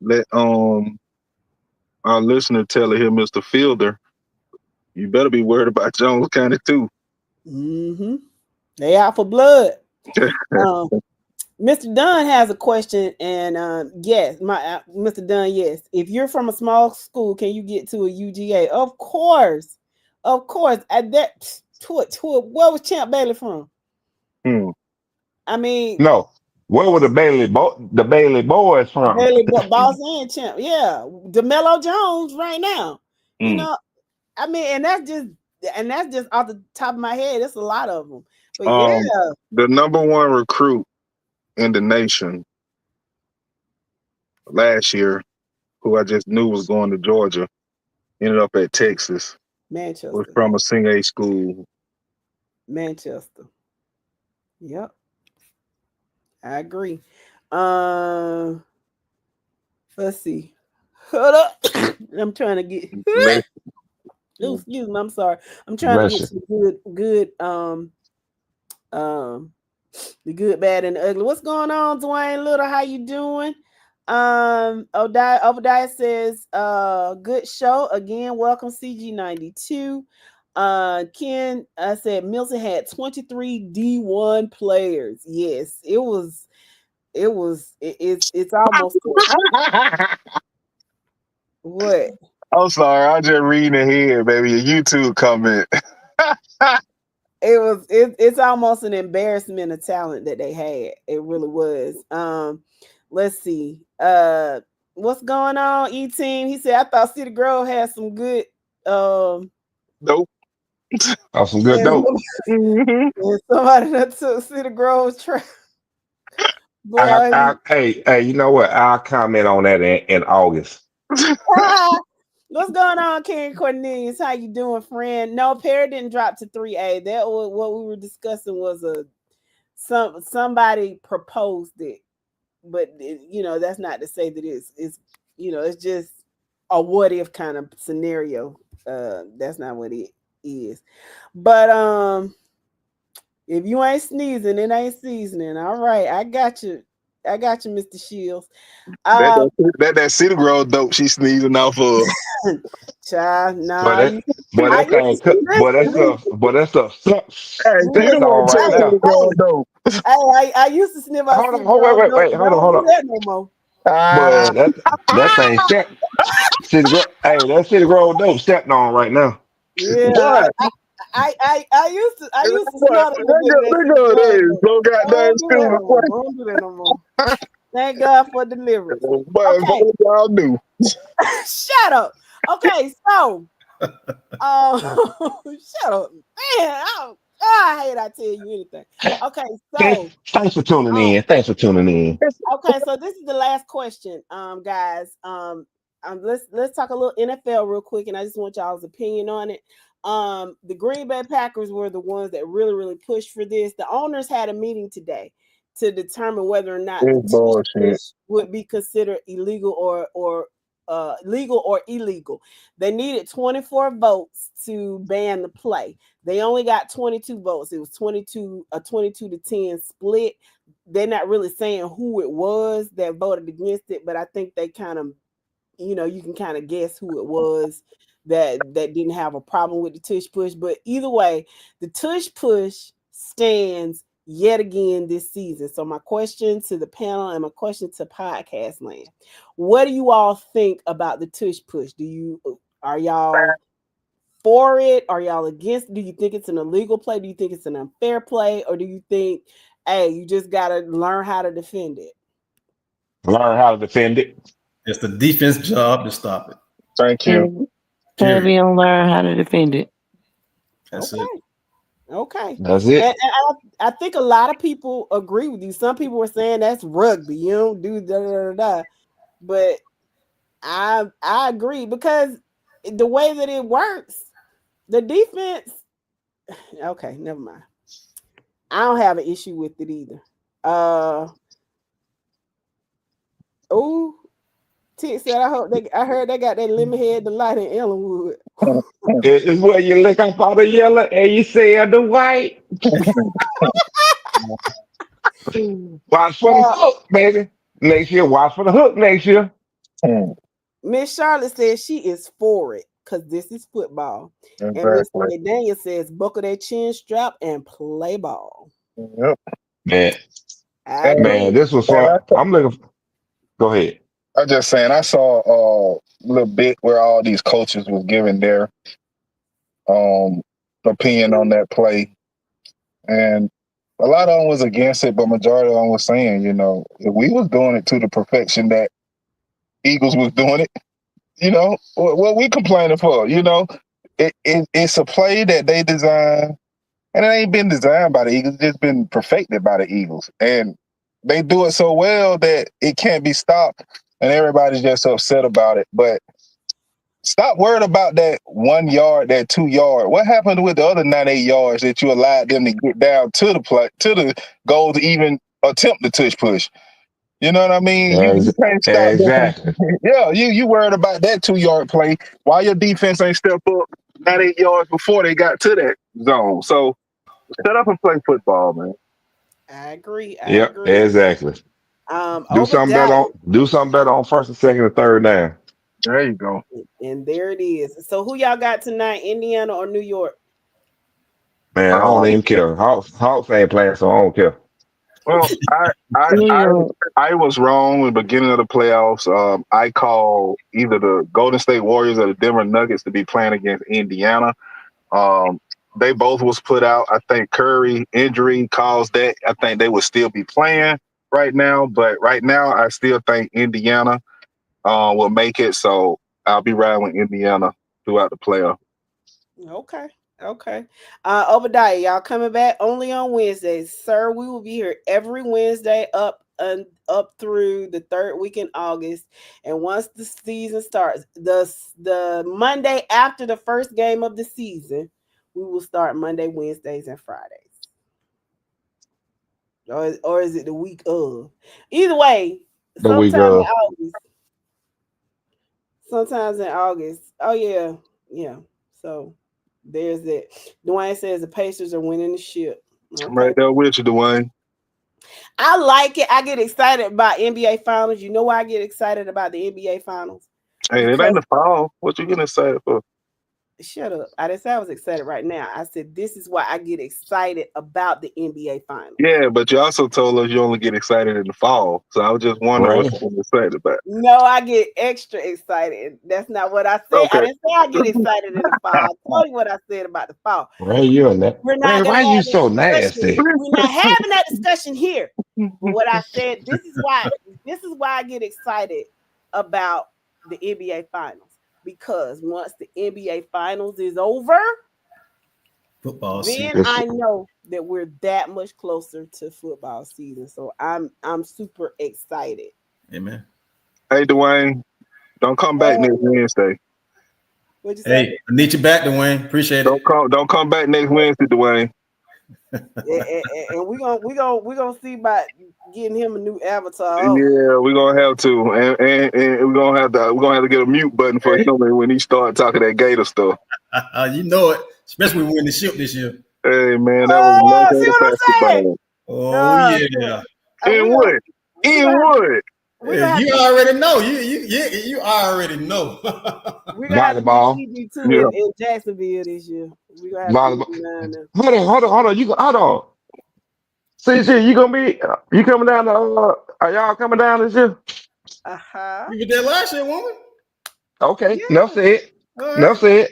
Let our listener tell it here, Mr. Fielder, you better be worried about Jones County too. Mm-hmm. They out for blood. Mr. Dunn has a question, and yes, Mr. Dunn, yes. If you're from a small school, can you get to a UGA? Of course. At that, where was Champ Bailey from? I mean, No, where were the Bailey boys from? Bailey, Boss and Champ, yeah, DeMello Jones right now. I mean, and that's just off the top of my head. It's a lot of them, but yeah, the number one recruit in the nation last year, who I just knew was going to Georgia, ended up at Texas. Manchester Was from a Sing A school. Manchester. Yep. I agree. Let's see. Hold up. I'm trying to get oh, excuse me, I'm sorry. I'm trying to get to the good the good, bad, and the ugly. What's going on, Dwayne Little? How you doing? Obadiah says, good show. Again, welcome CG92. Ken said Milton had 23 D1 players. Yes, it's almost what? I'm sorry, I just reading ahead, baby. A YouTube comment. It's almost an embarrassment of talent that they had. It really was. Let's see. What's going on, E-Team? He said, I thought City Grove had some good Nope. Oh, some good dope. Somebody that took City Grove track. Hey, you know what? I'll comment on that in August. What's going on, Ken Cornelius? How you doing, friend? No, Perry didn't drop to 3A. That was what we were discussing. Was somebody proposed it, but that's not to say that it's it's just a what if kind of scenario. That's not what it is. But if you ain't sneezing, it ain't seasoning. All right, I got you. I got you, Mr. Shields. That City Girl dope she sneezing off of. Child, But nah. that, but I that used thing, to see this. but that stuff Hey, she the stepped one on right told Hey, City now. Girl hey, dope. I used to sniff out Hold on, City hold, Girl dope, wait, but I hold on, don't hold do on. that no more. Ah, But that thing stepped. Hey, that City Road dope stepped on right now. Yeah, boy, I used to boy, snort a little bit of that they City go Girl there. dope. So I goddamn don't do that stupid. no more. I don't do that no more. Thank God for deliverance. Boy, if Okay, all y'all do. shut up. Okay, so shut up, man. I hate I tell you anything. Okay, Thanks, so thanks for tuning um, in. Thanks for tuning in. okay, so this is the last question, guys. Let's talk a little NFL real quick, and I just want y'all's opinion on it. The Green Bay Packers were the ones that really pushed for this. The owners had a meeting today to determine whether or not the It's tush bullshit. push would be considered illegal or legal or illegal. They needed 24 votes to ban the play. They only got 22 votes. It was 22 to 10 split. They're not really saying who it was that voted against it, but I think they kind of, you can kind of guess who it was that didn't have a problem with the tush push. But either way, the tush push stands yet again this season. So my question to the panel and my question to podcast land: what do you all think about the tush push? Are y'all for it? Are y'all against? Do you think it's an illegal play? Do you think it's an unfair play? Or do you think, hey, you just gotta learn how to defend it? Learn how to defend it. It's the defense job to stop it. Thank you. And Period. Fabian learn how to defend it. That's Okay. it. Okay. That's And it. I think a lot of people agree with you. Some people were saying that's rugby. You don't do da da da da. But I agree because the way that it works, the defense. Okay, never mind. I don't have an issue with it either. Oh, Tick said I heard they got that lemon head delight in Ellenwood. It's where you lick up all the yellow and you say the white. Watch for the Uh, hook, baby. Next year, watch for the hook next year. Miss Charlotte says she is for it because this is football. And Miss Exactly. Daniel says buckle that chin strap and play ball. Yep. Man, I And, man, agree. this was and fun. I'm looking. Go ahead. I just saying, I saw a little bit where all these coaches was giving their um opinion on that play, and a lot of them was against it, but majority of them was saying, if we was doing it to the perfection that Eagles was doing it, what we complaining for? It's a play that they designed, and it ain't been designed by the Eagles; it's just been perfected by the Eagles, and they do it so well that it can't be stopped, and everybody's just upset about it. But stop worrying about that 1 yard, that 2 yard. What happened with the other 98 yards that you allowed them to get down to the play, to the goal to even attempt the tush push? You know what I mean? You Ex- can't stop them. Exactly. Yeah, you worried about that 2 yard play while your defense ain't step up 98 yards before they got to that zone. So shut up and play football, man. I agree. I Yep, agree. exactly. Obadiah, Do something better on first and second and third down. There you go. and there it is. So who y'all got tonight? Indiana or New York? Man, I don't Uh, even care. Hawks ain't playing, so I don't care. well, New York. I was wrong in the beginning of the playoffs. I called either the Golden State Warriors or the Denver Nuggets to be playing against Indiana. Um, they both was put out. I think Curry injury caused that. I think they would still be playing right now, but right now I still think Indiana will make it. So I'll be riding with Indiana throughout the playoff. Okay. Okay. Obadiah, y'all coming back only on Wednesdays. Sir, we will be here every Wednesday up and up through the third week in August. And once the season starts, the Monday after the first game of the season, we will start Monday, Wednesdays, and Fridays. Or is it the week of? Either way, The week sometime in of August. Sometimes in August. Oh yeah. Yeah. So there's that. Dwayne says the Pacers are winning the ship. I'm right Okay. there with you, Dwayne. I like it. I get excited about NBA finals. You know why I get excited about the NBA finals? Hey, it ain't Because the fall. What you getting excited for? shut up. I didn't say I was excited right now. I said this is why I get excited about the NBA finals. Yeah, but you also told us you only get excited in the fall. So I was just wondering what Right. you're excited about. No, I get extra excited. That's not what I said. I Okay. didn't say I get excited in the fall. I told you what I said about the fall. Ray, you and that. We're Ray, not why gonna you have this so discussion. nasty? We're not having that discussion here. But what I said, this is why I get excited about the NBA finals. Because once the NBA finals is over, Football then season. I know that we're that much closer to football season. So I'm super excited. Amen. Hey, Dwayne, don't come back next Wednesday. What'd you say? Hey, I need you back, Dwayne. Appreciate it. Don't come back next Wednesday, Dwayne. And we're gonna see about getting him a new avatar. Yeah, we're gonna have to, and we're gonna have to get a mute button for him when he start talking that Gator stuff. You know it, especially when we win the ship this year. Hey man, that was no See what I'm saying? Oh yeah. In what? In what? You already know. You already know. We're gonna have to Volleyball. be CG2 Yeah. in Jacksonville this year. We're gonna have to be down there. Hold on. Hold on. See, you gonna be you coming down to are y'all coming down this year? You did that last year, woman. Okay, Yeah. enough said. All right. Enough said.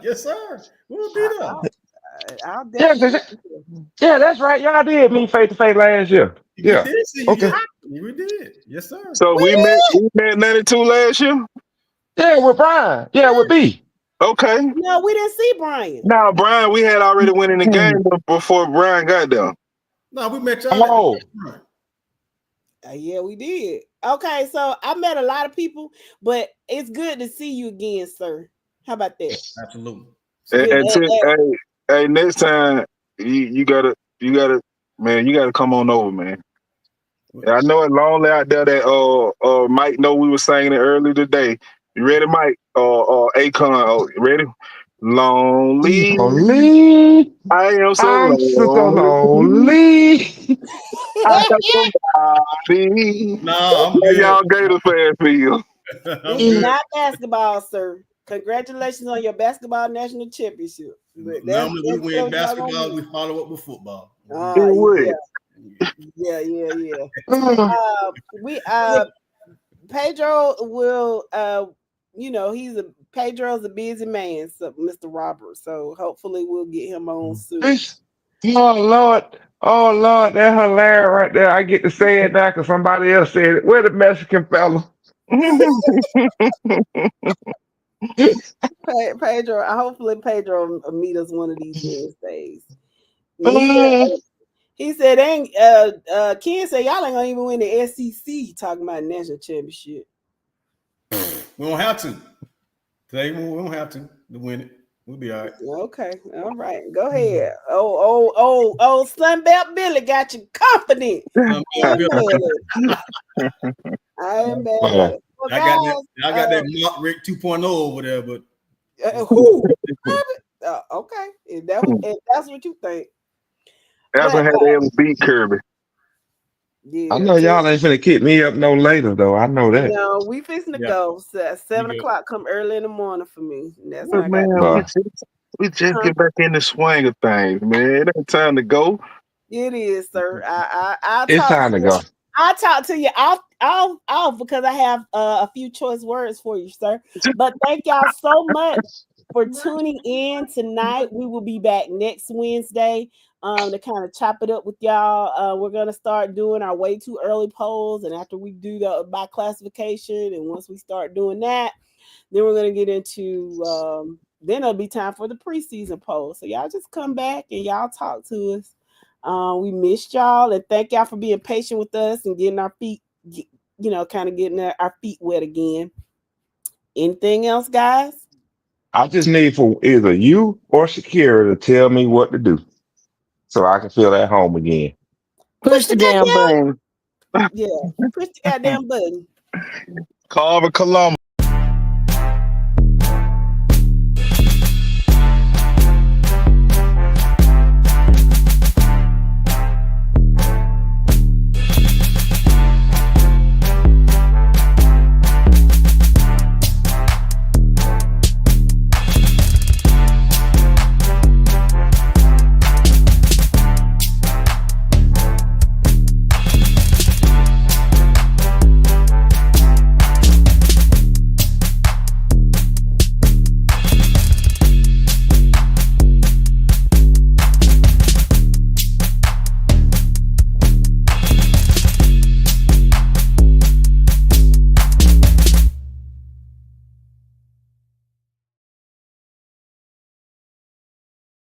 Yes, sir. We'll be there. I'll definitely. Yeah, that's right. Y'all did meet face to face last year. Yeah. We did see you. Okay. We did. Yes, sir. So we met 92 last year. Yeah, with Brian. Yeah, with B. Okay. No, we didn't see Brian. Now, Brian, we had already went in the game before Brian got there. No, we met y'all. Yeah, we did. Okay, so I met a lot of people, but it's good to see you again, sir. How about that? Absolutely. Hey, next time you gotta come on over, man. I know it's lonely out there that Mike know we were singing it earlier today. You ready, Mike? Akon, ready? Lonely. I am so lonely. I got somebody. No, I'm good. Y'all Gator fans feel. It's not basketball, sir. Congratulations on your basketball national championship. Normally we win basketball, we follow up with football. Yeah. Pedro will Pedro's a busy man, so Mr. Robert. So hopefully we'll get him on soon. Oh Lord, that's hilarious right there. I get to say it now because somebody else said it. Where the Mexican fella? Pedro, hopefully Pedro will meet us one of these Wednesdays. He said, Ken said y'all ain't gonna even win the SEC talking about national championship. We don't have to. Today we don't have to win it. We'll be all right. Okay, all right. Go ahead. Oh, Sunbelt Billy got you confident. I am bad. Well, I got that Mark Rick 2.0 over there, but who? Okay, if that's what you think. That's what had to beat Kirby. Yeah, I know y'all ain't finna kick me up no later though. I know that. No, we fixing to go. So at 7 o'clock, come early in the morning for me. That's what I got. We just get back in the swing of things, man. It ain't time to go. It is, sir. I'll it's time to go. I'll talk to you off because I have a few choice words for you, sir. But thank y'all so much for tuning in tonight. We will be back next Wednesday to kind of chop it up with y'all. We're gonna start doing our way too early polls, and after we do the by classification, and once we start doing that, then we're gonna get into then it'll be time for the preseason poll. So y'all just come back and y'all talk to us. We missed y'all, and thank y'all for being patient with us and getting our feet, kind of getting our feet wet again. Anything else, guys? I just need for either you or Shakira to tell me what to do so I can feel at home again. Push the damn button. Yeah, push the goddamn button. Carver Columbus.